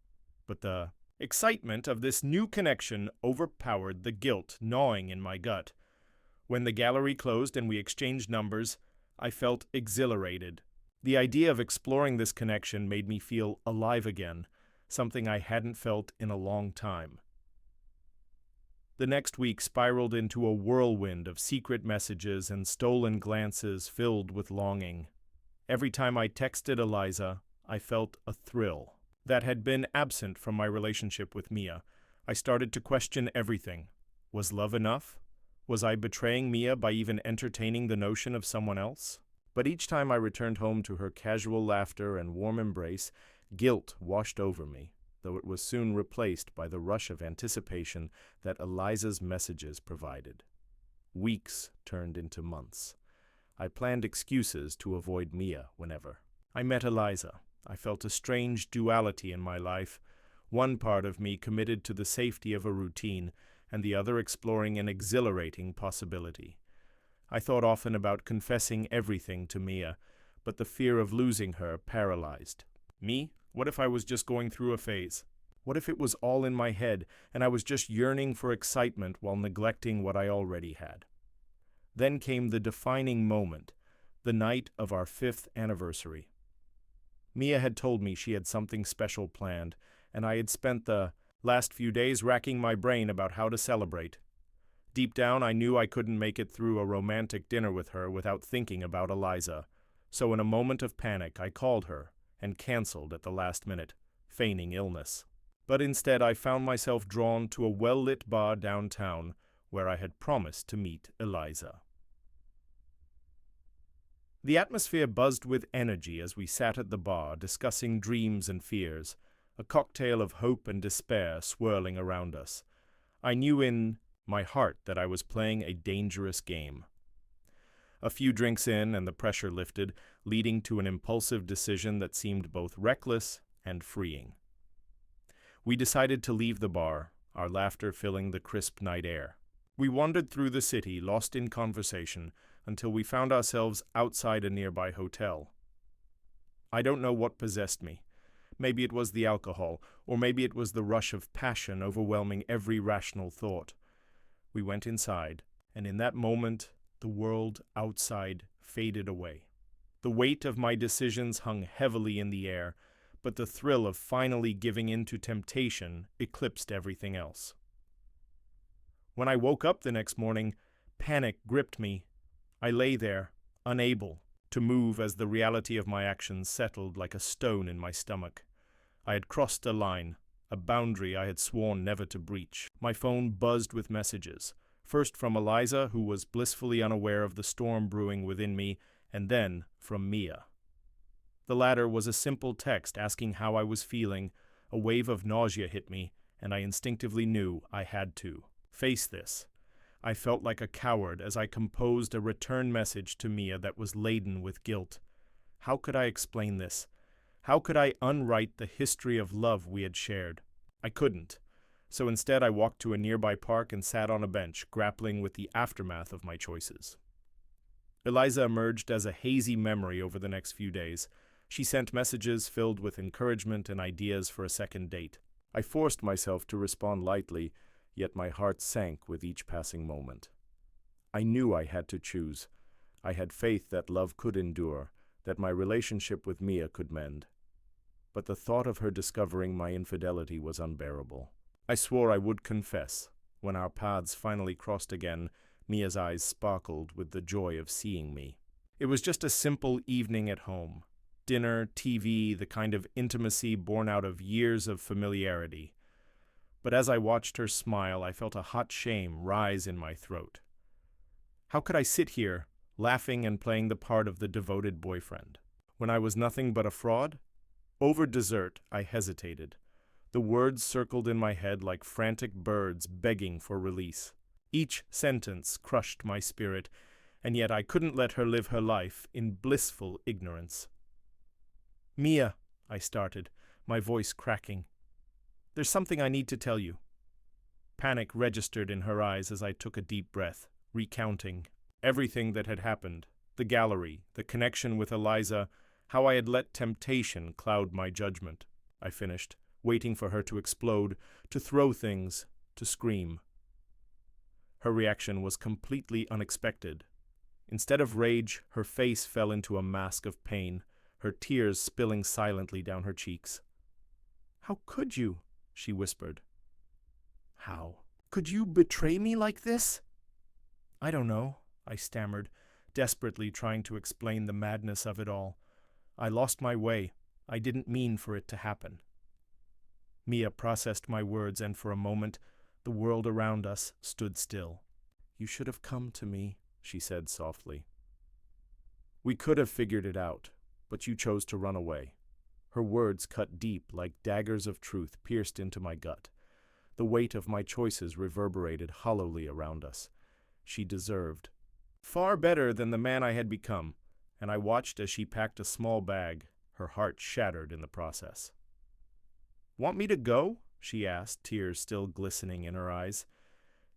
But the excitement of this new connection overpowered the guilt gnawing in my gut. When the gallery closed and we exchanged numbers, I felt exhilarated. The idea of exploring this connection made me feel alive again, something I hadn't felt in a long time. The next week spiraled into a whirlwind of secret messages and stolen glances filled with longing. Every time I texted Eliza, I felt a thrill that had been absent from my relationship with Mia. I started to question everything. Was love enough? Was I betraying Mia by even entertaining the notion of someone else? But each time I returned home to her casual laughter and warm embrace, guilt washed over me, though it was soon replaced by the rush of anticipation that Eliza's messages provided. Weeks turned into months. I planned excuses to avoid Mia whenever I met Eliza. I felt a strange duality in my life, one part of me committed to the safety of a routine, and the other exploring an exhilarating possibility. I thought often about confessing everything to Mia, but the fear of losing her paralyzed me. What if I was just going through a phase? What if it was all in my head, and I was just yearning for excitement while neglecting what I already had? Then came the defining moment, the night of our 5th anniversary. Mia had told me she had something special planned, and I had spent the last few days racking my brain about how to celebrate. Deep down, I knew I couldn't make it through a romantic dinner with her without thinking about Eliza. So in a moment of panic, I called her and canceled at the last minute, feigning illness. But instead, I found myself drawn to a well-lit bar downtown where I had promised to meet Eliza. The atmosphere buzzed with energy as we sat at the bar discussing dreams and fears, a cocktail of hope and despair swirling around us. I knew in my heart that I was playing a dangerous game. A few drinks in and the pressure lifted, leading to an impulsive decision that seemed both reckless and freeing. We decided to leave the bar, our laughter filling the crisp night air. We wandered through the city, lost in conversation, until we found ourselves outside a nearby hotel. I don't know what possessed me. Maybe it was the alcohol, or maybe it was the rush of passion overwhelming every rational thought. We went inside, and in that moment, the world outside faded away. The weight of my decisions hung heavily in the air, but the thrill of finally giving in to temptation eclipsed everything else. When I woke up the next morning, panic gripped me. I lay there, unable to move as the reality of my actions settled like a stone in my stomach. I had crossed a line, a boundary I had sworn never to breach. My phone buzzed with messages, first from Eliza, who was blissfully unaware of the storm brewing within me, and then from Mia. The latter was a simple text asking how I was feeling. A wave of nausea hit me, and I instinctively knew I had to face this. I felt like a coward as I composed a return message to Mia that was laden with guilt. How could I explain this? How could I unwrite the history of love we had shared? I couldn't. So instead I walked to a nearby park and sat on a bench, grappling with the aftermath of my choices. Eliza emerged as a hazy memory over the next few days. She sent messages filled with encouragement and ideas for a second date. I forced myself to respond lightly, yet my heart sank with each passing moment. I knew I had to choose. I had faith that love could endure, that my relationship with Mia could mend. But the thought of her discovering my infidelity was unbearable. I swore I would confess. When our paths finally crossed again, Mia's eyes sparkled with the joy of seeing me. It was just a simple evening at home. Dinner, TV, the kind of intimacy born out of years of familiarity. But as I watched her smile, I felt a hot shame rise in my throat. How could I sit here, laughing and playing the part of the devoted boyfriend, when I was nothing but a fraud? Over dessert, I hesitated. The words circled in my head like frantic birds begging for release. Each sentence crushed my spirit, and yet I couldn't let her live her life in blissful ignorance. "Mia," I started, my voice cracking. "There's something I need to tell you." Panic registered in her eyes as I took a deep breath, recounting everything that had happened, the gallery, the connection with Eliza, how I had let temptation cloud my judgment. I finished, waiting for her to explode, to throw things, to scream. Her reaction was completely unexpected. Instead of rage, her face fell into a mask of pain, her tears spilling silently down her cheeks. "How could you?" she whispered. "How? Could you betray me like this?" "I don't know," I stammered, desperately trying to explain the madness of it all. "I lost my way. I didn't mean for it to happen." Mia processed my words, and for a moment, the world around us stood still. "You should have come to me," she said softly. "We could have figured it out, but you chose to run away." Her words cut deep like daggers of truth pierced into my gut. The weight of my choices reverberated hollowly around us. She deserved far better than the man I had become, and I watched as she packed a small bag, her heart shattered in the process. "Want me to go?" she asked, tears still glistening in her eyes.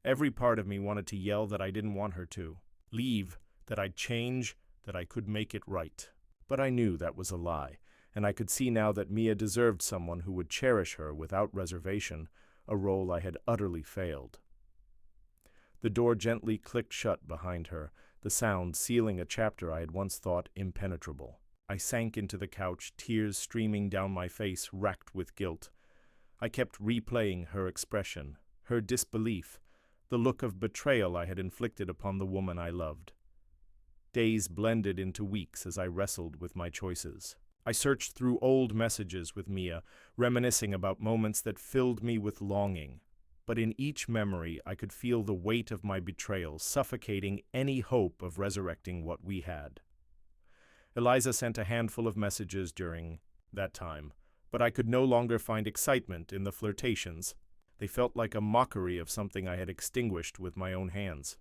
Every part of me wanted to yell that I didn't want her to. Leave, that I'd change, that I could make it right. But I knew that was a lie, and I could see now that Mia deserved someone who would cherish her without reservation, a role I had utterly failed. The door gently clicked shut behind her, the sound sealing a chapter I had once thought impenetrable. I sank into the couch, tears streaming down my face, racked with guilt. I kept replaying her expression, her disbelief, the look of betrayal I had inflicted upon the woman I loved. Days blended into weeks as I wrestled with my choices. I searched through old messages with Mia, reminiscing about moments that filled me with longing. But in each memory I could feel the weight of my betrayal suffocating any hope of resurrecting what we had. Eliza sent a handful of messages during that time, but I could no longer find excitement in the flirtations. They felt like a mockery of something I had extinguished with my own hands.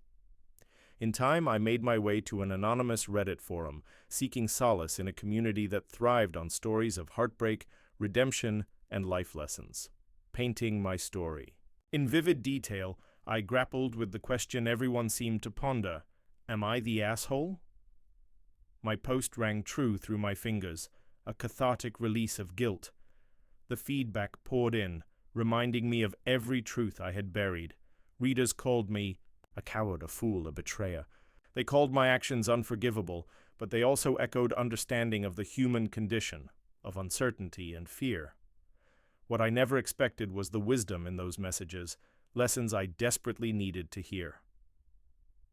In time, I made my way to an anonymous Reddit forum, seeking solace in a community that thrived on stories of heartbreak, redemption, and life lessons. Painting my story. In vivid detail, I grappled with the question everyone seemed to ponder: am I the asshole? My post rang true through my fingers, a cathartic release of guilt. The feedback poured in, reminding me of every truth I had buried. Readers called me a coward, a fool, a betrayer. They called my actions unforgivable, but they also echoed understanding of the human condition, of uncertainty and fear. What I never expected was the wisdom in those messages, lessons I desperately needed to hear.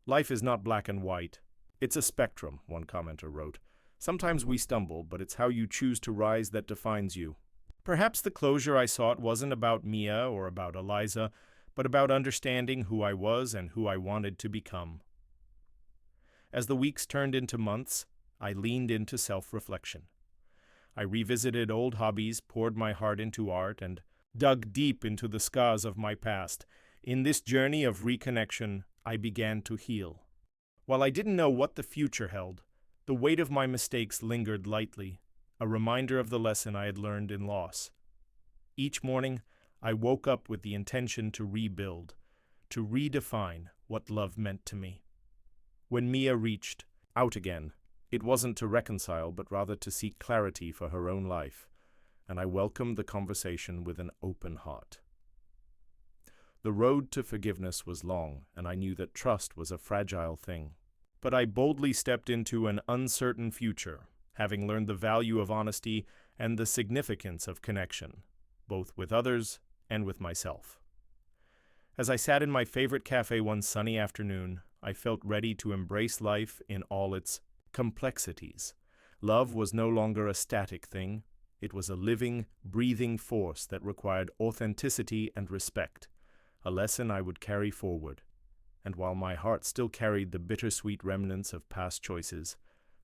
"Life is not black and white. It's a spectrum," one commenter wrote. "Sometimes we stumble, but it's how you choose to rise that defines you." Perhaps the closure I sought wasn't about Mia or about Eliza, but about understanding who I was and who I wanted to become. As the weeks turned into months, I leaned into self-reflection. I revisited old hobbies, poured my heart into art, and dug deep into the scars of my past. In this journey of reconnection, I began to heal. While I didn't know what the future held, the weight of my mistakes lingered lightly, a reminder of the lesson I had learned in loss. Each morning, I woke up with the intention to rebuild, to redefine what love meant to me. When Mia reached out again, it wasn't to reconcile, but rather to seek clarity for her own life, and I welcomed the conversation with an open heart. The road to forgiveness was long, and I knew that trust was a fragile thing. But I boldly stepped into an uncertain future, having learned the value of honesty and the significance of connection, both with others and with myself. As I sat in my favorite cafe one sunny afternoon, I felt ready to embrace life in all its complexities. Love was no longer a static thing. It was a living, breathing force that required authenticity and respect, a lesson I would carry forward. And while my heart still carried the bittersweet remnants of past choices,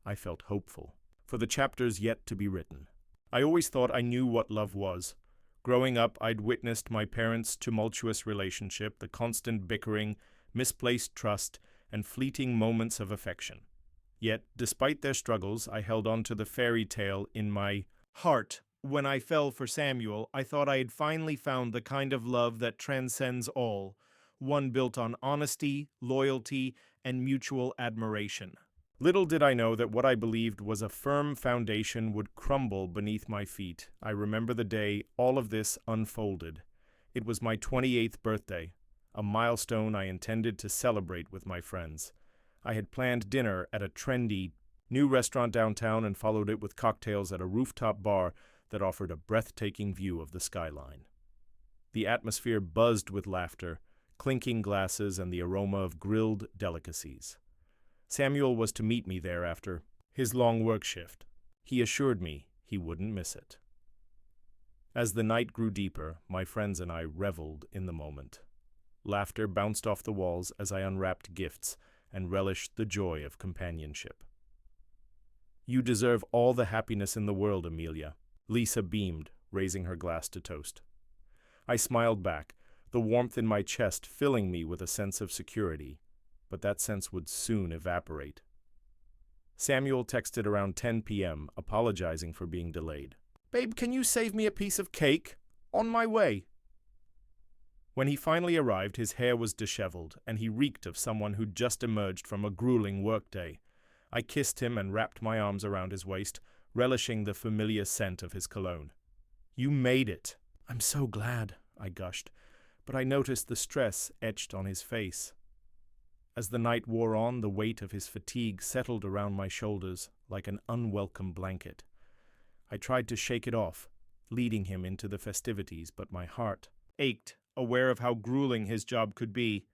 I felt hopeful for the chapters yet to be written. I always thought I knew what love was. Growing up, I'd witnessed my parents' tumultuous relationship, the constant bickering, misplaced trust, and fleeting moments of affection. Yet, despite their struggles, I held on to the fairy tale in my heart. When I fell for Samuel, I thought I had finally found the kind of love that transcends all, one built on honesty, loyalty, and mutual admiration. Little did I know that what I believed was a firm foundation would crumble beneath my feet. I remember the day all of this unfolded. It was my 28th birthday, a milestone I intended to celebrate with my friends. I had planned dinner at a trendy new restaurant downtown and followed it with cocktails at a rooftop bar that offered a breathtaking view of the skyline. The atmosphere buzzed with laughter, clinking glasses, and the aroma of grilled delicacies. Samuel was to meet me there after his long work shift. He assured me he wouldn't miss it. As the night grew deeper, my friends and I reveled in the moment. Laughter bounced off the walls as I unwrapped gifts and relished the joy of companionship. "You deserve all the happiness in the world, Amelia," Lisa beamed, raising her glass to toast. I smiled back, the warmth in my chest filling me with a sense of security, but that sense would soon evaporate. Samuel texted around 10 p.m., apologizing for being delayed. "Babe, can you save me a piece of cake? On my way." When he finally arrived, his hair was disheveled, and he reeked of someone who'd just emerged from a grueling workday. I kissed him and wrapped my arms around his waist, relishing the familiar scent of his cologne. "You made it." "I'm so glad," I gushed, but I noticed the stress etched on his face. As the night wore on, the weight of his fatigue settled around my shoulders like an unwelcome blanket. I tried to shake it off, leading him into the festivities, but my heart ached, aware of how grueling his job could be.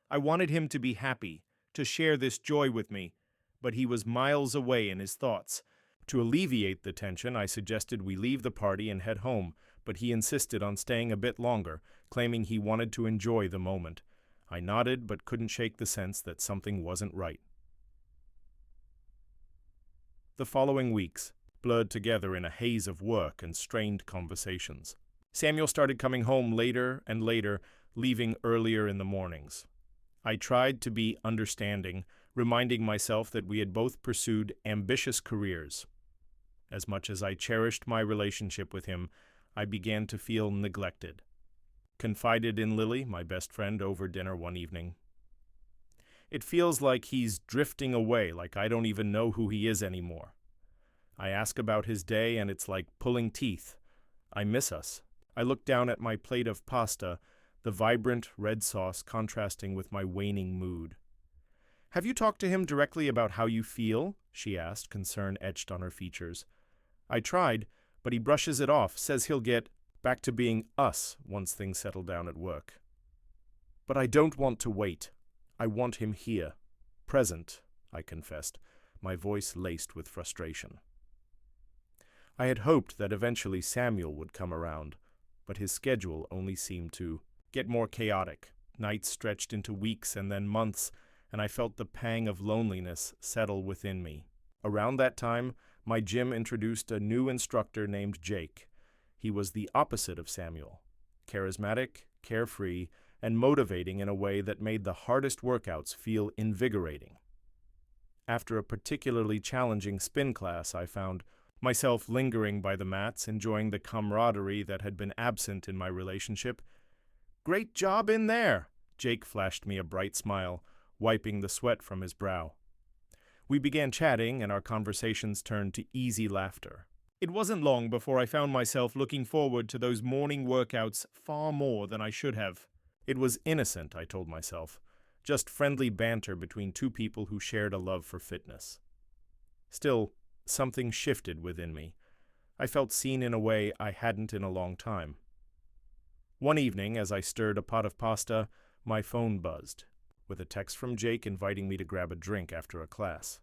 I wanted him to be happy, to share this joy with me, but he was miles away in his thoughts. To alleviate the tension, I suggested we leave the party and head home, but he insisted on staying a bit longer, claiming he wanted to enjoy the moment. I nodded, but couldn't shake the sense that something wasn't right. The following weeks blurred together in a haze of work and strained conversations. Samuel started coming home later and later, leaving earlier in the mornings. I tried to be understanding, reminding myself that we had both pursued ambitious careers. As much as I cherished my relationship with him, I began to feel neglected. Confided in Lily, my best friend, over dinner one evening. "It feels like he's drifting away, like I don't even know who he is anymore. I ask about his day and it's like pulling teeth. I miss us." I looked down at my plate of pasta, the vibrant red sauce contrasting with my waning mood. "Have you talked to him directly about how you feel?" she asked, concern etched on her features. I tried, but he brushes it off, says he'll get back to being us once things settle down at work. "But I don't want to wait. I want him here. Present," I confessed, my voice laced with frustration. I had hoped that eventually Samuel would come around, but his schedule only seemed to get more chaotic. Nights stretched into weeks and then months, and I felt the pang of loneliness settle within me. Around that time, my gym introduced a new instructor named Jake. He was the opposite of Samuel, charismatic, carefree, and motivating in a way that made the hardest workouts feel invigorating. After a particularly challenging spin class, I found myself lingering by the mats, enjoying the camaraderie that had been absent in my relationship. "Great job in there!" Jake flashed me a bright smile, wiping the sweat from his brow. We began chatting, and our conversations turned to easy laughter. It wasn't long before I found myself looking forward to those morning workouts far more than I should have. It was innocent, I told myself, just friendly banter between two people who shared a love for fitness. Still, something shifted within me. I felt seen in a way I hadn't in a long time. One evening, as I stirred a pot of pasta, my phone buzzed, with a text from Jake inviting me to grab a drink after a class.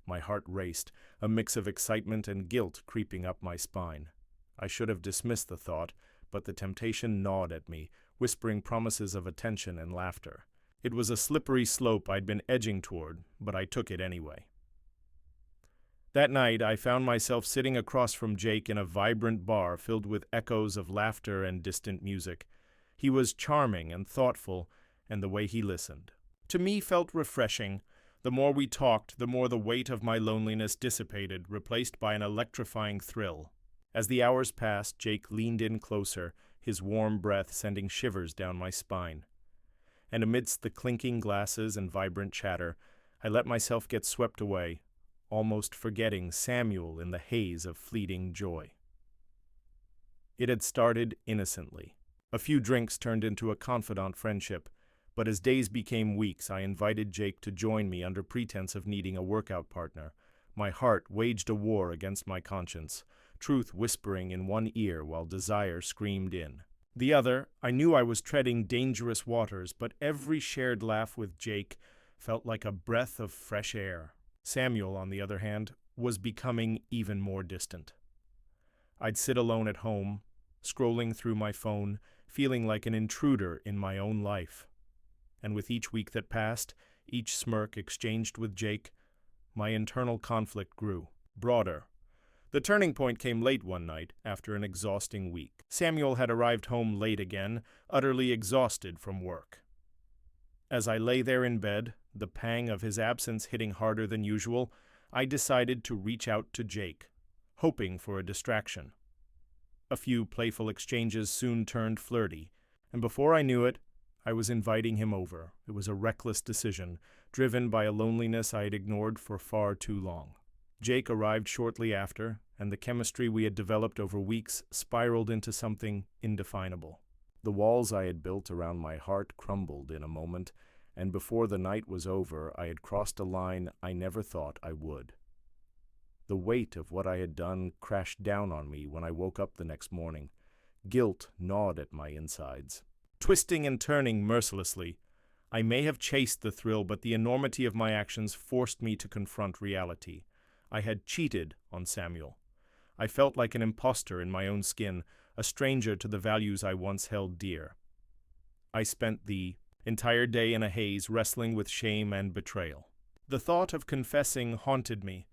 My heart raced, a mix of excitement and guilt creeping up my spine. I should have dismissed the thought, but the temptation gnawed at me, whispering promises of attention and laughter. It was a slippery slope I'd been edging toward, but I took it anyway. That night, I found myself sitting across from Jake in a vibrant bar filled with echoes of laughter and distant music. He was charming and thoughtful, and the way he listened, to me, felt refreshing. The more we talked, the more the weight of my loneliness dissipated, replaced by an electrifying thrill. As the hours passed, Jake leaned in closer, his warm breath sending shivers down my spine. And amidst the clinking glasses and vibrant chatter, I let myself get swept away, almost forgetting Samuel in the haze of fleeting joy. It had started innocently. A few drinks turned into a confidant friendship, but as days became weeks, I invited Jake to join me under pretense of needing a workout partner. My heart waged a war against my conscience, truth whispering in one ear while desire screamed in. The other, I knew I was treading dangerous waters, but every shared laugh with Jake felt like a breath of fresh air. Samuel, on the other hand, was becoming even more distant. I'd sit alone at home, scrolling through my phone, feeling like an intruder in my own life. And with each week that passed, each smirk exchanged with Jake, my internal conflict grew, broader. The turning point came late one night, after an exhausting week. Samuel had arrived home late again, utterly exhausted from work. As I lay there in bed, the pang of his absence hitting harder than usual, I decided to reach out to Jake, hoping for a distraction. A few playful exchanges soon turned flirty, and before I knew it, I was inviting him over. It was a reckless decision, driven by a loneliness I had ignored for far too long. Jake arrived shortly after, and the chemistry we had developed over weeks spiraled into something indefinable. The walls I had built around my heart crumbled in a moment, and before the night was over, I had crossed a line I never thought I would. The weight of what I had done crashed down on me when I woke up the next morning. Guilt gnawed at my insides. Twisting and turning mercilessly, I may have chased the thrill, but the enormity of my actions forced me to confront reality. I had cheated on Samuel. I felt like an imposter in my own skin, a stranger to the values I once held dear. I spent the entire day in a haze, wrestling with shame and betrayal. The thought of confessing haunted me.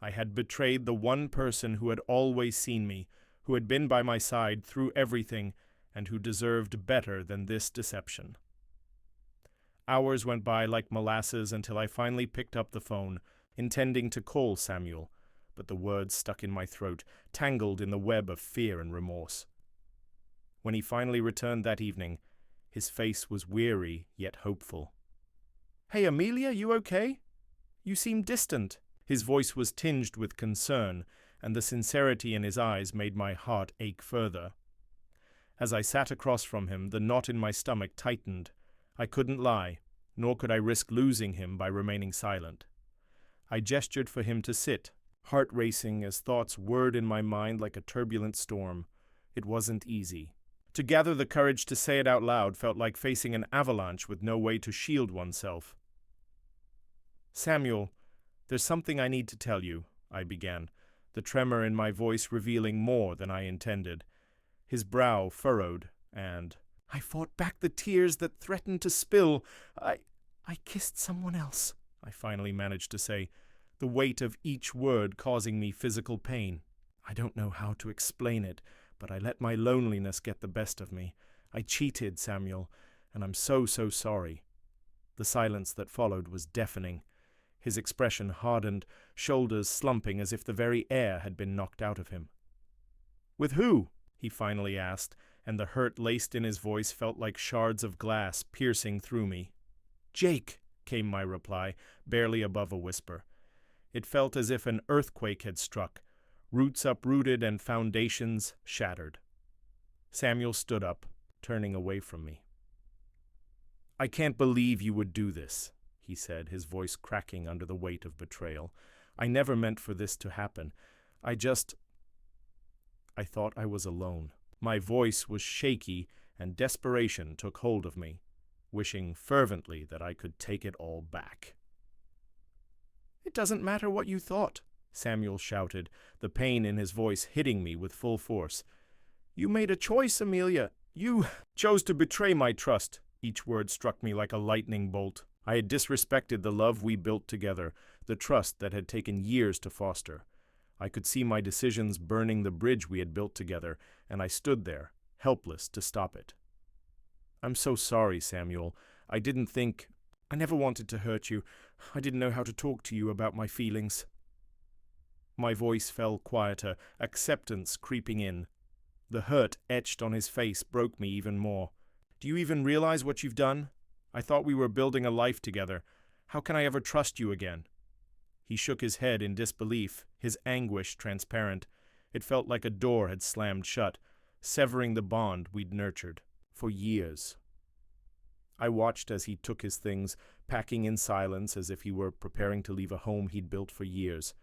I had betrayed the one person who had always seen me, who had been by my side through everything, and who deserved better than this deception. Hours went by like molasses until I finally picked up the phone, intending to call Samuel, but the words stuck in my throat, tangled in the web of fear and remorse. When he finally returned that evening, his face was weary yet hopeful. "Hey, Amelia, you okay? You seem distant." His voice was tinged with concern, and the sincerity in his eyes made my heart ache further. As I sat across from him, the knot in my stomach tightened. I couldn't lie, nor could I risk losing him by remaining silent. I gestured for him to sit, heart racing as thoughts whirred in my mind like a turbulent storm. It wasn't easy. To gather the courage to say it out loud felt like facing an avalanche with no way to shield oneself. "Samuel, there's something I need to tell you," I began, the tremor in my voice revealing more than I intended. His brow furrowed, and I fought back the tears that threatened to spill. I kissed someone else," I finally managed to say, the weight of each word causing me physical pain. I don't know how to explain it, but I let my loneliness get the best of me. I cheated, Samuel, and I'm so sorry." The silence that followed was deafening. His expression hardened, shoulders slumping as if the very air had been knocked out of him. "With who?" he finally asked, and the hurt laced in his voice felt like shards of glass piercing through me. "Jake," came my reply, barely above a whisper. It felt as if an earthquake had struck, roots uprooted and foundations shattered. Samuel stood up, turning away from me. "I can't believe you would do this," he said, his voice cracking under the weight of betrayal. "I never meant for this to happen. I thought I was alone. My voice was shaky, and desperation took hold of me, wishing fervently that I could take it all back. "It doesn't matter what you thought," Samuel shouted, the pain in his voice hitting me with full force. "You made a choice, Amelia. You chose to betray my trust." Each word struck me like a lightning bolt. I had disrespected the love we built together, the trust that had taken years to foster. I could see my decisions burning the bridge we had built together, and I stood there, helpless to stop it. "I'm so sorry, Samuel. I never wanted to hurt you. I didn't know how to talk to you about my feelings." My voice fell quieter, acceptance creeping in. The hurt etched on his face broke me even more. "Do you even realize what you've done? I thought we were building a life together. How can I ever trust you again?" He shook his head in disbelief, his anguish transparent. It felt like a door had slammed shut, severing the bond we'd nurtured for years. I watched as he took his things, packing in silence as if he were preparing to leave a home he'd built for years.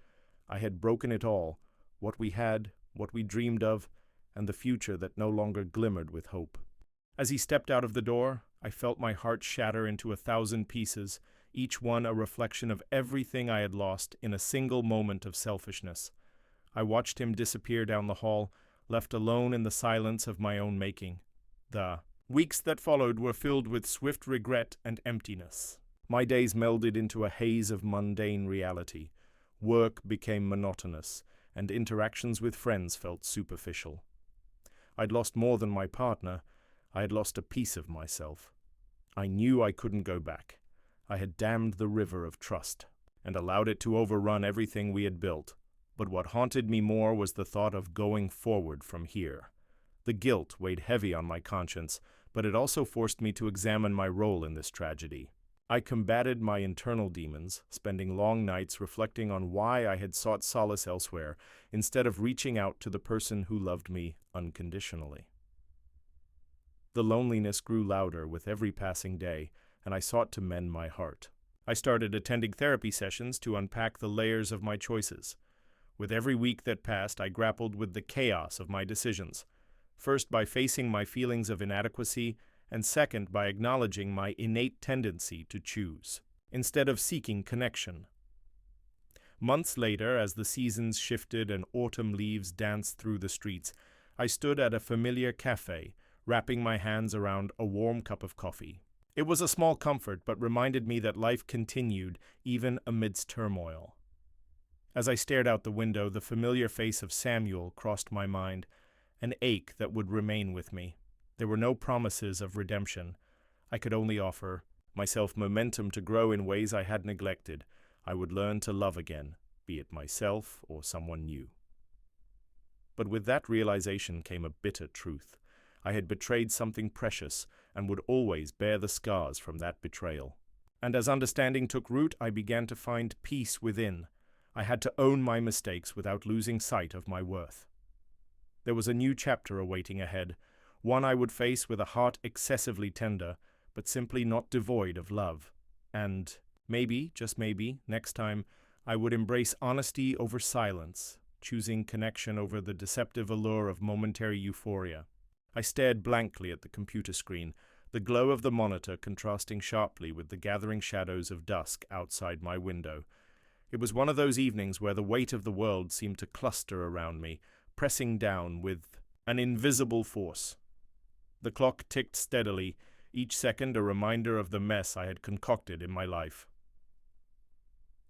I had broken it all, what we had, what we dreamed of, and the future that no longer glimmered with hope. As he stepped out of the door, I felt my heart shatter into 1,000 pieces, each one a reflection of everything I had lost in a single moment of selfishness. I watched him disappear down the hall, left alone in the silence of my own making. The weeks that followed were filled with swift regret and emptiness. My days melded into a haze of mundane reality. Work became monotonous, and interactions with friends felt superficial. I'd lost more than my partner. I had lost a piece of myself. I knew I couldn't go back. I had dammed the river of trust and allowed it to overrun everything we had built. But what haunted me more was the thought of going forward from here. The guilt weighed heavy on my conscience, but it also forced me to examine my role in this tragedy. I combated my internal demons, spending long nights reflecting on why I had sought solace elsewhere, instead of reaching out to the person who loved me unconditionally. The loneliness grew louder with every passing day, and I sought to mend my heart. I started attending therapy sessions to unpack the layers of my choices. With every week that passed, I grappled with the chaos of my decisions, first by facing my feelings of inadequacy, and second by acknowledging my innate tendency to choose, instead of seeking connection. Months later, as the seasons shifted and autumn leaves danced through the streets, I stood at a familiar cafe, wrapping my hands around a warm cup of coffee. It was a small comfort, but reminded me that life continued even amidst turmoil. As I stared out the window, the familiar face of Samuel crossed my mind, an ache that would remain with me. There were no promises of redemption. I could only offer myself momentum to grow in ways I had neglected. I would learn to love again, be it myself or someone new. But with that realization came a bitter truth. I had betrayed something precious and would always bear the scars from that betrayal. And as understanding took root, I began to find peace within. I had to own my mistakes without losing sight of my worth. There was a new chapter awaiting ahead, one I would face with a heart excessively tender, but simply not devoid of love. And maybe, just maybe, next time, I would embrace honesty over silence, choosing connection over the deceptive allure of momentary euphoria. I stared blankly at the computer screen, the glow of the monitor contrasting sharply with the gathering shadows of dusk outside my window. It was one of those evenings where the weight of the world seemed to cluster around me, pressing down with an invisible force. The clock ticked steadily, each second a reminder of the mess I had concocted in my life.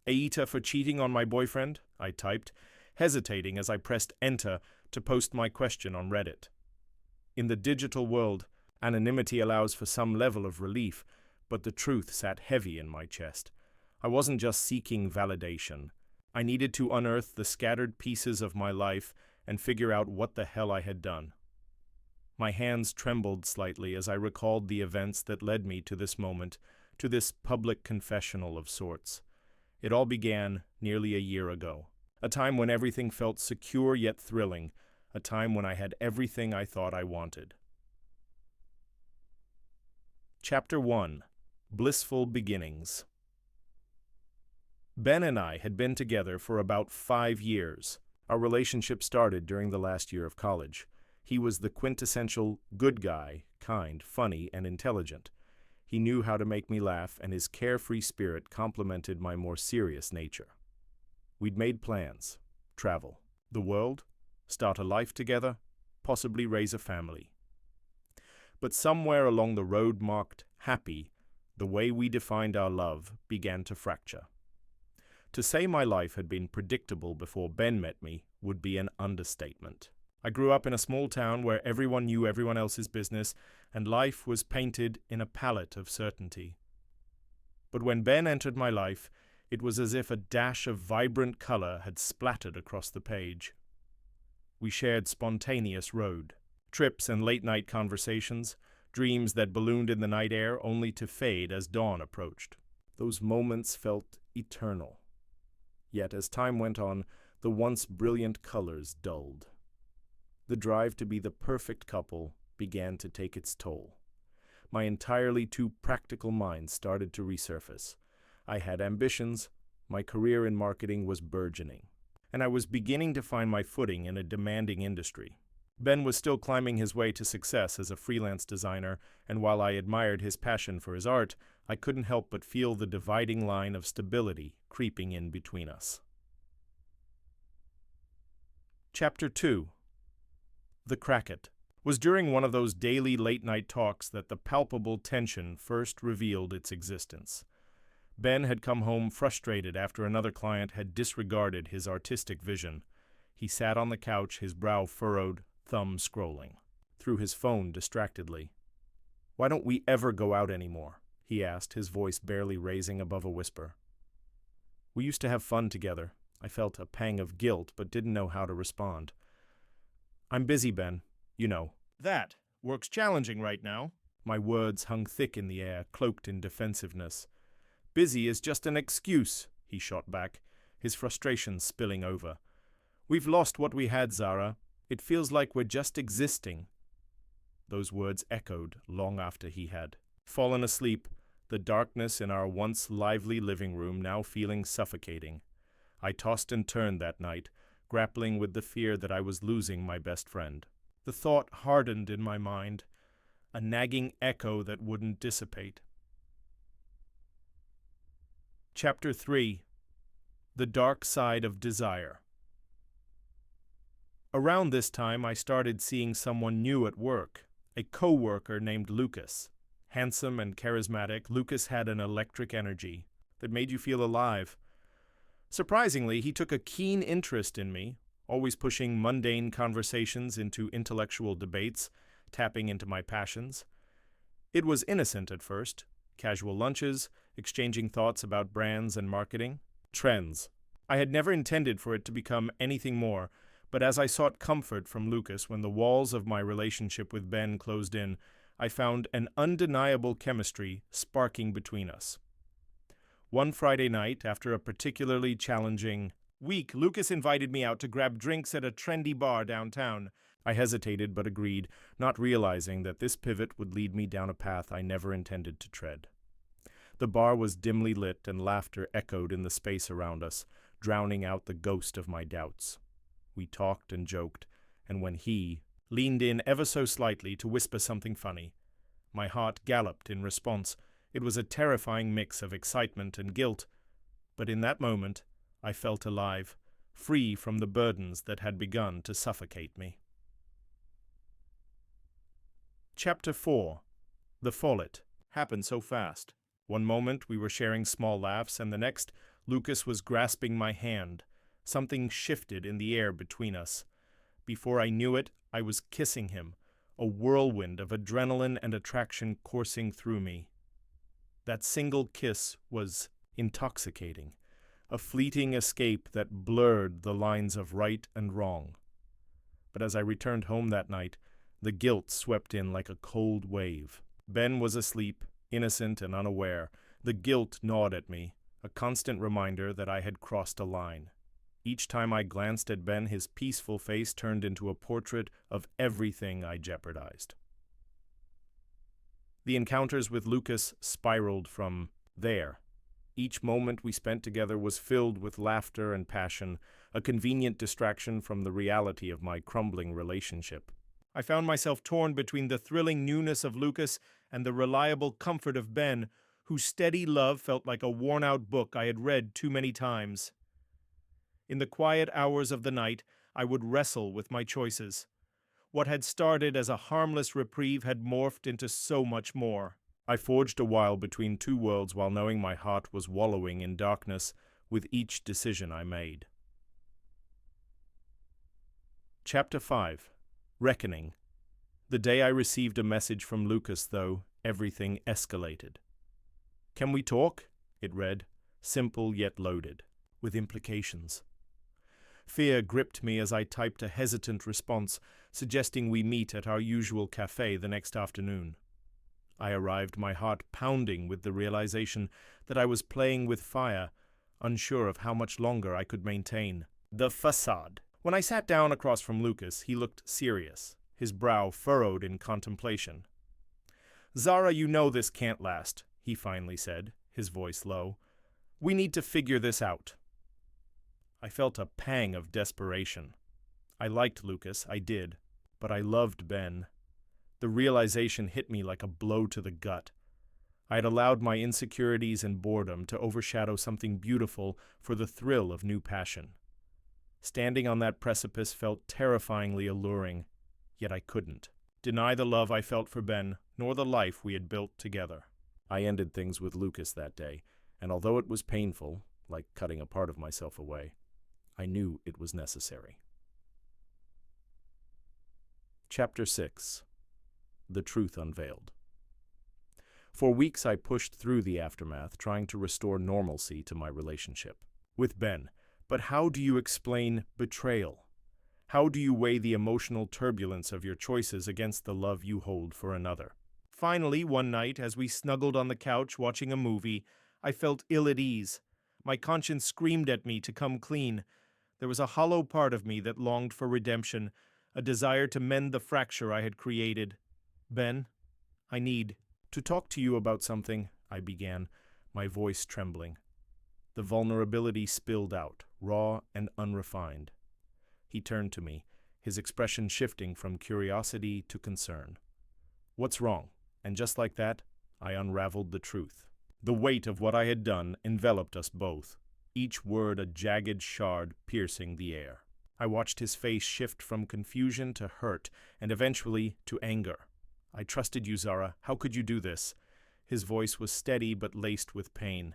"Aita for cheating on my boyfriend?" I typed, hesitating as I pressed enter to post my question on Reddit. In the digital world, Anonymity allows for some level of relief, but the truth sat heavy in my chest. I wasn't just seeking validation. I needed to unearth the scattered pieces of my life and figure out what the hell I had done. My hands trembled slightly as I recalled the events that led me to this moment, to this public confessional of sorts. It all began nearly a year ago, a time when everything felt secure yet thrilling, a time when I had everything I thought I wanted. Chapter 1. Blissful Beginnings. Ben and I had been together for about 5 years. Our relationship started during the last year of college. He was the quintessential good guy, kind, funny, and intelligent. He knew how to make me laugh, and his carefree spirit complemented my more serious nature. We'd made plans: travel the world, start a life together, possibly raise a family. But somewhere along the road marked happy, the way we defined our love began to fracture. To say my life had been predictable before Ben met me would be an understatement. I grew up in a small town where everyone knew everyone else's business, and life was painted in a palette of certainty. But when Ben entered my life, it was as if a dash of vibrant color had splattered across the page. We shared spontaneous road trips and late-night conversations, dreams that ballooned in the night air only to fade as dawn approached. Those moments felt eternal. Yet as time went on, the once brilliant colors dulled. The drive to be the perfect couple began to take its toll. My entirely too practical mind started to resurface. I had ambitions, my career in marketing was burgeoning, and I was beginning to find my footing in a demanding industry. Ben was still climbing his way to success as a freelance designer, and while I admired his passion for his art, I couldn't help but feel the dividing line of stability creeping in between us. Chapter 2. The Cracket. Was during one of those daily late-night talks that the palpable tension first revealed its existence. Ben had come home frustrated after another client had disregarded his artistic vision. He sat on the couch, his brow furrowed, thumb scrolling through his phone distractedly. "Why don't we ever go out anymore?" he asked, his voice barely raising above a whisper. "We used to have fun together." I felt a pang of guilt, but didn't know how to respond. "I'm busy, Ben. You know." "That work's challenging right now." My words hung thick in the air, cloaked in defensiveness. "Busy is just an excuse," he shot back, his frustration spilling over. "We've lost what we had, Zara. It feels like we're just existing." Those words echoed long after he had fallen asleep, the darkness in our once lively living room now feeling suffocating. I tossed and turned that night, grappling with the fear that I was losing my best friend. The thought hardened in my mind, a nagging echo that wouldn't dissipate. Chapter 3. The Dark Side of Desire. Around this time, I started seeing someone new at work, a co-worker named Lucas. Handsome and charismatic, Lucas had an electric energy that made you feel alive. Surprisingly, he took a keen interest in me, always pushing mundane conversations into intellectual debates, tapping into my passions. It was innocent at first, casual lunches, exchanging thoughts about brands and marketing, trends. I had never intended for it to become anything more, but as I sought comfort from Lucas when the walls of my relationship with Ben closed in, I found an undeniable chemistry sparking between us. One Friday night, after a particularly challenging week, Lucas invited me out to grab drinks at a trendy bar downtown. I hesitated but agreed, not realizing that this pivot would lead me down a path I never intended to tread. The bar was dimly lit and laughter echoed in the space around us, drowning out the ghost of my doubts. We talked and joked, and when he leaned in ever so slightly to whisper something funny, my heart galloped in response. It was a terrifying mix of excitement and guilt, but in that moment I felt alive, free from the burdens that had begun to suffocate me. Chapter 4. The Fallout happened so fast. One moment we were sharing small laughs, and the next Lucas was grasping my hand. Something shifted in the air between us. Before I knew it, I was kissing him, a whirlwind of adrenaline and attraction coursing through me. That single kiss was intoxicating, a fleeting escape that blurred the lines of right and wrong. But as I returned home that night, the guilt swept in like a cold wave. Ben was asleep, innocent and unaware. The guilt gnawed at me, a constant reminder that I had crossed a line. Each time I glanced at Ben, his peaceful face turned into a portrait of everything I jeopardized. The encounters with Lucas spiraled from there. Each moment we spent together was filled with laughter and passion, a convenient distraction from the reality of my crumbling relationship. I found myself torn between the thrilling newness of Lucas and the reliable comfort of Ben, whose steady love felt like a worn-out book I had read too many times. In the quiet hours of the night, I would wrestle with my choices. What had started as a harmless reprieve had morphed into so much more. I forged a while between two worlds while knowing my heart was wallowing in darkness with each decision I made. Chapter 5. Reckoning. The day I received a message from Lucas, though, everything escalated. "Can we talk?" it read, simple yet loaded, with implications. Fear gripped me as I typed a hesitant response, suggesting we meet at our usual cafe the next afternoon. I arrived, my heart pounding with the realization that I was playing with fire, unsure of how much longer I could maintain the facade. When I sat down across from Lucas, he looked serious, his brow furrowed in contemplation. "Zara, you know this can't last," he finally said, his voice low. "We need to figure this out." I felt a pang of desperation. I liked Lucas, I did, but I loved Ben. The realization hit me like a blow to the gut. I had allowed my insecurities and boredom to overshadow something beautiful for the thrill of new passion. Standing on that precipice felt terrifyingly alluring, yet I couldn't deny the love I felt for Ben, nor the life we had built together. I ended things with Lucas that day, and although it was painful, like cutting a part of myself away, I knew it was necessary. Chapter 6. The Truth Unveiled. For weeks I pushed through the aftermath, trying to restore normalcy to my relationship with Ben. But how do you explain betrayal? How do you weigh the emotional turbulence of your choices against the love you hold for another? Finally, one night, as we snuggled on the couch watching a movie, I felt ill at ease. My conscience screamed at me to come clean. There was a hollow part of me that longed for redemption, a desire to mend the fracture I had created. "Ben, I need to talk to you about something," I began, my voice trembling. The vulnerability spilled out, raw and unrefined. He turned to me, his expression shifting from curiosity to concern. "What's wrong?" And just like that, I unraveled the truth. The weight of what I had done enveloped us both, each word a jagged shard piercing the air. I watched his face shift from confusion to hurt, and eventually to anger. "I trusted you, Zara. How could you do this?" His voice was steady but laced with pain.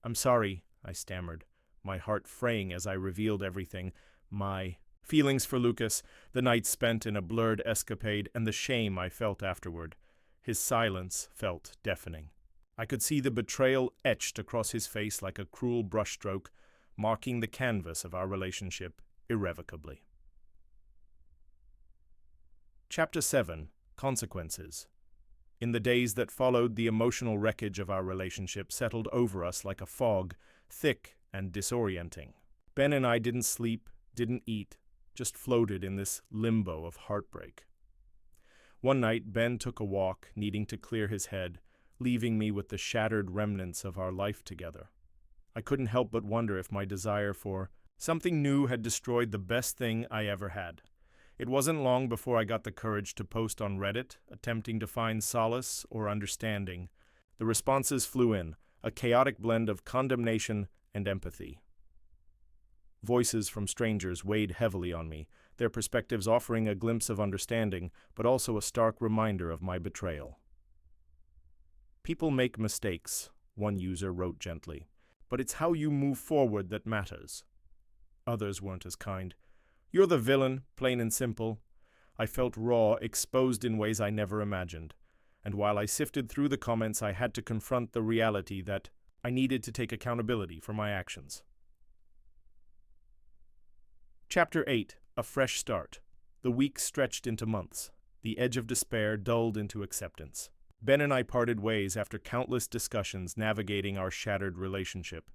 "I'm sorry," I stammered, my heart fraying as I revealed everything. My feelings for Lucas, the night spent in a blurred escapade, and the shame I felt afterward. His silence felt deafening. I could see the betrayal etched across his face like a cruel brushstroke, marking the canvas of our relationship irrevocably. Chapter 7. Consequences. In the days that followed, the emotional wreckage of our relationship settled over us like a fog, thick and disorienting. Ben and I didn't sleep, didn't eat, just floated in this limbo of heartbreak. One night, Ben took a walk, needing to clear his head, leaving me with the shattered remnants of our life together. I couldn't help but wonder if my desire for something new had destroyed the best thing I ever had. It wasn't long before I got the courage to post on Reddit, attempting to find solace or understanding. The responses flew in, a chaotic blend of condemnation and empathy. Voices from strangers weighed heavily on me, their perspectives offering a glimpse of understanding, but also a stark reminder of my betrayal. "People make mistakes," one user wrote gently, "but it's how you move forward that matters." Others weren't as kind. "You're the villain, plain and simple." I felt raw, exposed in ways I never imagined. And while I sifted through the comments, I had to confront the reality that I needed to take accountability for my actions. Chapter 8. A Fresh Start. The weeks stretched into months. The edge of despair dulled into acceptance. Ben and I parted ways after countless discussions navigating our shattered relationship.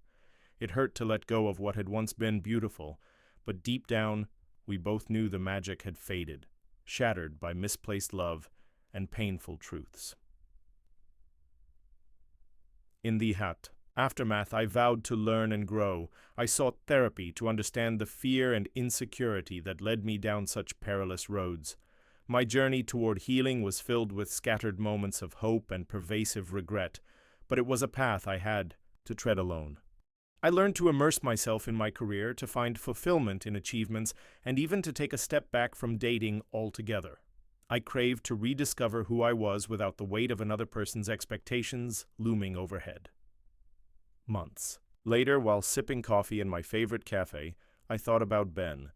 It hurt to let go of what had once been beautiful, but deep down, we both knew the magic had faded, shattered by misplaced love and painful truths. In the aftermath, I vowed to learn and grow. I sought therapy to understand the fear and insecurity that led me down such perilous roads. My journey toward healing was filled with scattered moments of hope and pervasive regret, but it was a path I had to tread alone. I learned to immerse myself in my career, to find fulfillment in achievements, and even to take a step back from dating altogether. I craved to rediscover who I was without the weight of another person's expectations looming overhead. Months later, while sipping coffee in my favorite cafe, I thought about Ben,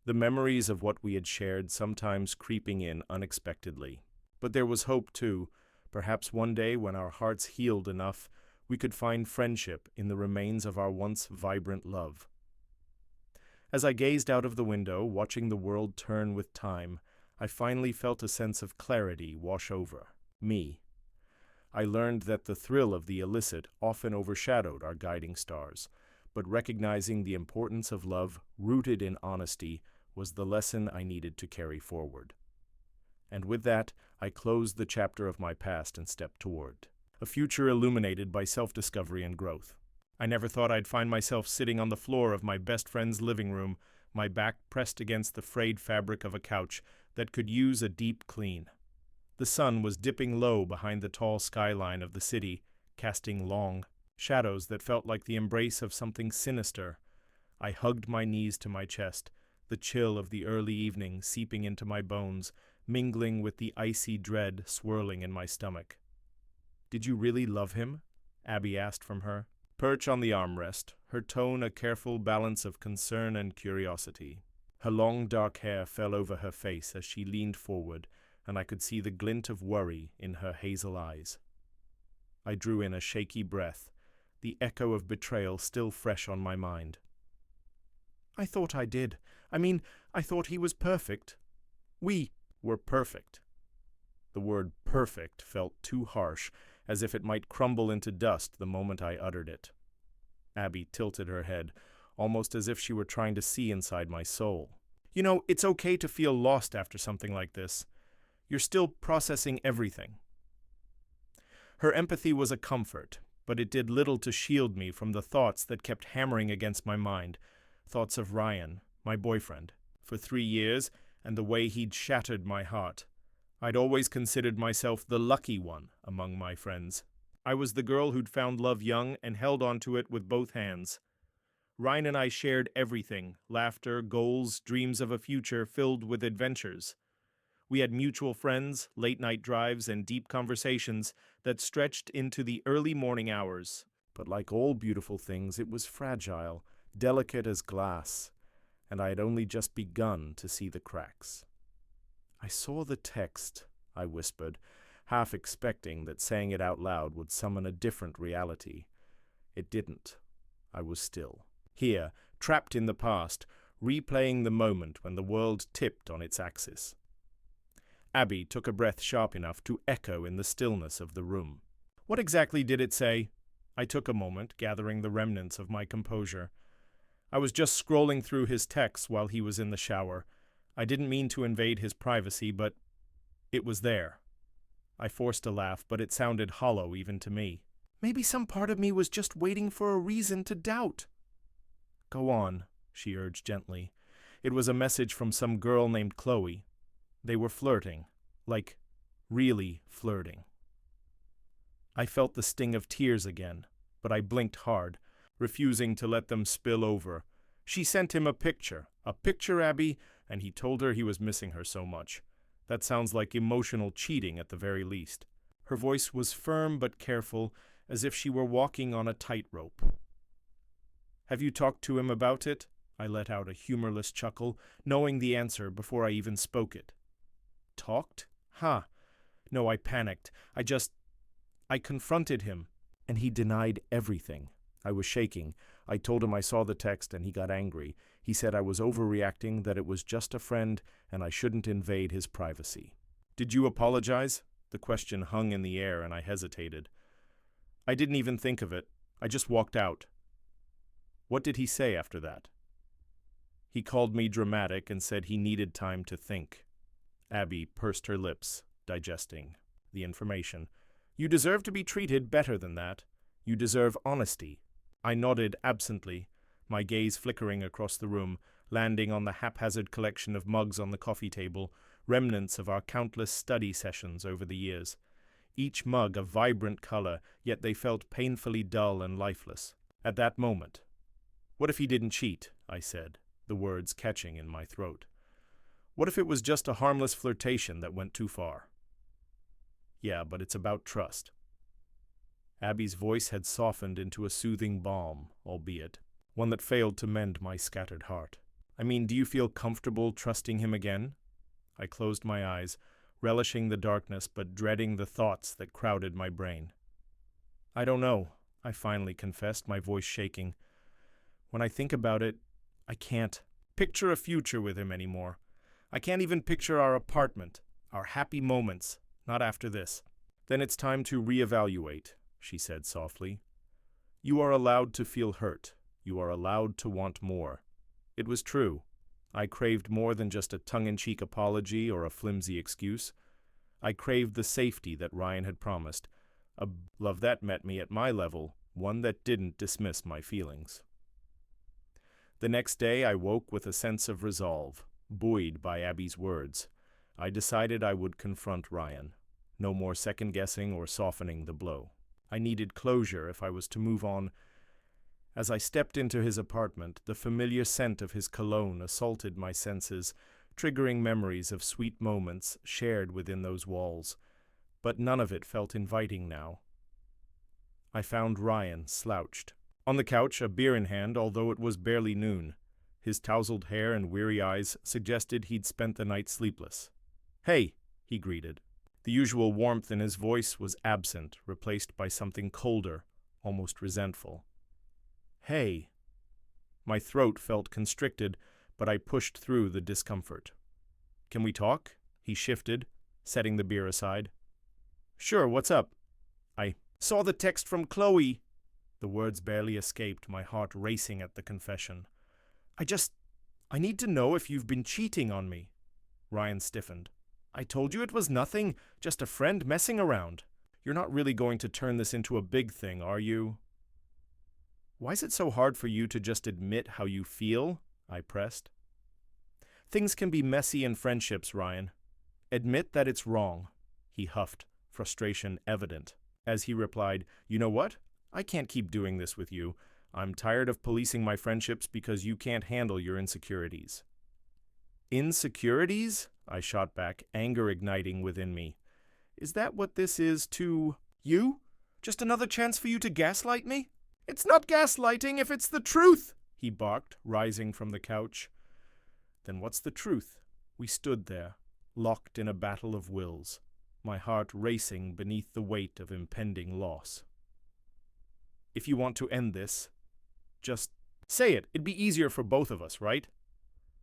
the memories of what we had shared sometimes creeping in unexpectedly. But there was hope, too. Perhaps one day, when our hearts healed enough, we could find friendship in the remains of our once vibrant love. As I gazed out of the window, watching the world turn with time, I finally felt a sense of clarity wash over me. I learned that the thrill of the illicit often overshadowed our guiding stars, but recognizing the importance of love rooted in honesty was the lesson I needed to carry forward. And with that, I closed the chapter of my past and stepped toward a future illuminated by self-discovery and growth. I never thought I'd find myself sitting on the floor of my best friend's living room, my back pressed against the frayed fabric of a couch that could use a deep clean. The sun was dipping low behind the tall skyline of the city, casting long shadows that felt like the embrace of something sinister. I hugged my knees to my chest, the chill of the early evening seeping into my bones, mingling with the icy dread swirling in my stomach. "Did you really love him?" Abby asked from her perch on the armrest, her tone a careful balance of concern and curiosity. Her long dark hair fell over her face as she leaned forward, and I could see the glint of worry in her hazel eyes. I drew in a shaky breath, the echo of betrayal still fresh on my mind. "I thought I did. I thought he was perfect. We were perfect." The word perfect felt too harsh, as if it might crumble into dust the moment I uttered it. Abby tilted her head, almost as if she were trying to see inside my soul. "You know, it's okay to feel lost after something like this. You're still processing everything." Her empathy was a comfort, but it did little to shield me from the thoughts that kept hammering against my mind. Thoughts of Ryan, my boyfriend, for 3 years, and the way he'd shattered my heart. I'd always considered myself the lucky one among my friends. I was the girl who'd found love young and held onto it with both hands. Ryan and I shared everything: laughter, goals, dreams of a future filled with adventures. We had mutual friends, late-night drives, and deep conversations that stretched into the early morning hours. But like all beautiful things, it was fragile, delicate as glass, and I had only just begun to see the cracks. "I saw the text," I whispered, half expecting that saying it out loud would summon a different reality. It didn't. I was still. Here, trapped in the past, replaying the moment when the world tipped on its axis. Abby took a breath sharp enough to echo in the stillness of the room. "What exactly did it say?" I took a moment, gathering the remnants of my composure. I was just scrolling through his texts while he was in the shower. I didn't mean to invade his privacy, but it was there. I forced a laugh, but it sounded hollow even to me. "Maybe some part of me was just waiting for a reason to doubt." "Go on," she urged gently. It was a message from some girl named Chloe. They were flirting, like really flirting. I felt the sting of tears again, but I blinked hard, refusing to let them spill over. She sent him a picture, Abby, and he told her he was missing her so much. That sounds like emotional cheating at the very least. Her voice was firm but careful, as if she were walking on a tightrope. "Have you talked to him about it?" I let out a humorless chuckle, knowing the answer before I even spoke it. talked? Huh. No, I panicked. I confronted him, and he denied everything. I was shaking. I told him I saw the text, and he got angry. He said I was overreacting, that it was just a friend, and I shouldn't invade his privacy. Did you apologize? The question hung in the air, and I hesitated. I didn't even think of it. I just walked out. What did he say after that? He called me dramatic and said he needed time to think. Abby pursed her lips, digesting the information. You deserve to be treated better than that. You deserve honesty. I nodded absently, my gaze flickering across the room, landing on the haphazard collection of mugs on the coffee table, remnants of our countless study sessions over the years. Each mug a vibrant color, yet they felt painfully dull and lifeless. At that moment, "What if he didn't cheat?" I said, the words catching in my throat. "What if it was just a harmless flirtation that went too far?" Yeah, but it's about trust. Abby's voice had softened into a soothing balm, albeit one that failed to mend my scattered heart. I mean, do you feel comfortable trusting him again? I closed my eyes, relishing the darkness but dreading the thoughts that crowded my brain. I don't know, I finally confessed, my voice shaking. When I think about it, I can't picture a future with him anymore. I can't even picture our apartment, our happy moments, not after this. Then it's time to reevaluate, she said softly. You are allowed to feel hurt. You are allowed to want more. It was true. I craved more than just a tongue-in-cheek apology or a flimsy excuse. I craved the safety that Ryan had promised, a love that met me at my level, one that didn't dismiss my feelings. The next day I woke with a sense of resolve, buoyed by Abby's words. I decided I would confront Ryan. No more second-guessing or softening the blow. I needed closure if I was to move on. As I stepped into his apartment, the familiar scent of his cologne assaulted my senses, triggering memories of sweet moments shared within those walls. But none of it felt inviting now. I found Ryan slouched. On the couch, a beer in hand, although it was barely noon. His tousled hair and weary eyes suggested he'd spent the night sleepless. "Hey," he greeted. The usual warmth in his voice was absent, replaced by something colder, almost resentful. "Hey." My throat felt constricted, but I pushed through the discomfort. "Can we talk?" He shifted, setting the beer aside. "Sure, what's up?" I saw the text from Chloe. The words barely escaped, my heart racing at the confession. I need to know if you've been cheating on me." Ryan stiffened. "I told you it was nothing, just a friend messing around. You're not really going to turn this into a big thing, are you?" "Why is it so hard for you to just admit how you feel?" I pressed. "Things can be messy in friendships, Ryan. Admit that it's wrong." He huffed, frustration evident, as he replied, "You know what? I can't keep doing this with you. I'm tired of policing my friendships because you can't handle your insecurities." "Insecurities?" I shot back, anger igniting within me. "Is that what this is to you? Just another chance for you to gaslight me?" "It's not gaslighting if it's the truth," he barked, rising from the couch. Then what's the truth? We stood there, locked in a battle of wills, my heart racing beneath the weight of impending loss. "If you want to end this, just say it. It'd be easier for both of us, right?"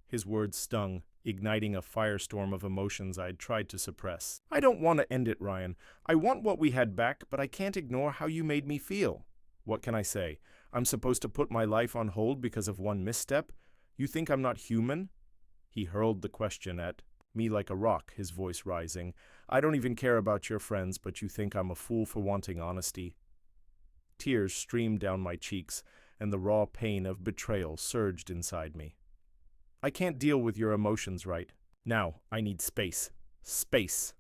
His words stung, igniting a firestorm of emotions I'd tried to suppress. "I don't want to end it, Ryan. I want what we had back, but I can't ignore how you made me feel. What can I say? I'm supposed to put my life on hold because of one misstep? You think I'm not human?" He hurled the question at me like a rock, his voice rising. "I don't even care about your friends, but you think I'm a fool for wanting honesty?" Tears streamed down my cheeks, and the raw pain of betrayal surged inside me. "I can't deal with your emotions right now. I need space. Space."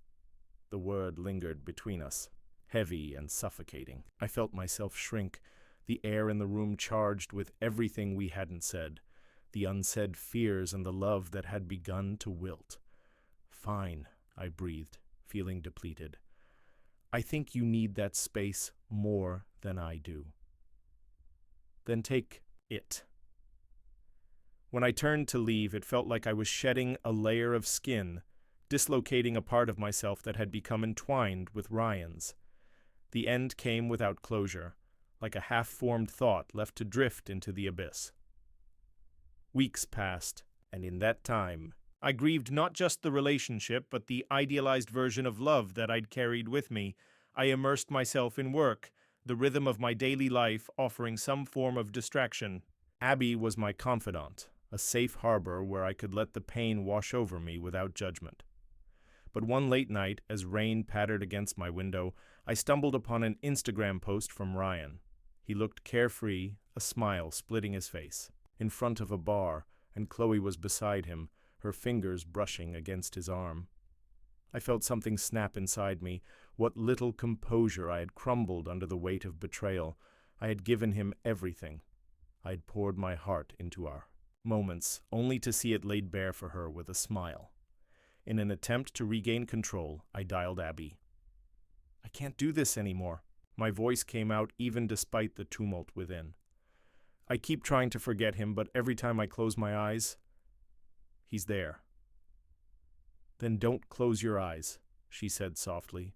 The word lingered between us, heavy and suffocating. I felt myself shrink, the air in the room charged with everything we hadn't said, the unsaid fears and the love that had begun to wilt. "Fine," I breathed, feeling depleted. "I think you need that space more than I do." "Then take it." When I turned to leave, it felt like I was shedding a layer of skin, dislocating a part of myself that had become entwined with Ryan's. The end came without closure, like a half-formed thought left to drift into the abyss. Weeks passed, and in that time, I grieved not just the relationship, but the idealized version of love that I'd carried with me. I immersed myself in work, the rhythm of my daily life offering some form of distraction. Abby was my confidant, a safe harbor where I could let the pain wash over me without judgment. But one late night, as rain pattered against my window, I stumbled upon an Instagram post from Ryan. He looked carefree, a smile splitting his face, in front of a bar, and Chloe was beside him, her fingers brushing against his arm. I felt something snap inside me. What little composure I had crumbled under the weight of betrayal. I had given him everything. I had poured my heart into our moments, only to see it laid bare for her with a smile. In an attempt to regain control, I dialed Abby. "I can't do this anymore." My voice came out even despite the tumult within. I keep trying to forget him, but every time I close my eyes, he's there. "Then don't close your eyes," she said softly,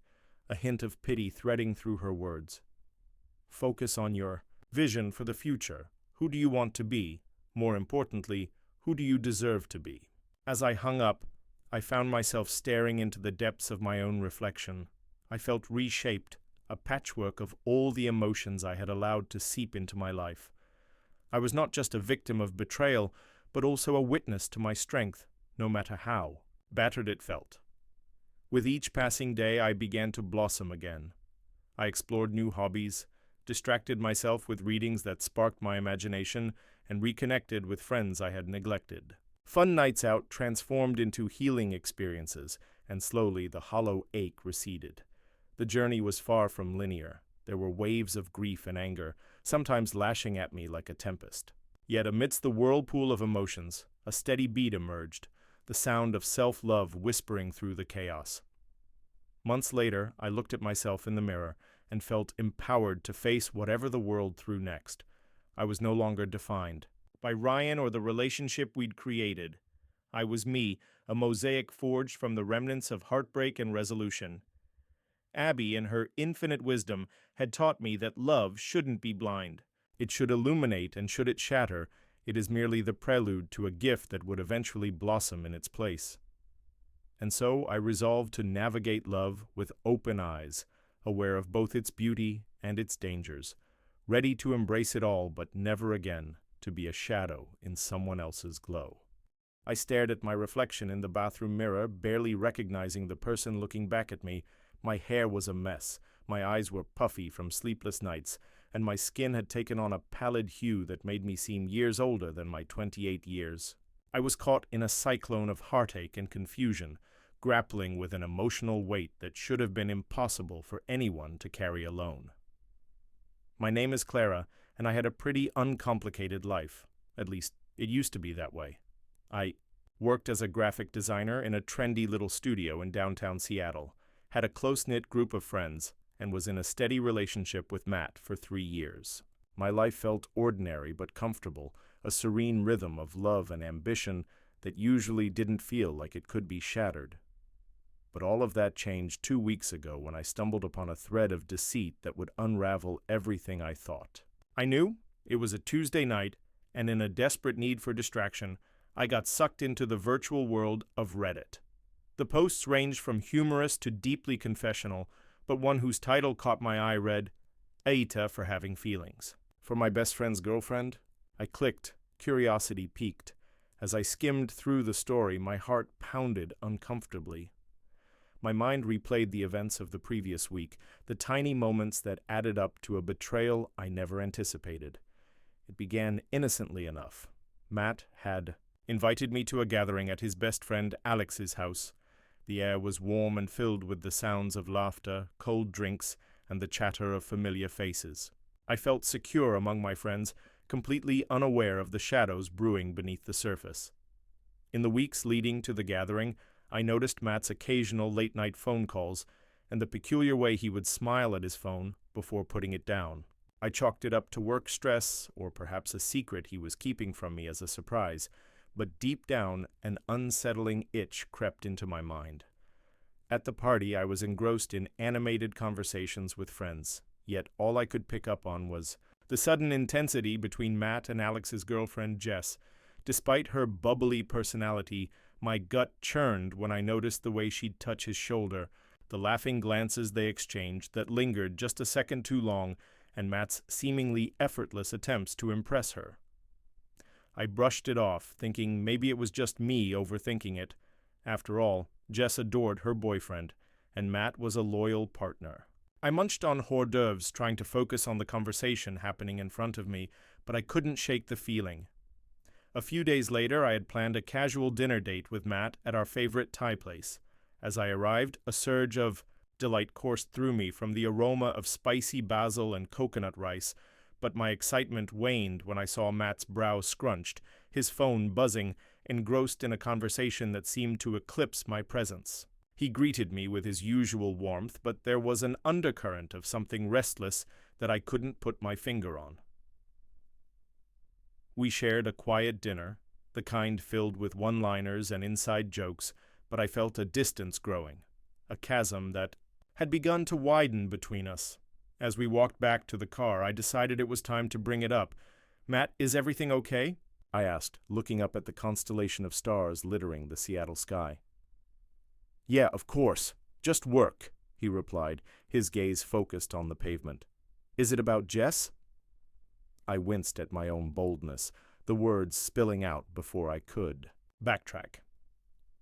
a hint of pity threading through her words. "Focus on your vision for the future. Who do you want to be? More importantly, who do you deserve to be?" As I hung up, I found myself staring into the depths of my own reflection. I felt reshaped, a patchwork of all the emotions I had allowed to seep into my life. I was not just a victim of betrayal, but also a witness to my strength, no matter how battered it felt. With each passing day, I began to blossom again. I explored new hobbies, distracted myself with readings that sparked my imagination, and reconnected with friends I had neglected. Fun nights out transformed into healing experiences, and slowly the hollow ache receded. The journey was far from linear. There were waves of grief and anger, sometimes lashing at me like a tempest. Yet amidst the whirlpool of emotions, a steady beat emerged, the sound of self-love whispering through the chaos. Months later, I looked at myself in the mirror and felt empowered to face whatever the world threw next. I was no longer defined by Ryan or the relationship we'd created. I was me, a mosaic forged from the remnants of heartbreak and resolution. Abby, in her infinite wisdom, had taught me that love shouldn't be blind. It should illuminate, and should it shatter, it is merely the prelude to a gift that would eventually blossom in its place. And so I resolved to navigate love with open eyes, aware of both its beauty and its dangers, ready to embrace it all, but never again to be a shadow in someone else's glow. I stared at my reflection in the bathroom mirror, barely recognizing the person looking back at me. My hair was a mess, my eyes were puffy from sleepless nights, and my skin had taken on a pallid hue that made me seem years older than my 28 years. I was caught in a cyclone of heartache and confusion, grappling with an emotional weight that should have been impossible for anyone to carry alone. My name is Clara, and I had a pretty uncomplicated life. At least, it used to be that way. I worked as a graphic designer in a trendy little studio in downtown Seattle, had a close-knit group of friends, and was in a steady relationship with Matt for 3 years. My life felt ordinary but comfortable, a serene rhythm of love and ambition that usually didn't feel like it could be shattered. But all of that changed 2 weeks ago when I stumbled upon a thread of deceit that would unravel everything I thought. I knew it was a Tuesday night, and in a desperate need for distraction, I got sucked into the virtual world of Reddit. The posts ranged from humorous to deeply confessional, but one whose title caught my eye read, "Aita for having feelings." For my best friend's girlfriend? I clicked, curiosity piqued. As I skimmed through the story, my heart pounded uncomfortably. My mind replayed the events of the previous week, the tiny moments that added up to a betrayal I never anticipated. It began innocently enough. Matt had invited me to a gathering at his best friend Alex's house. The air was warm and filled with the sounds of laughter, cold drinks, and the chatter of familiar faces. I felt secure among my friends, completely unaware of the shadows brewing beneath the surface. In the weeks leading to the gathering, I noticed Matt's occasional late-night phone calls and the peculiar way he would smile at his phone before putting it down. I chalked it up to work stress, or perhaps a secret he was keeping from me as a surprise, but deep down, an unsettling itch crept into my mind. At the party, I was engrossed in animated conversations with friends, yet all I could pick up on was the sudden intensity between Matt and Alex's girlfriend, Jess. Despite her bubbly personality, my gut churned when I noticed the way she'd touch his shoulder, the laughing glances they exchanged that lingered just a second too long, and Matt's seemingly effortless attempts to impress her. I brushed it off, thinking maybe it was just me overthinking it. After all, Jess adored her boyfriend, and Matt was a loyal partner. I munched on hors d'oeuvres, trying to focus on the conversation happening in front of me, but I couldn't shake the feeling. A few days later, I had planned a casual dinner date with Matt at our favorite Thai place. As I arrived, a surge of delight coursed through me from the aroma of spicy basil and coconut rice, but my excitement waned when I saw Matt's brow scrunched, his phone buzzing, engrossed in a conversation that seemed to eclipse my presence. He greeted me with his usual warmth, but there was an undercurrent of something restless that I couldn't put my finger on. We shared a quiet dinner, the kind filled with one-liners and inside jokes, but I felt a distance growing, a chasm that had begun to widen between us. As we walked back to the car, I decided it was time to bring it up. "Matt, is everything okay?" I asked, looking up at the constellation of stars littering the Seattle sky. "Yeah, of course. Just work," he replied, his gaze focused on the pavement. "Is it about Jess?" I winced at my own boldness, the words spilling out before I could backtrack.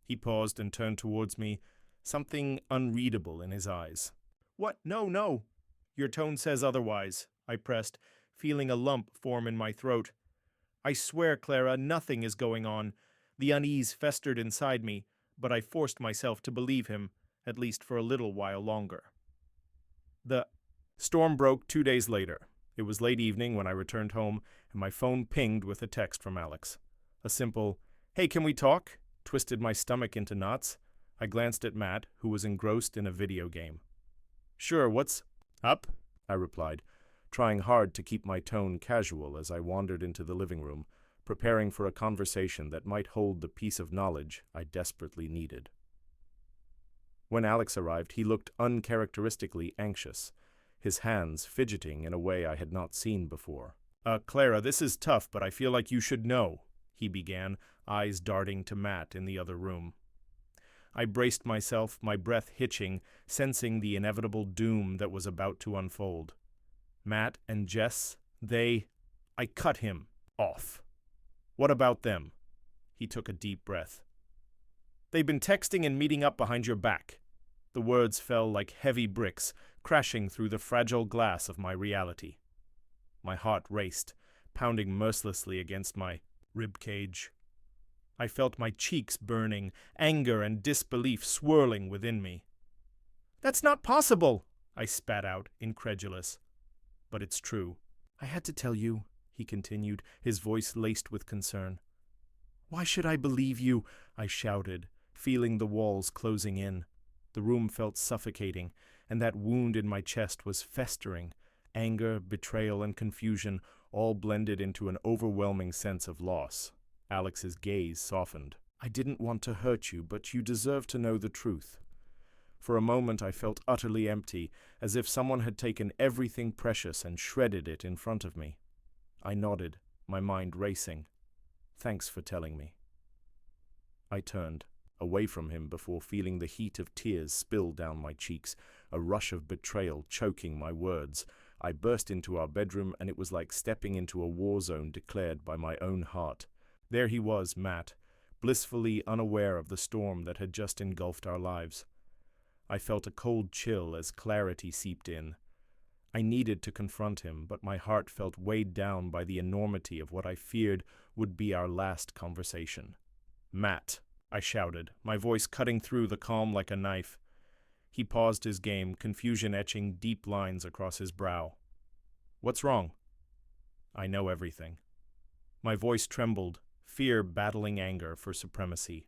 He paused and turned towards me, something unreadable in his eyes. "What? No. Your tone says otherwise," I pressed, feeling a lump form in my throat. "I swear, Clara, nothing is going on." The unease festered inside me, but I forced myself to believe him, at least for a little while longer. The storm broke 2 days later. It was late evening when I returned home, and my phone pinged with a text from Alex. A simple, "Hey, can we talk?" twisted my stomach into knots. I glanced at Matt, who was engrossed in a video game. "Sure, what's up?" I replied, trying hard to keep my tone casual as I wandered into the living room, preparing for a conversation that might hold the piece of knowledge I desperately needed. When Alex arrived, he looked uncharacteristically anxious, his hands fidgeting in a way I had not seen before. Clara, this is tough, but I feel like you should know," he began, eyes darting to Matt in the other room. I braced myself, my breath hitching, sensing the inevitable doom that was about to unfold. Matt and Jess, I cut him off. "What about them?" He took a deep breath. "They've been texting and meeting up behind your back." The words fell like heavy bricks, crashing through the fragile glass of my reality. My heart raced, pounding mercilessly against my ribcage. I felt my cheeks burning, anger and disbelief swirling within me. "That's not possible," I spat out, incredulous. "But it's true. I had to tell you," he continued, his voice laced with concern. "Why should I believe you?" I shouted, feeling the walls closing in. The room felt suffocating, and that wound in my chest was festering. Anger, betrayal, and confusion all blended into an overwhelming sense of loss. Alex's gaze softened. "I didn't want to hurt you, but you deserve to know the truth." For a moment I felt utterly empty, as if someone had taken everything precious and shredded it in front of me. I nodded, my mind racing. "Thanks for telling me." I turned, away from him before feeling the heat of tears spill down my cheeks, a rush of betrayal choking my words. I burst into our bedroom, and it was like stepping into a war zone declared by my own heart. There he was, Matt, blissfully unaware of the storm that had just engulfed our lives. I felt a cold chill as clarity seeped in. I needed to confront him, but my heart felt weighed down by the enormity of what I feared would be our last conversation. "Matt," I shouted, my voice cutting through the calm like a knife. He paused his game, confusion etching deep lines across his brow. "What's wrong?" "I know everything." My voice trembled, fear battling anger for supremacy.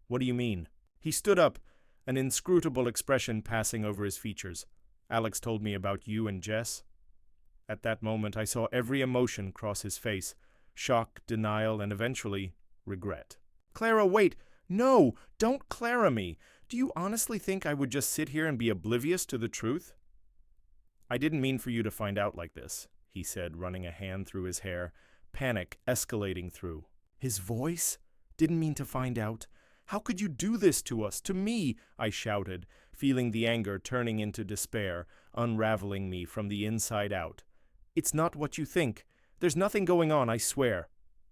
"What do you mean?" He stood up, an inscrutable expression passing over his features. "Alex told me about you and Jess." At that moment I saw every emotion cross his face, shock, denial, and eventually regret. Clara, wait! No! Don't Clara me! Do you honestly think I would just sit here and be oblivious to the truth? I didn't mean for you to find out like this, he said, running a hand through his hair, panic escalating through. His voice? Didn't mean to find out. How could you do this to us, to me? I shouted, feeling the anger turning into despair, unraveling me from the inside out. It's not what you think. There's nothing going on, I swear.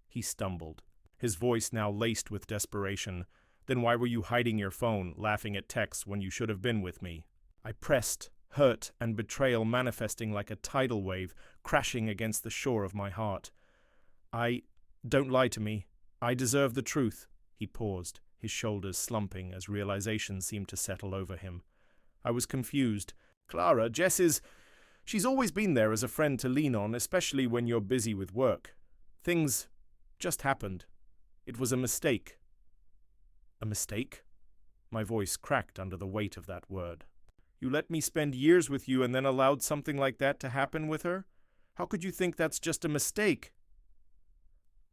He stumbled, his voice now laced with desperation. Then why were you hiding your phone, laughing at texts when you should have been with me? I pressed, hurt and betrayal manifesting like a tidal wave, crashing against the shore of my heart. Don't lie to me. I deserve the truth. He paused, his shoulders slumping as realization seemed to settle over him. I was confused. Clara, she's always been there as a friend to lean on, especially when you're busy with work. Things just happened. It was a mistake. A mistake? My voice cracked under the weight of that word. You let me spend years with you and then allowed something like that to happen with her? How could you think that's just a mistake?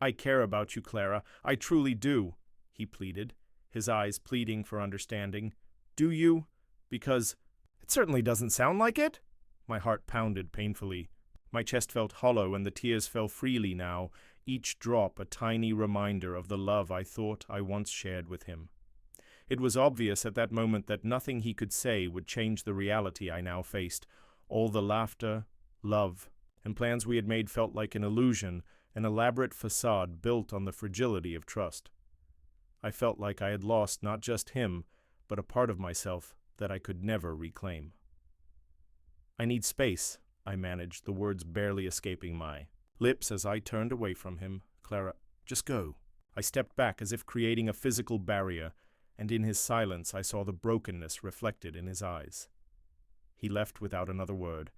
I care about you, Clara. I truly do, he pleaded, his eyes pleading for understanding. Do you? Because it certainly doesn't sound like it. My heart pounded painfully. My chest felt hollow and the tears fell freely now, each drop a tiny reminder of the love I thought I once shared with him. It was obvious at that moment that nothing he could say would change the reality I now faced. All the laughter, love, and plans we had made felt like an illusion, an elaborate facade built on the fragility of trust. I felt like I had lost not just him, but a part of myself that I could never reclaim. I need space, I managed, the words barely escaping my lips as I turned away from him. Clara, just go. I stepped back as if creating a physical barrier, and in his silence I saw the brokenness reflected in his eyes. He left without another word,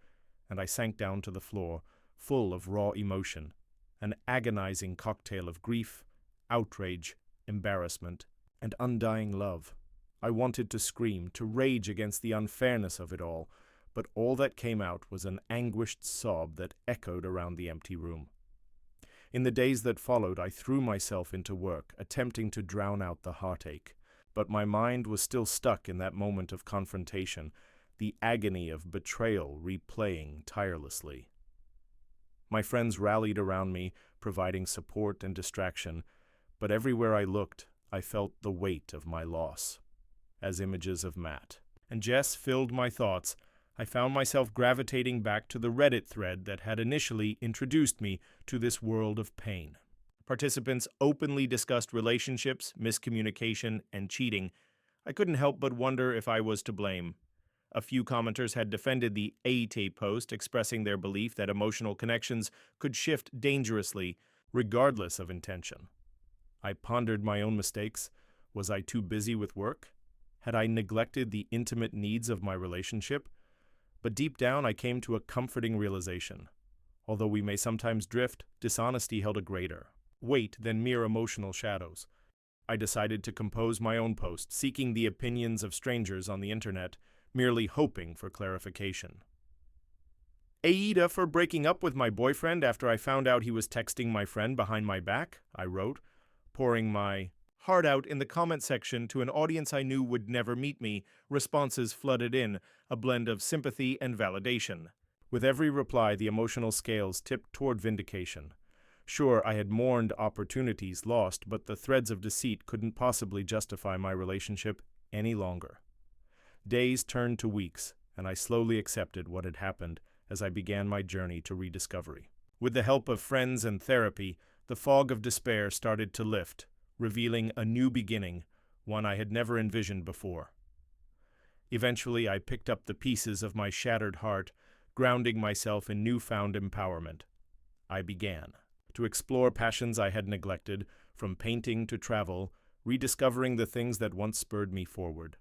and I sank down to the floor, full of raw emotion, an agonizing cocktail of grief, outrage, embarrassment, and undying love. I wanted to scream, to rage against the unfairness of it all, but all that came out was an anguished sob that echoed around the empty room. In the days that followed, I threw myself into work, attempting to drown out the heartache, but my mind was still stuck in that moment of confrontation, the agony of betrayal replaying tirelessly. My friends rallied around me, providing support and distraction, but everywhere I looked, I felt the weight of my loss, as images of Matt and Jess filled my thoughts. I found myself gravitating back to the Reddit thread that had initially introduced me to this world of pain. Participants openly discussed relationships, miscommunication, and cheating. I couldn't help but wonder if I was to blame. A few commenters had defended the A-tape post, expressing their belief that emotional connections could shift dangerously, regardless of intention. I pondered my own mistakes. Was I too busy with work? Had I neglected the intimate needs of my relationship? But deep down, I came to a comforting realization. Although we may sometimes drift, dishonesty held a greater weight than mere emotional shadows. I decided to compose my own post, seeking the opinions of strangers on the internet, merely hoping for clarification. Aida for breaking up with my boyfriend after I found out he was texting my friend behind my back, I wrote, pouring my heart out in the comment section to an audience I knew would never meet me. Responses flooded in, a blend of sympathy and validation. With every reply, the emotional scales tipped toward vindication. Sure, I had mourned opportunities lost, but the threads of deceit couldn't possibly justify my relationship any longer. Days turned to weeks, and I slowly accepted what had happened as I began my journey to rediscovery. With the help of friends and therapy, the fog of despair started to lift, revealing a new beginning, one I had never envisioned before. Eventually, I picked up the pieces of my shattered heart, grounding myself in newfound empowerment. I began to explore passions I had neglected, from painting to travel, rediscovering the things that once spurred me forward.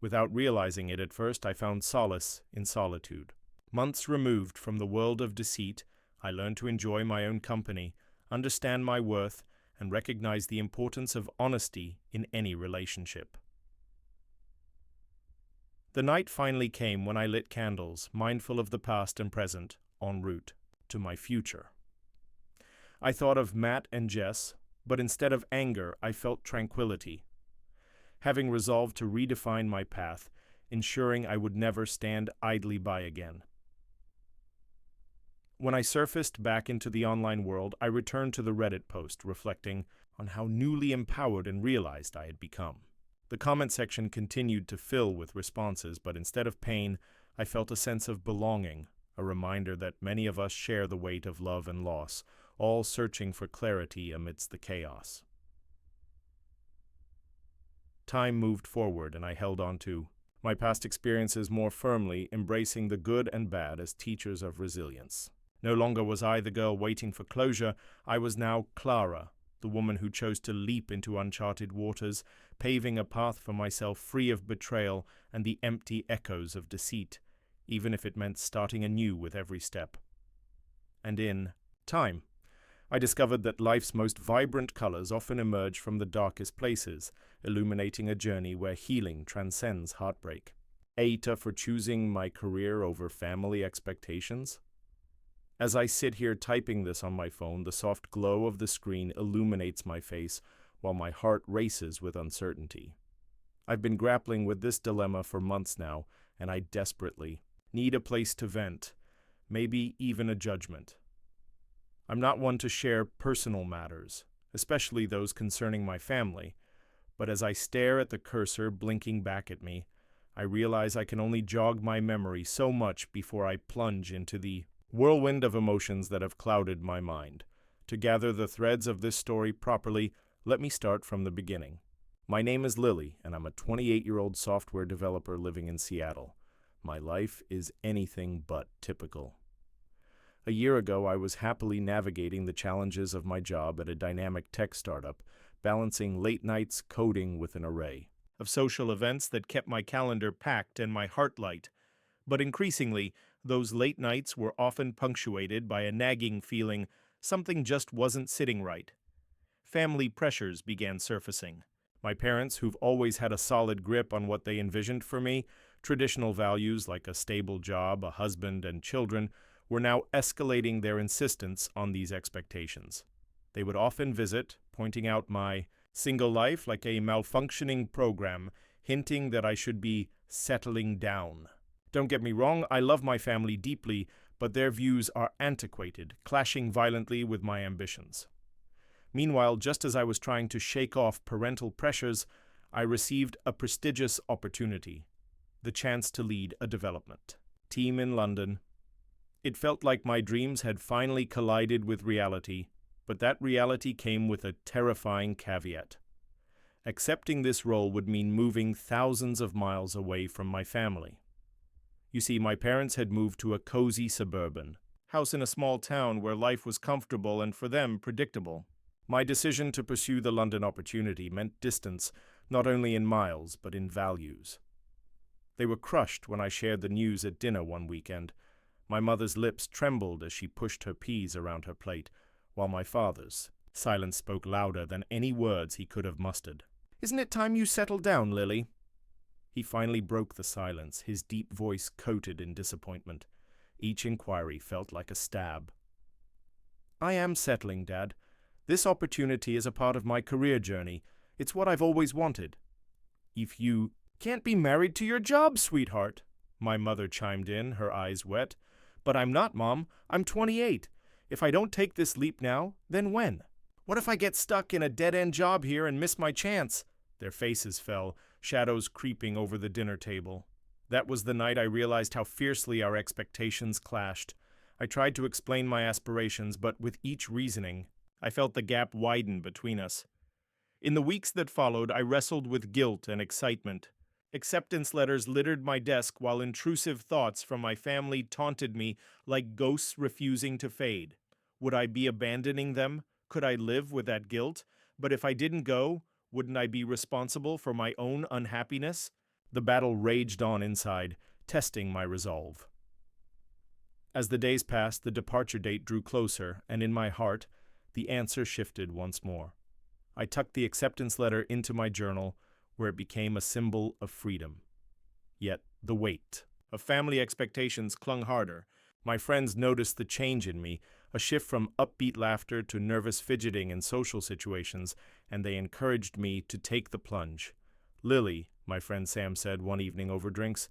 Without realizing it at first, I found solace in solitude. Months removed from the world of deceit, I learned to enjoy my own company, understand my worth, and recognize the importance of honesty in any relationship. The night finally came when I lit candles, mindful of the past and present, en route to my future. I thought of Matt and Jess, But instead of anger, I felt tranquility, having resolved to redefine my path, ensuring I would never stand idly by again. When I surfaced back into the online world, I returned to the Reddit post, reflecting on how newly empowered and realized I had become. The comment section continued to fill with responses, but instead of pain, I felt a sense of belonging, a reminder that many of us share the weight of love and loss, all searching for clarity amidst the chaos. Time moved forward, and I held on to my past experiences more firmly, embracing the good and bad as teachers of resilience. No longer was I the girl waiting for closure, I was now Clara, the woman who chose to leap into uncharted waters, paving a path for myself free of betrayal and the empty echoes of deceit, even if it meant starting anew with every step. And in time, I discovered that life's most vibrant colors often emerge from the darkest places, illuminating a journey where healing transcends heartbreak. ATA for choosing my career over family expectations. As I sit here typing this on my phone, the soft glow of the screen illuminates my face while my heart races with uncertainty. I've been grappling with this dilemma for months now, and I desperately need a place to vent, maybe even a judgment. I'm not one to share personal matters, especially those concerning my family, but as I stare at the cursor blinking back at me, I realize I can only jog my memory so much before I plunge into the whirlwind of emotions that have clouded my mind. To gather the threads of this story properly, let me start from the beginning. My name is Lily, and I'm a 28-year-old software developer living in Seattle. My life is anything but typical. A year ago, I was happily navigating the challenges of my job at a dynamic tech startup, balancing late nights coding with an array of social events that kept my calendar packed and my heart light. But increasingly, those late nights were often punctuated by a nagging feeling something just wasn't sitting right. Family pressures began surfacing. My parents, who've always had a solid grip on what they envisioned for me, traditional values like a stable job, a husband, and children, were now escalating their insistence on these expectations. They would often visit, pointing out my single life like a malfunctioning program, hinting that I should be settling down. Don't get me wrong, I love my family deeply, but their views are antiquated, clashing violently with my ambitions. Meanwhile, just as I was trying to shake off parental pressures, I received a prestigious opportunity, the chance to lead a development team in London. It felt like my dreams had finally collided with reality, but that reality came with a terrifying caveat. Accepting this role would mean moving thousands of miles away from my family. You see, my parents had moved to a cozy suburban house in a small town where life was comfortable and for them predictable. My decision to pursue the London opportunity meant distance, not only in miles, but in values. They were crushed when I shared the news at dinner one weekend. My mother's lips trembled as she pushed her peas around her plate, while my father's silence spoke louder than any words he could have mustered. "Isn't it time you settled down, Lily?" He finally broke the silence, his deep voice coated in disappointment. Each inquiry felt like a stab. "I am settling, Dad. This opportunity is a part of my career journey. It's what I've always wanted." "If you can't be married to your job, sweetheart," my mother chimed in, her eyes wet. "But I'm not, Mom. I'm 28. If I don't take this leap now, then when? What if I get stuck in a dead-end job here and miss my chance?" Their faces fell, shadows creeping over the dinner table. That was the night I realized how fiercely our expectations clashed. I tried to explain my aspirations, but with each reasoning, I felt the gap widen between us. In the weeks that followed, I wrestled with guilt and excitement. Acceptance letters littered my desk while intrusive thoughts from my family taunted me like ghosts refusing to fade. Would I be abandoning them? Could I live with that guilt? But if I didn't go, wouldn't I be responsible for my own unhappiness? The battle raged on inside, testing my resolve. As the days passed, the departure date drew closer, and in my heart, the answer shifted once more. I tucked the acceptance letter into my journal, where it became a symbol of freedom. Yet the weight of family expectations clung harder. My friends noticed the change in me, a shift from upbeat laughter to nervous fidgeting in social situations, and they encouraged me to take the plunge. "Lily," my friend Sam said one evening over drinks,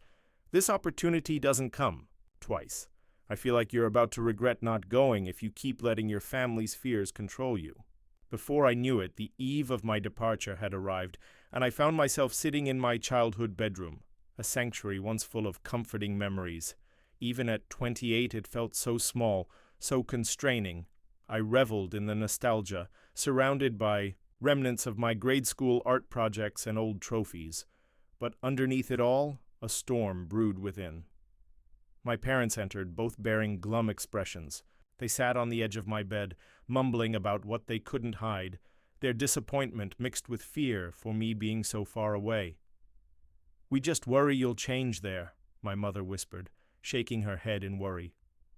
"this opportunity doesn't come twice. I feel like you're about to regret not going if you keep letting your family's fears control you." Before I knew it, the eve of my departure had arrived, and I found myself sitting in my childhood bedroom, a sanctuary once full of comforting memories. Even at 28, it felt so small, so constraining. I reveled in the nostalgia, surrounded by remnants of my grade school art projects and old trophies. But underneath it all, a storm brewed within. My parents entered, both bearing glum expressions. They sat on the edge of my bed, mumbling about what they couldn't hide, their disappointment mixed with fear for me being so far away. "We just worry you'll change there," my mother whispered, shaking her head in worry.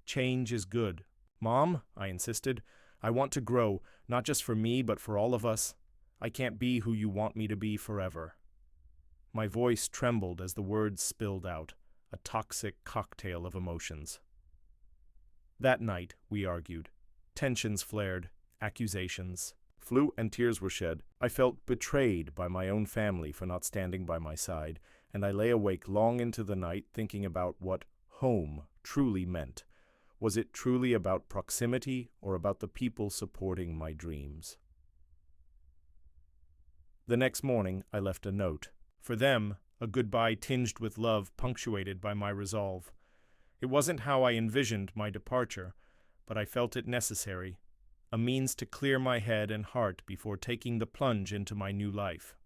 "Change is good." "Mom," I insisted, "I want to grow, not just for me, but for all of us. I can't be who you want me to be forever." My voice trembled as the words spilled out, a toxic cocktail of emotions. That night, we argued. Tensions flared, accusations flew, and tears were shed. I felt betrayed by my own family for not standing by my side, and I lay awake long into the night thinking about what home truly meant. Was it truly about proximity or about the people supporting my dreams? The next morning, I left a note. For them, a goodbye tinged with love, punctuated by my resolve. It wasn't how I envisioned my departure, but I felt it necessary, a means to clear my head and heart before taking the plunge into my new life.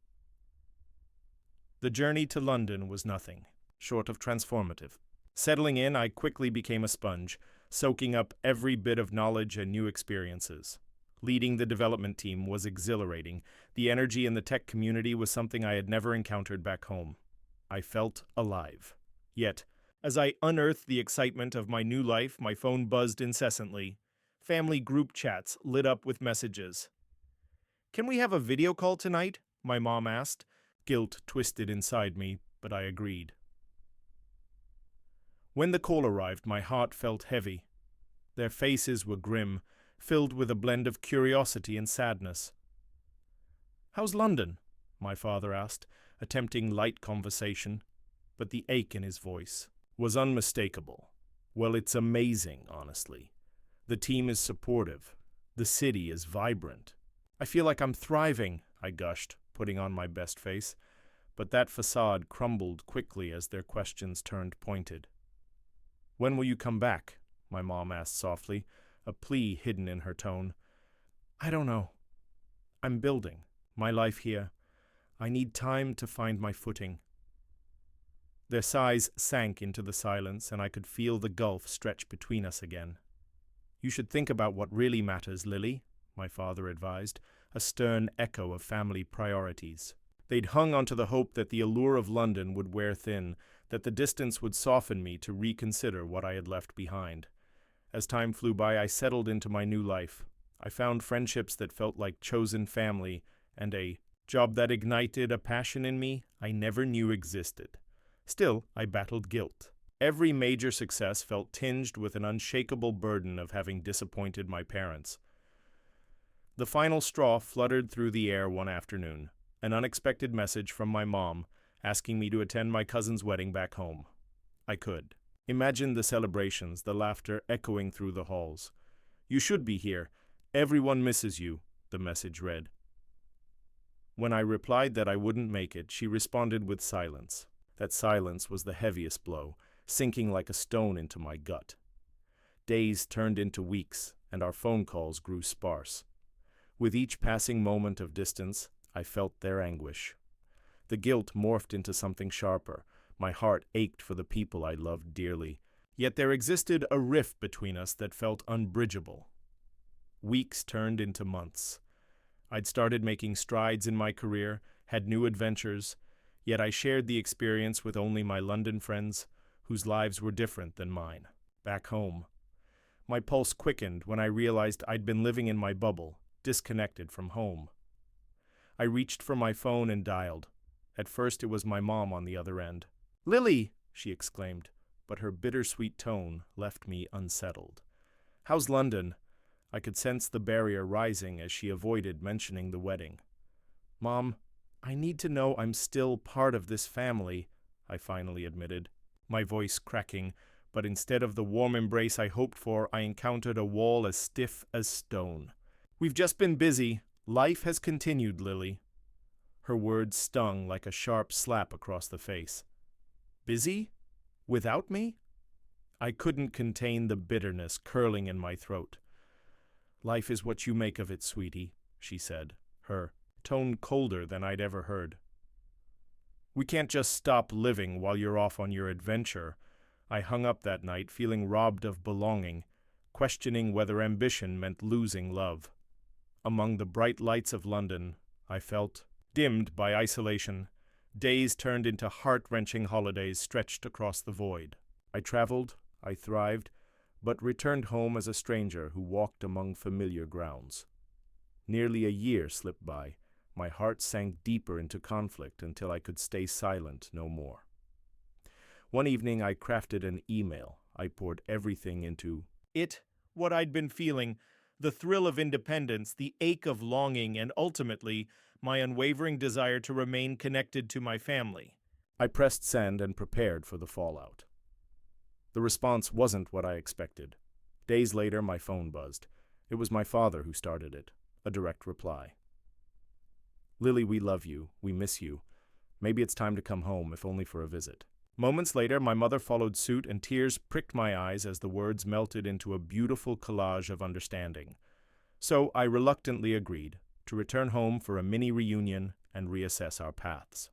The journey to London was nothing short of transformative. Settling in, I quickly became a sponge, soaking up every bit of knowledge and new experiences. Leading the development team was exhilarating. The energy in the tech community was something I had never encountered back home. I felt alive. Yet, as I unearthed the excitement of my new life, my phone buzzed incessantly. Family group chats lit up with messages. "Can we have a video call tonight?" my mom asked. Guilt twisted inside me, but I agreed. When the call arrived, my heart felt heavy. Their faces were grim, filled with a blend of curiosity and sadness. "How's London?" my father asked, attempting light conversation, but the ache in his voice was unmistakable. "Well, it's amazing, honestly. The team is supportive. The city is vibrant. I feel like I'm thriving," I gushed, putting on my best face, but that facade crumbled quickly as their questions turned pointed. "When will you come back?" my mom asked softly, a plea hidden in her tone. "I don't know. I'm building my life here. I need time to find my footing." Their sighs sank into the silence, and I could feel the gulf stretch between us again. "You should think about what really matters, Lily," my father advised, a stern echo of family priorities. They'd hung onto the hope that the allure of London would wear thin, that the distance would soften me to reconsider what I had left behind. As time flew by, I settled into my new life. I found friendships that felt like chosen family, and a job that ignited a passion in me I never knew existed. Still, I battled guilt. Every major success felt tinged with an unshakable burden of having disappointed my parents. The final straw fluttered through the air one afternoon, an unexpected message from my mom asking me to attend my cousin's wedding back home. I could. Imagine the celebrations, the laughter echoing through the halls. "You should be here. Everyone misses you," the message read. When I replied that I wouldn't make it, she responded with silence. That silence was the heaviest blow, sinking like a stone into my gut. Days turned into weeks, and our phone calls grew sparse. With each passing moment of distance, I felt their anguish. The guilt morphed into something sharper. My heart ached for the people I loved dearly. Yet there existed a rift between us that felt unbridgeable. Weeks turned into months. I'd started making strides in my career, had new adventures, yet I shared the experience with only my London friends, whose lives were different than mine. Back home, my pulse quickened when I realized I'd been living in my bubble, disconnected from home. I reached for my phone and dialed. At first it was my mom on the other end. "Lily!" she exclaimed, but her bittersweet tone left me unsettled. "How's London? I could sense the barrier rising as she avoided mentioning the wedding. "Mom, I need to know I'm still part of this family," I finally admitted, my voice cracking, but instead of the warm embrace I hoped for, I encountered a wall as stiff as stone. "We've just been busy. Life has continued, Lily." Her words stung like a sharp slap across the face. "Busy? Without me?" I couldn't contain the bitterness curling in my throat. "Life is what you make of it, sweetie," she said, her tone colder than I'd ever heard. "We can't just stop living while you're off on your adventure." I hung up that night feeling robbed of belonging, questioning whether ambition meant losing love. Among the bright lights of London, I felt dimmed by isolation. Days turned into heart-wrenching holidays stretched across the void. I traveled, I thrived, but returned home as a stranger who walked among familiar grounds. Nearly a year slipped by. My heart sank deeper into conflict until I could stay silent no more. One evening I crafted an email. I poured everything into it, what I'd been feeling, the thrill of independence, the ache of longing, and ultimately, my unwavering desire to remain connected to my family. I pressed send and prepared for the fallout. The response wasn't what I expected. Days later, my phone buzzed. It was my father who started it, a direct reply. "Lily, we love you. We miss you. Maybe it's time to come home, if only for a visit." Moments later, my mother followed suit, and tears pricked my eyes as the words melted into a beautiful collage of understanding. So I reluctantly agreed to return home for a mini reunion and reassess our paths.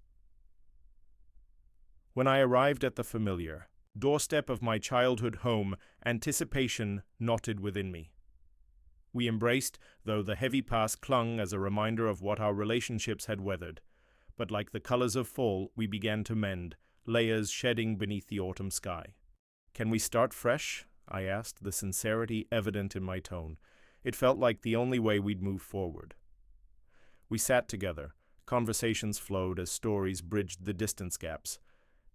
When I arrived at the familiar doorstep of my childhood home, anticipation knotted within me. We embraced, though the heavy past clung as a reminder of what our relationships had weathered. But like the colors of fall, we began to mend, layers shedding beneath the autumn sky. "Can we start fresh?" I asked, the sincerity evident in my tone. It felt like the only way we'd move forward. We sat together. Conversations flowed as stories bridged the distance gaps.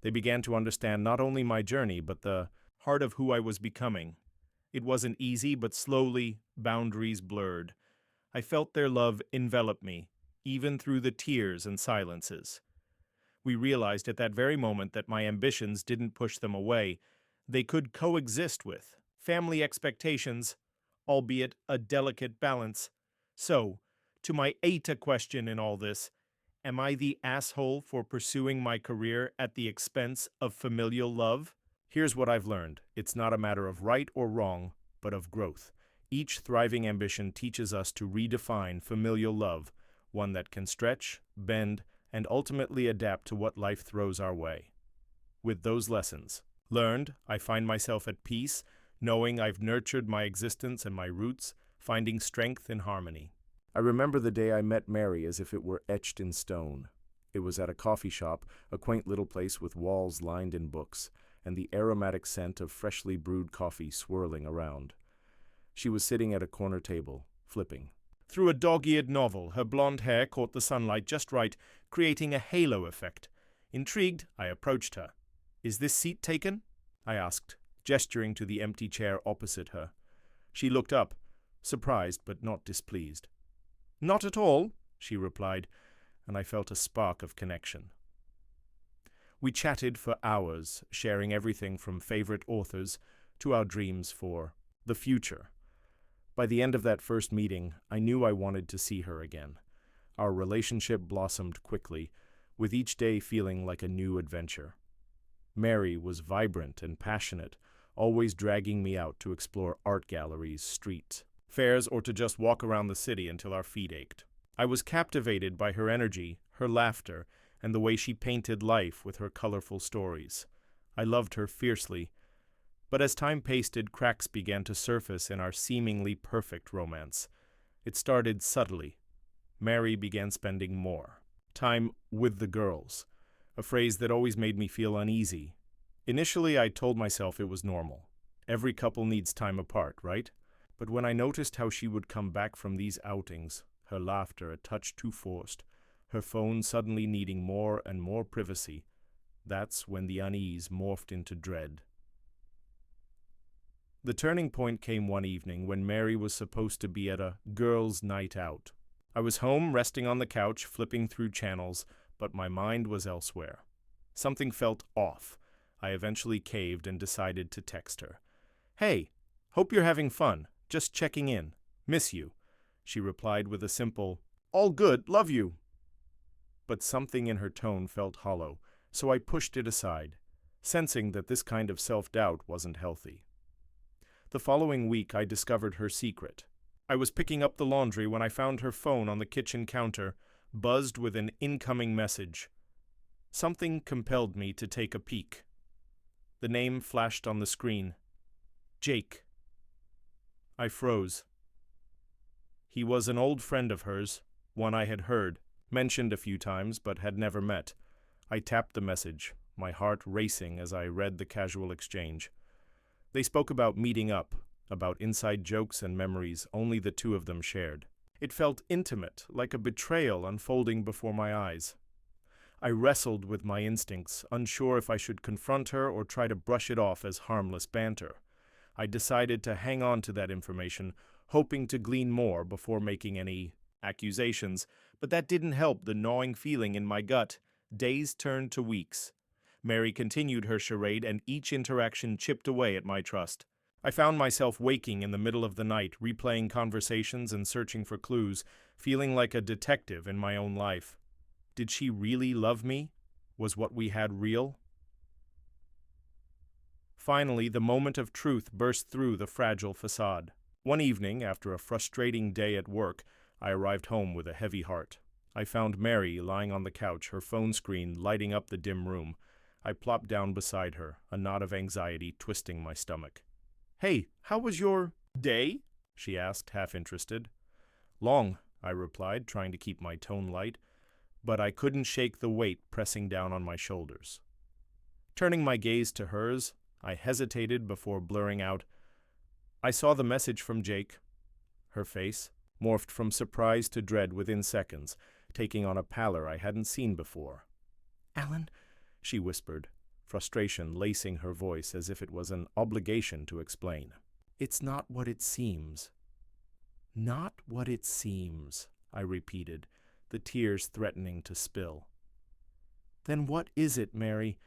They began to understand not only my journey, but the heart of who I was becoming. It wasn't easy, but slowly, boundaries blurred. I felt their love envelop me, even through the tears and silences. We realized at that very moment that my ambitions didn't push them away. They could coexist with family expectations, albeit a delicate balance. So, to my eta question in all this, am I the asshole for pursuing my career at the expense of familial love? Here's what I've learned. It's not a matter of right or wrong, but of growth. Each thriving ambition teaches us to redefine familial love, one that can stretch, bend, and ultimately adapt to what life throws our way. With those lessons learned, I find myself at peace, knowing I've nurtured my existence and my roots, finding strength in harmony. I remember the day I met Mary as if it were etched in stone. It was at a coffee shop, a quaint little place with walls lined in books, and the aromatic scent of freshly brewed coffee swirling around. She was sitting at a corner table, flipping through a dog-eared novel. Her blonde hair caught the sunlight just right, creating a halo effect. Intrigued, I approached her. "Is this seat taken?" I asked, gesturing to the empty chair opposite her. She looked up, surprised but not displeased. "Not at all," she replied, and I felt a spark of connection. We chatted for hours, sharing everything from favorite authors to our dreams for the future. By the end of that first meeting, I knew I wanted to see her again. Our relationship blossomed quickly, with each day feeling like a new adventure. Mary was vibrant and passionate, always dragging me out to explore art galleries, street fairs, or to just walk around the city until our feet ached. I was captivated by her energy, her laughter, and the way she painted life with her colorful stories. I loved her fiercely. But as time passed, cracks began to surface in our seemingly perfect romance. It started subtly. Mary began spending more time with the girls, a phrase that always made me feel uneasy. Initially, I told myself it was normal. Every couple needs time apart, right? But when I noticed how she would come back from these outings, her laughter a touch too forced, her phone suddenly needing more and more privacy, that's when the unease morphed into dread. The turning point came one evening when Mary was supposed to be at a girls' night out. I was home, resting on the couch, flipping through channels, but my mind was elsewhere. Something felt off. I eventually caved and decided to text her. "Hey, hope you're having fun. Just checking in. Miss you." She replied with a simple, "All good, love you." But something in her tone felt hollow, so I pushed it aside, sensing that this kind of self-doubt wasn't healthy. The following week, I discovered her secret. I was picking up the laundry when I found her phone on the kitchen counter, buzzed with an incoming message. Something compelled me to take a peek. The name flashed on the screen. Jake. I froze. He was an old friend of hers, one I had heard, mentioned a few times, but had never met. I tapped the message, my heart racing as I read the casual exchange. They spoke about meeting up, about inside jokes and memories only the two of them shared. It felt intimate, like a betrayal unfolding before my eyes. I wrestled with my instincts, unsure if I should confront her or try to brush it off as harmless banter. I decided to hang on to that information, hoping to glean more before making any accusations, but that didn't help the gnawing feeling in my gut. Days turned to weeks. Mary continued her charade, and each interaction chipped away at my trust. I found myself waking in the middle of the night, replaying conversations and searching for clues, feeling like a detective in my own life. Did she really love me? Was what we had real? Finally, the moment of truth burst through the fragile facade. One evening, after a frustrating day at work, I arrived home with a heavy heart. I found Mary lying on the couch, her phone screen lighting up the dim room. I plopped down beside her, a knot of anxiety twisting my stomach. "Hey, how was your day?" she asked, half interested. "Long," I replied, trying to keep my tone light, but I couldn't shake the weight pressing down on my shoulders. Turning my gaze to hers, I hesitated before blurring out, "I saw the message from Jake." Her face morphed from surprise to dread within seconds, taking on a pallor I hadn't seen before. "Alan," she whispered, frustration lacing her voice as if it was an obligation to explain. "It's not what it seems." "Not what it seems," I repeated, the tears threatening to spill. "Then what is it, Mary?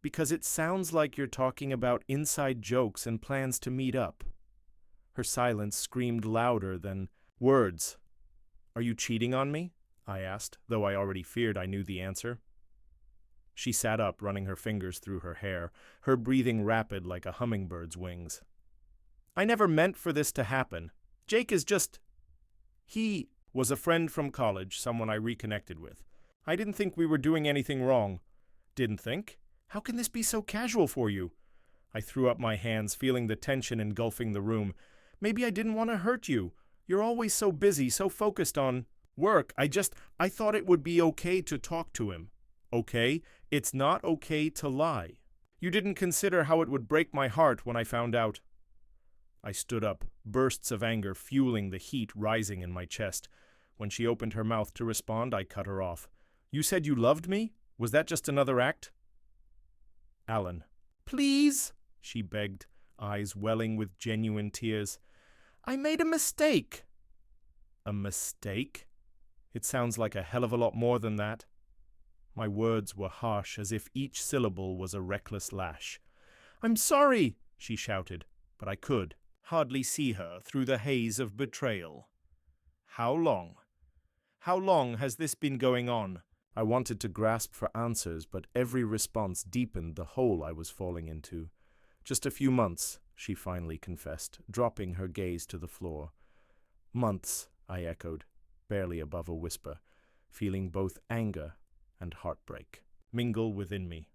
Because it sounds like you're talking about inside jokes and plans to meet up." Her silence screamed louder than words. "Are you cheating on me?" I asked, though I already feared I knew the answer. She sat up, running her fingers through her hair, her breathing rapid like a hummingbird's wings. "I never meant for this to happen. Jake is just... He was a friend from college, someone I reconnected with. I didn't think we were doing anything wrong." "Didn't think? How can this be so casual for you?" I threw up my hands, feeling the tension engulfing the room. "Maybe I didn't want to hurt you. You're always so busy, so focused on work. I thought it would be okay to talk to him." "Okay? It's not okay to lie. You didn't consider how it would break my heart when I found out." I stood up, bursts of anger fueling the heat rising in my chest. When she opened her mouth to respond, I cut her off. "You said you loved me? Was that just another act?" "Alan." "Please," she begged, eyes welling with genuine tears. "I made a mistake." "A mistake? It sounds like a hell of a lot more than that." My words were harsh, as if each syllable was a reckless lash. "I'm sorry," she shouted, but I could hardly see her through the haze of betrayal. "How long? How long has this been going on?" I wanted to grasp for answers, but every response deepened the hole I was falling into. "Just a few months," she finally confessed, dropping her gaze to the floor. "Months," I echoed, barely above a whisper, feeling both anger and heartbreak mingle within me.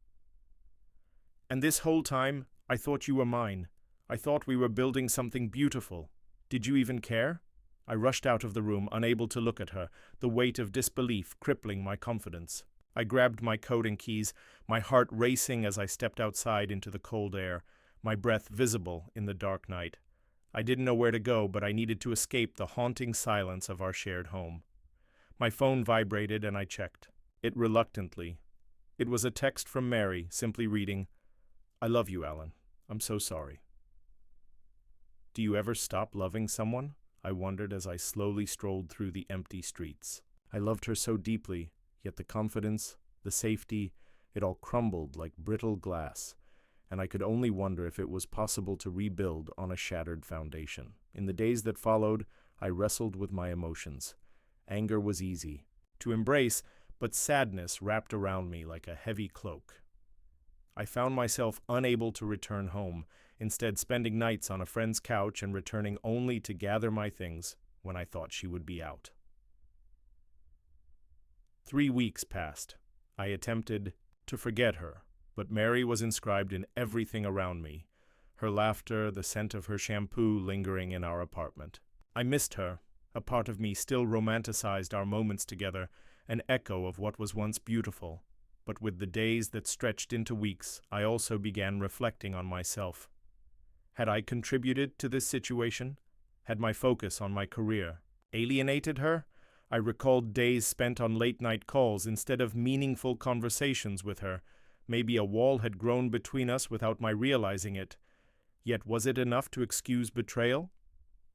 "And this whole time, I thought you were mine. I thought we were building something beautiful. Did you even care?" I rushed out of the room, unable to look at her, the weight of disbelief crippling my confidence. I grabbed my coat and keys, my heart racing as I stepped outside into the cold air, my breath visible in the dark night. I didn't know where to go, but I needed to escape the haunting silence of our shared home. My phone vibrated and I checked it reluctantly. It was a text from Mary, simply reading, "I love you, Alan. I'm so sorry." Do you ever stop loving someone? I wondered as I slowly strolled through the empty streets. I loved her so deeply, yet the confidence, the safety, it all crumbled like brittle glass, and I could only wonder if it was possible to rebuild on a shattered foundation. In the days that followed, I wrestled with my emotions. Anger was easy to embrace, but sadness wrapped around me like a heavy cloak. I found myself unable to return home, instead spending nights on a friend's couch and returning only to gather my things when I thought she would be out. 3 weeks passed. I attempted to forget her, but Mary was inscribed in everything around me, her laughter, the scent of her shampoo lingering in our apartment. I missed her. A part of me still romanticized our moments together, an echo of what was once beautiful. But with the days that stretched into weeks, I also began reflecting on myself. Had I contributed to this situation? Had my focus on my career alienated her? I recalled days spent on late-night calls instead of meaningful conversations with her. Maybe a wall had grown between us without my realizing it. Yet was it enough to excuse betrayal?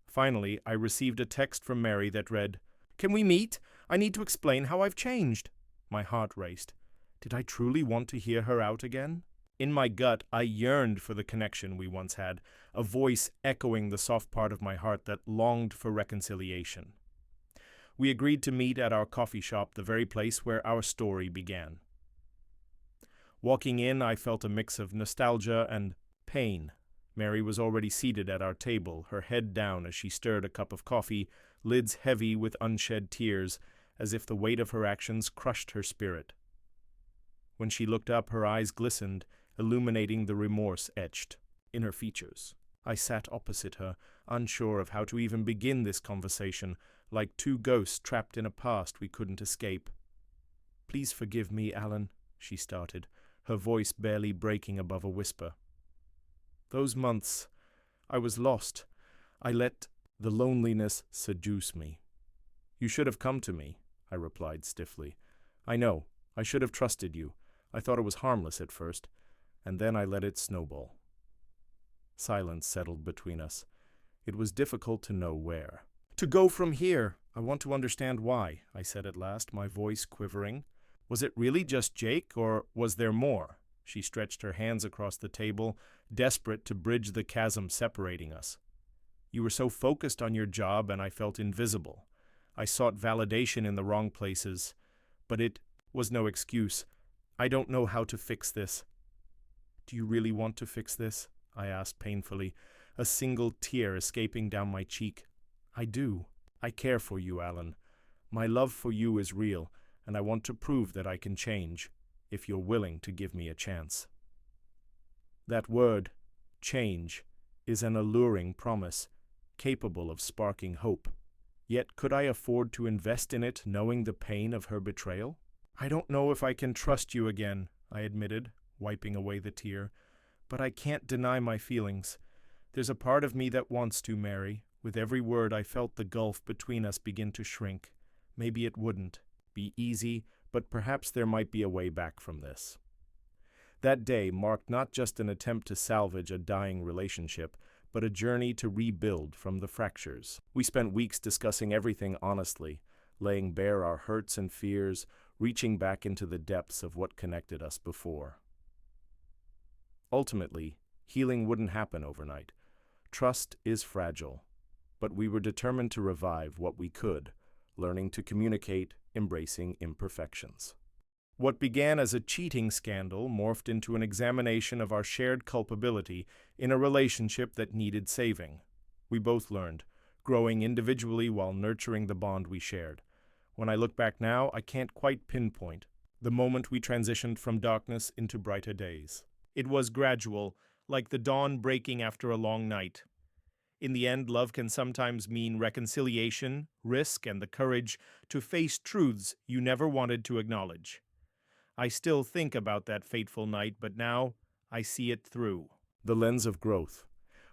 Finally, I received a text from Mary that read, "Can we meet? I need to explain how I've changed." My heart raced. Did I truly want to hear her out again? In my gut, I yearned for the connection we once had, a voice echoing the soft part of my heart that longed for reconciliation. We agreed to meet at our coffee shop, the very place where our story began. Walking in, I felt a mix of nostalgia and pain. Mary was already seated at our table, her head down as she stirred a cup of coffee, lids heavy with unshed tears, as if the weight of her actions crushed her spirit. When she looked up, her eyes glistened, illuminating the remorse etched in her features. I sat opposite her, unsure of how to even begin this conversation, like two ghosts trapped in a past we couldn't escape. "Please forgive me, Alan," she started, her voice barely breaking above a whisper. "Those months, I was lost. I let the loneliness seduce me." "You should have come to me," I replied stiffly. "I know. I should have trusted you. I thought it was harmless at first, and then I let it snowball." Silence settled between us. It was difficult to know where to go from here. "I want to understand why," I said at last, my voice quivering. "Was it really just Jake, or was there more?" She stretched her hands across the table, desperate to bridge the chasm separating us. "You were so focused on your job, and I felt invisible. I sought validation in the wrong places, but it was no excuse. I don't know how to fix this." "Do you really want to fix this?" I asked painfully, a single tear escaping down my cheek. "I do. I care for you, Alan. My love for you is real, and I want to prove that I can change, if you're willing to give me a chance." That word, change, is an alluring promise, capable of sparking hope. Yet could I afford to invest in it knowing the pain of her betrayal? "I don't know if I can trust you again," I admitted, wiping away the tear, "but I can't deny my feelings. There's a part of me that wants to, Mary." With every word I felt the gulf between us begin to shrink. Maybe it wouldn't be easy, but perhaps there might be a way back from this. That day marked not just an attempt to salvage a dying relationship, but a journey to rebuild from the fractures. We spent weeks discussing everything honestly, laying bare our hurts and fears, reaching back into the depths of what connected us before. Ultimately, healing wouldn't happen overnight. Trust is fragile, but we were determined to revive what we could, learning to communicate, embracing imperfections. What began as a cheating scandal morphed into an examination of our shared culpability in a relationship that needed saving. We both learned, growing individually while nurturing the bond we shared. When I look back now, I can't quite pinpoint the moment we transitioned from darkness into brighter days. It was gradual, like the dawn breaking after a long night. In the end, love can sometimes mean reconciliation, risk, and the courage to face truths you never wanted to acknowledge. I still think about that fateful night, but now I see it through the lens of growth.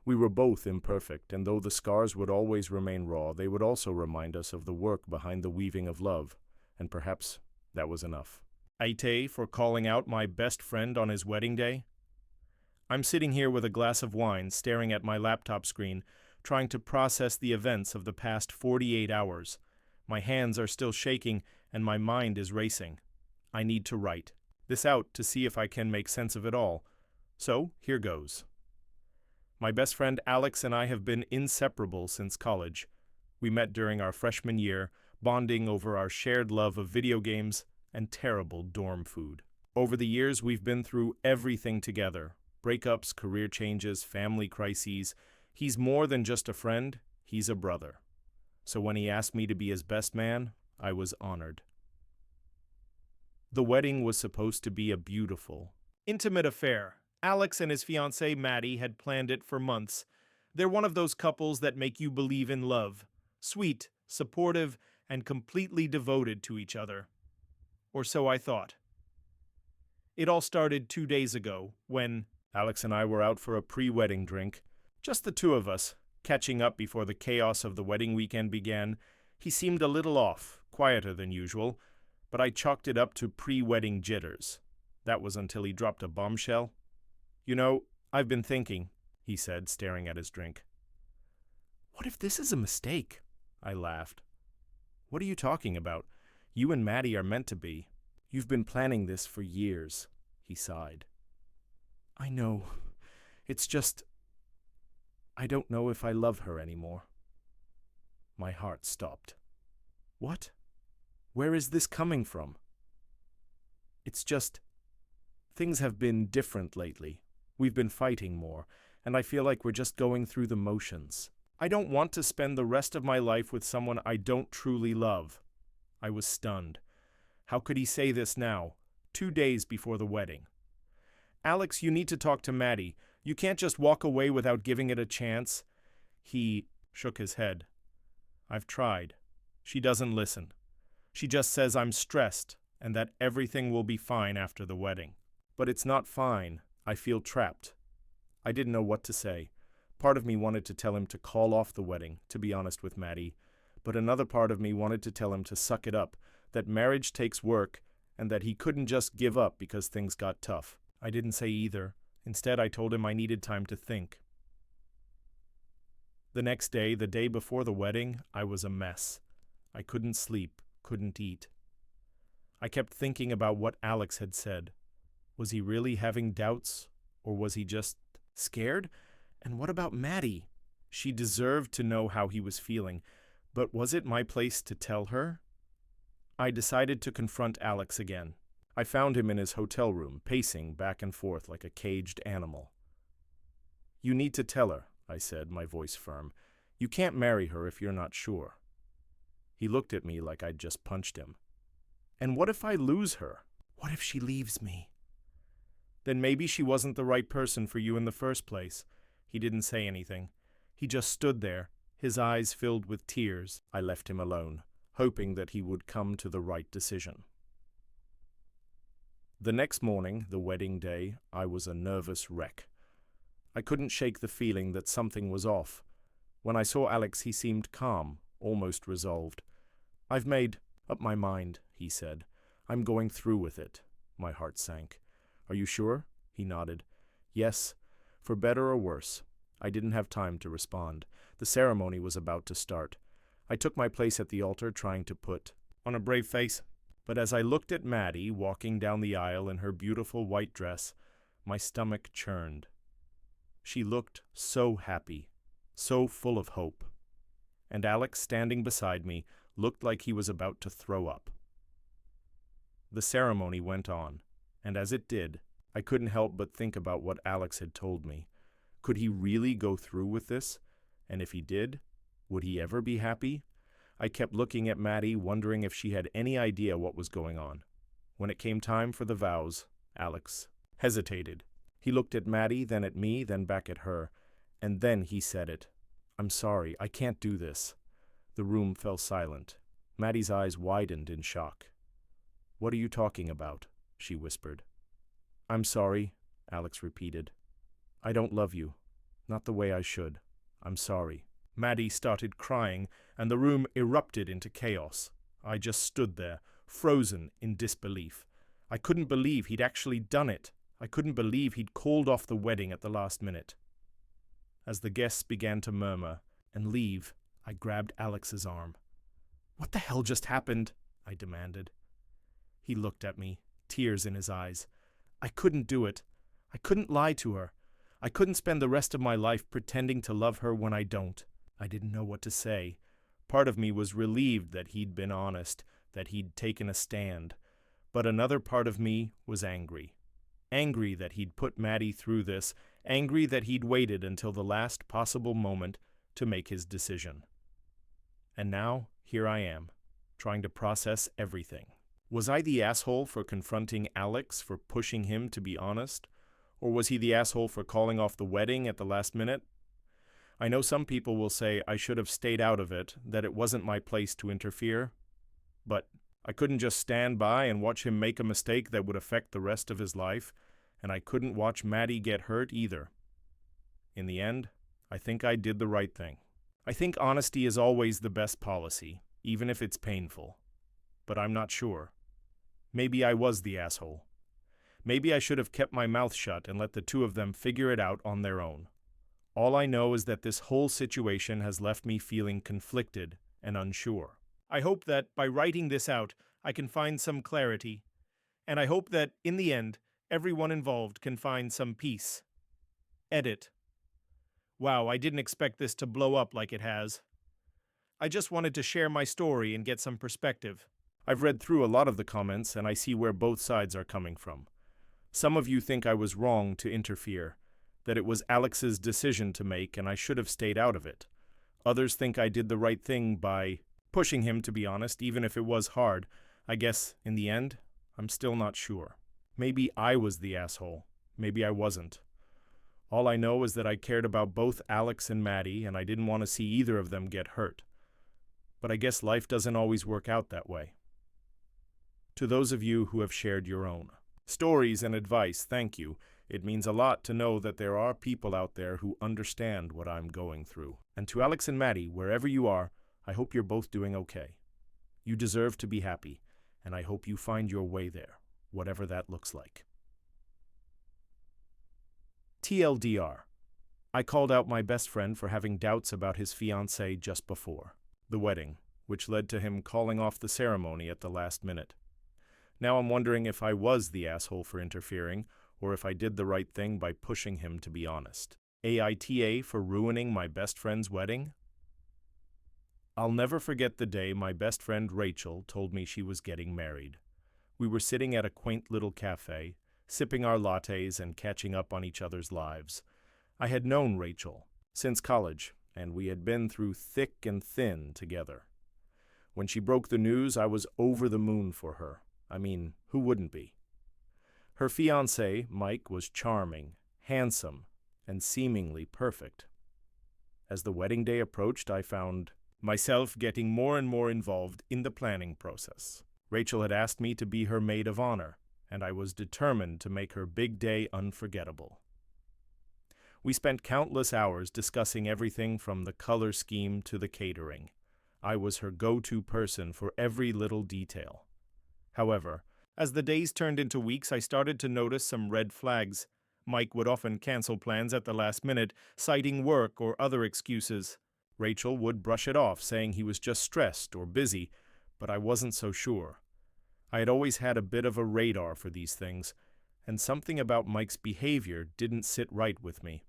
We were both imperfect, and though the scars would always remain raw, they would also remind us of the work behind the weaving of love, and perhaps that was enough. Aite for calling out my best friend on his wedding day? I'm sitting here with a glass of wine, staring at my laptop screen, trying to process the events of the past 48 hours. My hands are still shaking and my mind is racing. I need to write this out to see if I can make sense of it all. So, here goes. My best friend Alex and I have been inseparable since college. We met during our freshman year, bonding over our shared love of video games and terrible dorm food. Over the years, we've been through everything together. Breakups, career changes, family crises. He's more than just a friend, he's a brother. So when he asked me to be his best man, I was honored. The wedding was supposed to be a beautiful, intimate affair. Alex and his fiancée Maddie had planned it for months. They're one of those couples that make you believe in love. Sweet, supportive, and completely devoted to each other. Or so I thought. It all started 2 days ago, when Alex and I were out for a pre-wedding drink. Just the two of us, catching up before the chaos of the wedding weekend began. He seemed a little off, quieter than usual, but I chalked it up to pre-wedding jitters. That was until he dropped a bombshell. "You know, I've been thinking," he said, staring at his drink. "What if this is a mistake?" I laughed. "What are you talking about? You and Maddie are meant to be. You've been planning this for years," he sighed. "I know. It's just, I don't know if I love her anymore." My heart stopped. "What? Where is this coming from?" "It's just, things have been different lately. We've been fighting more, and I feel like we're just going through the motions. I don't want to spend the rest of my life with someone I don't truly love." I was stunned. How could he say this now, 2 days before the wedding? "Alex, you need to talk to Maddie. You can't just walk away without giving it a chance." He shook his head. "I've tried. She doesn't listen. She just says I'm stressed and that everything will be fine after the wedding. But it's not fine. I feel trapped." I didn't know what to say. Part of me wanted to tell him to call off the wedding, to be honest with Maddie, but another part of me wanted to tell him to suck it up, that marriage takes work, and that he couldn't just give up because things got tough. I didn't say either. Instead, I told him I needed time to think. The next day, the day before the wedding, I was a mess. I couldn't sleep, couldn't eat. I kept thinking about what Alex had said. Was he really having doubts, or was he just scared? And what about Maddie? She deserved to know how he was feeling, but was it my place to tell her? I decided to confront Alex again. I found him in his hotel room, pacing back and forth like a caged animal. "You need to tell her," I said, my voice firm. "You can't marry her if you're not sure." He looked at me like I'd just punched him. "And what if I lose her? What if she leaves me?" "Then maybe she wasn't the right person for you in the first place." He didn't say anything. He just stood there, his eyes filled with tears. I left him alone, hoping that he would come to the right decision. The next morning, the wedding day, I was a nervous wreck. I couldn't shake the feeling that something was off. When I saw Alex, he seemed calm, almost resolved. "I've made up my mind," he said. "I'm going through with it." My heart sank. "Are you sure?" He nodded. "Yes, for better or worse." I didn't have time to respond. The ceremony was about to start. I took my place at the altar, trying to put on a brave face. But as I looked at Maddie walking down the aisle in her beautiful white dress, my stomach churned. She looked so happy, so full of hope. And Alex, standing beside me, looked like he was about to throw up. The ceremony went on, and as it did, I couldn't help but think about what Alex had told me. Could he really go through with this? And if he did, would he ever be happy? I kept looking at Maddie, wondering if she had any idea what was going on. When it came time for the vows, Alex hesitated. He looked at Maddie, then at me, then back at her, and then he said it. "I'm sorry, I can't do this." The room fell silent. Maddie's eyes widened in shock. "What are you talking about?" she whispered. "I'm sorry," Alex repeated. "I don't love you. Not the way I should. I'm sorry." Maddie started crying, and the room erupted into chaos. I just stood there, frozen in disbelief. I couldn't believe he'd actually done it. I couldn't believe he'd called off the wedding at the last minute. As the guests began to murmur, and leave, I grabbed Alex's arm. "What the hell just happened?" I demanded. He looked at me, tears in his eyes. I couldn't do it. I couldn't lie to her. I couldn't spend the rest of my life pretending to love her when I don't. I didn't know what to say. Part of me was relieved that he'd been honest, that he'd taken a stand. But another part of me was angry. Angry that he'd put Maddie through this, angry that he'd waited until the last possible moment to make his decision. And now, here I am, trying to process everything. Was I the asshole for confronting Alex, for pushing him to be honest? Or was he the asshole for calling off the wedding at the last minute? I know some people will say I should have stayed out of it, that it wasn't my place to interfere. But I couldn't just stand by and watch him make a mistake that would affect the rest of his life, and I couldn't watch Maddie get hurt either. In the end, I think I did the right thing. I think honesty is always the best policy, even if it's painful. But I'm not sure. Maybe I was the asshole. Maybe I should have kept my mouth shut and let the two of them figure it out on their own. All I know is that this whole situation has left me feeling conflicted and unsure. I hope that by writing this out, I can find some clarity, and I hope that, in the end, everyone involved can find some peace. Edit. Wow, I didn't expect this to blow up like it has. I just wanted to share my story and get some perspective. I've read through a lot of the comments, and I see where both sides are coming from. Some of you think I was wrong to interfere, that it was Alex's decision to make and I should have stayed out of it. Others think I did the right thing by pushing him, to be honest, even if it was hard. I guess, in the end, I'm still not sure. Maybe I was the asshole. Maybe I wasn't. All I know is that I cared about both Alex and Maddie, and I didn't want to see either of them get hurt. But I guess life doesn't always work out that way. To those of you who have shared your own stories and advice, thank you. It means a lot to know that there are people out there who understand what I'm going through. And to Alex and Maddie, wherever you are, I hope you're both doing okay. You deserve to be happy, and I hope you find your way there, whatever that looks like. TLDR. I called out my best friend for having doubts about his fiancée just before the wedding, which led to him calling off the ceremony at the last minute. Now I'm wondering if I was the asshole for interfering, or if I did the right thing by pushing him to be honest. AITA for ruining my best friend's wedding? I'll never forget the day my best friend Rachel told me she was getting married. We were sitting at a quaint little cafe, sipping our lattes and catching up on each other's lives. I had known Rachel since college, and we had been through thick and thin together. When she broke the news, I was over the moon for her. I mean, who wouldn't be? Her fiancé, Mike, was charming, handsome, and seemingly perfect. As the wedding day approached, I found myself getting more and more involved in the planning process. Rachel had asked me to be her maid of honor, and I was determined to make her big day unforgettable. We spent countless hours discussing everything from the color scheme to the catering. I was her go-to person for every little detail. However, as the days turned into weeks, I started to notice some red flags. Mike would often cancel plans at the last minute, citing work or other excuses. Rachel would brush it off, saying he was just stressed or busy, but I wasn't so sure. I had always had a bit of a radar for these things, and something about Mike's behavior didn't sit right with me.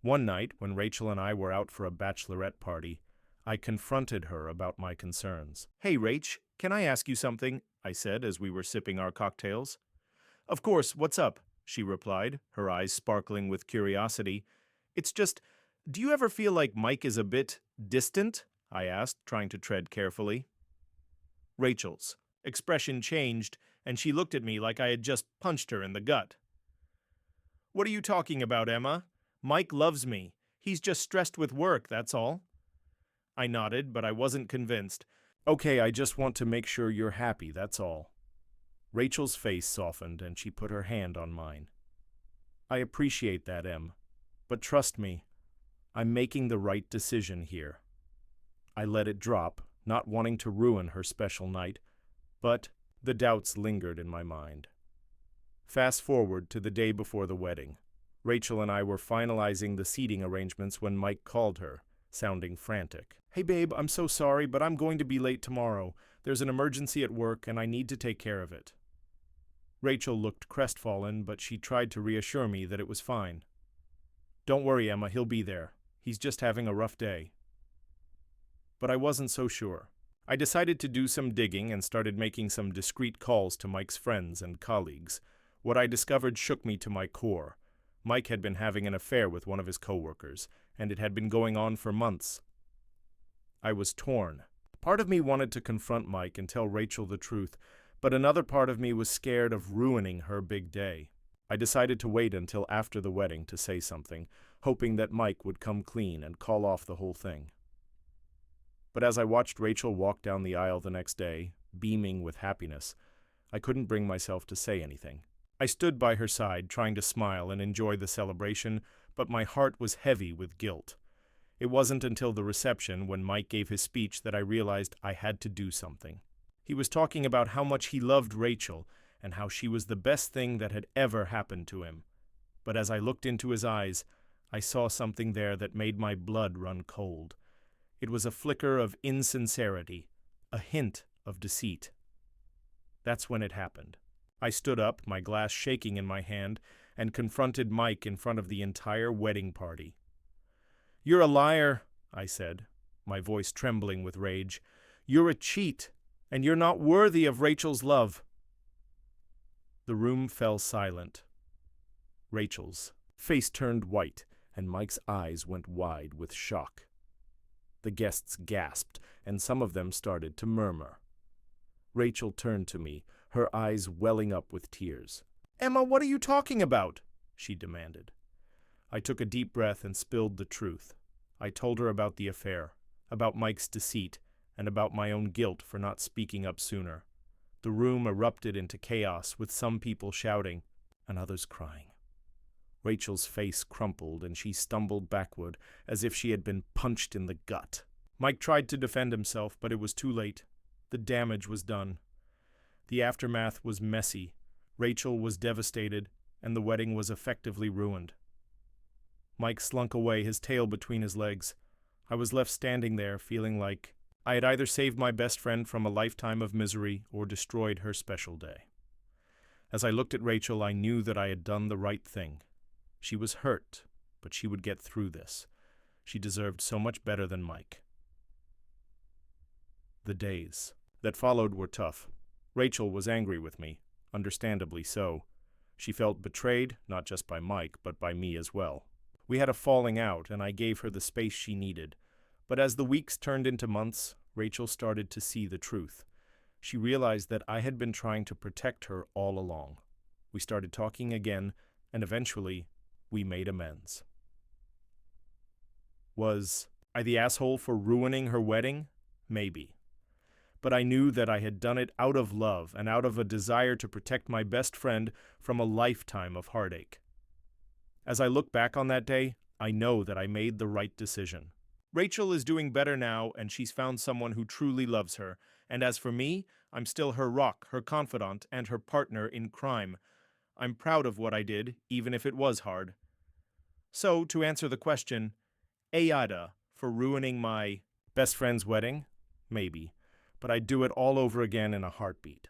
One night, when Rachel and I were out for a bachelorette party, I confronted her about my concerns. "Hey, Rach, can I ask you something?" I said as we were sipping our cocktails. "Of course, what's up?" she replied, her eyes sparkling with curiosity. "It's just, do you ever feel like Mike is a bit distant?" I asked, trying to tread carefully. Rachel's expression changed, and she looked at me like I had just punched her in the gut. "What are you talking about, Emma? Mike loves me. He's just stressed with work, that's all." I nodded, but I wasn't convinced. "Okay, I just want to make sure you're happy, that's all." Rachel's face softened, and she put her hand on mine. "I appreciate that, Em. But trust me, I'm making the right decision here." I let it drop, not wanting to ruin her special night, but the doubts lingered in my mind. Fast forward to the day before the wedding. Rachel and I were finalizing the seating arrangements when Mike called her, sounding frantic. "Hey babe, I'm so sorry, but I'm going to be late tomorrow. There's an emergency at work and I need to take care of it." Rachel looked crestfallen, but she tried to reassure me that it was fine. "Don't worry, Emma, he'll be there. He's just having a rough day." But I wasn't so sure. I decided to do some digging and started making some discreet calls to Mike's friends and colleagues. What I discovered shook me to my core. Mike had been having an affair with one of his coworkers, and it had been going on for months. I was torn. Part of me wanted to confront Mike and tell Rachel the truth, but another part of me was scared of ruining her big day. I decided to wait until after the wedding to say something, hoping that Mike would come clean and call off the whole thing. But as I watched Rachel walk down the aisle the next day, beaming with happiness, I couldn't bring myself to say anything. I stood by her side, trying to smile and enjoy the celebration, but my heart was heavy with guilt. It wasn't until the reception, when Mike gave his speech, that I realized I had to do something. He was talking about how much he loved Rachel and how she was the best thing that had ever happened to him. But as I looked into his eyes, I saw something there that made my blood run cold. It was a flicker of insincerity, a hint of deceit. That's when it happened. I stood up, my glass shaking in my hand, and confronted Mike in front of the entire wedding party. "You're a liar," I said, my voice trembling with rage. "You're a cheat, and you're not worthy of Rachel's love." The room fell silent. Rachel's face turned white, and Mike's eyes went wide with shock. The guests gasped, and some of them started to murmur. Rachel turned to me, her eyes welling up with tears. "Emma, what are you talking about?" she demanded. I took a deep breath and spilled the truth. I told her about the affair, about Mike's deceit, and about my own guilt for not speaking up sooner. The room erupted into chaos, with some people shouting and others crying. Rachel's face crumpled, and she stumbled backward as if she had been punched in the gut. Mike tried to defend himself, but it was too late. The damage was done. The aftermath was messy. Rachel was devastated, and the wedding was effectively ruined. Mike slunk away, his tail between his legs. I was left standing there, feeling like I had either saved my best friend from a lifetime of misery or destroyed her special day. As I looked at Rachel, I knew that I had done the right thing. She was hurt, but she would get through this. She deserved so much better than Mike. The days that followed were tough. Rachel was angry with me, understandably so. She felt betrayed, not just by Mike, but by me as well. We had a falling out, and I gave her the space she needed. But as the weeks turned into months, Rachel started to see the truth. She realized that I had been trying to protect her all along. We started talking again, and eventually, we made amends. Was I the asshole for ruining her wedding? Maybe. But I knew that I had done it out of love and out of a desire to protect my best friend from a lifetime of heartache. As I look back on that day, I know that I made the right decision. Rachel is doing better now, and she's found someone who truly loves her. And as for me, I'm still her rock, her confidant, and her partner in crime. I'm proud of what I did, even if it was hard. So, to answer the question, Ayada for ruining my best friend's wedding? Maybe. But I'd do it all over again in a heartbeat.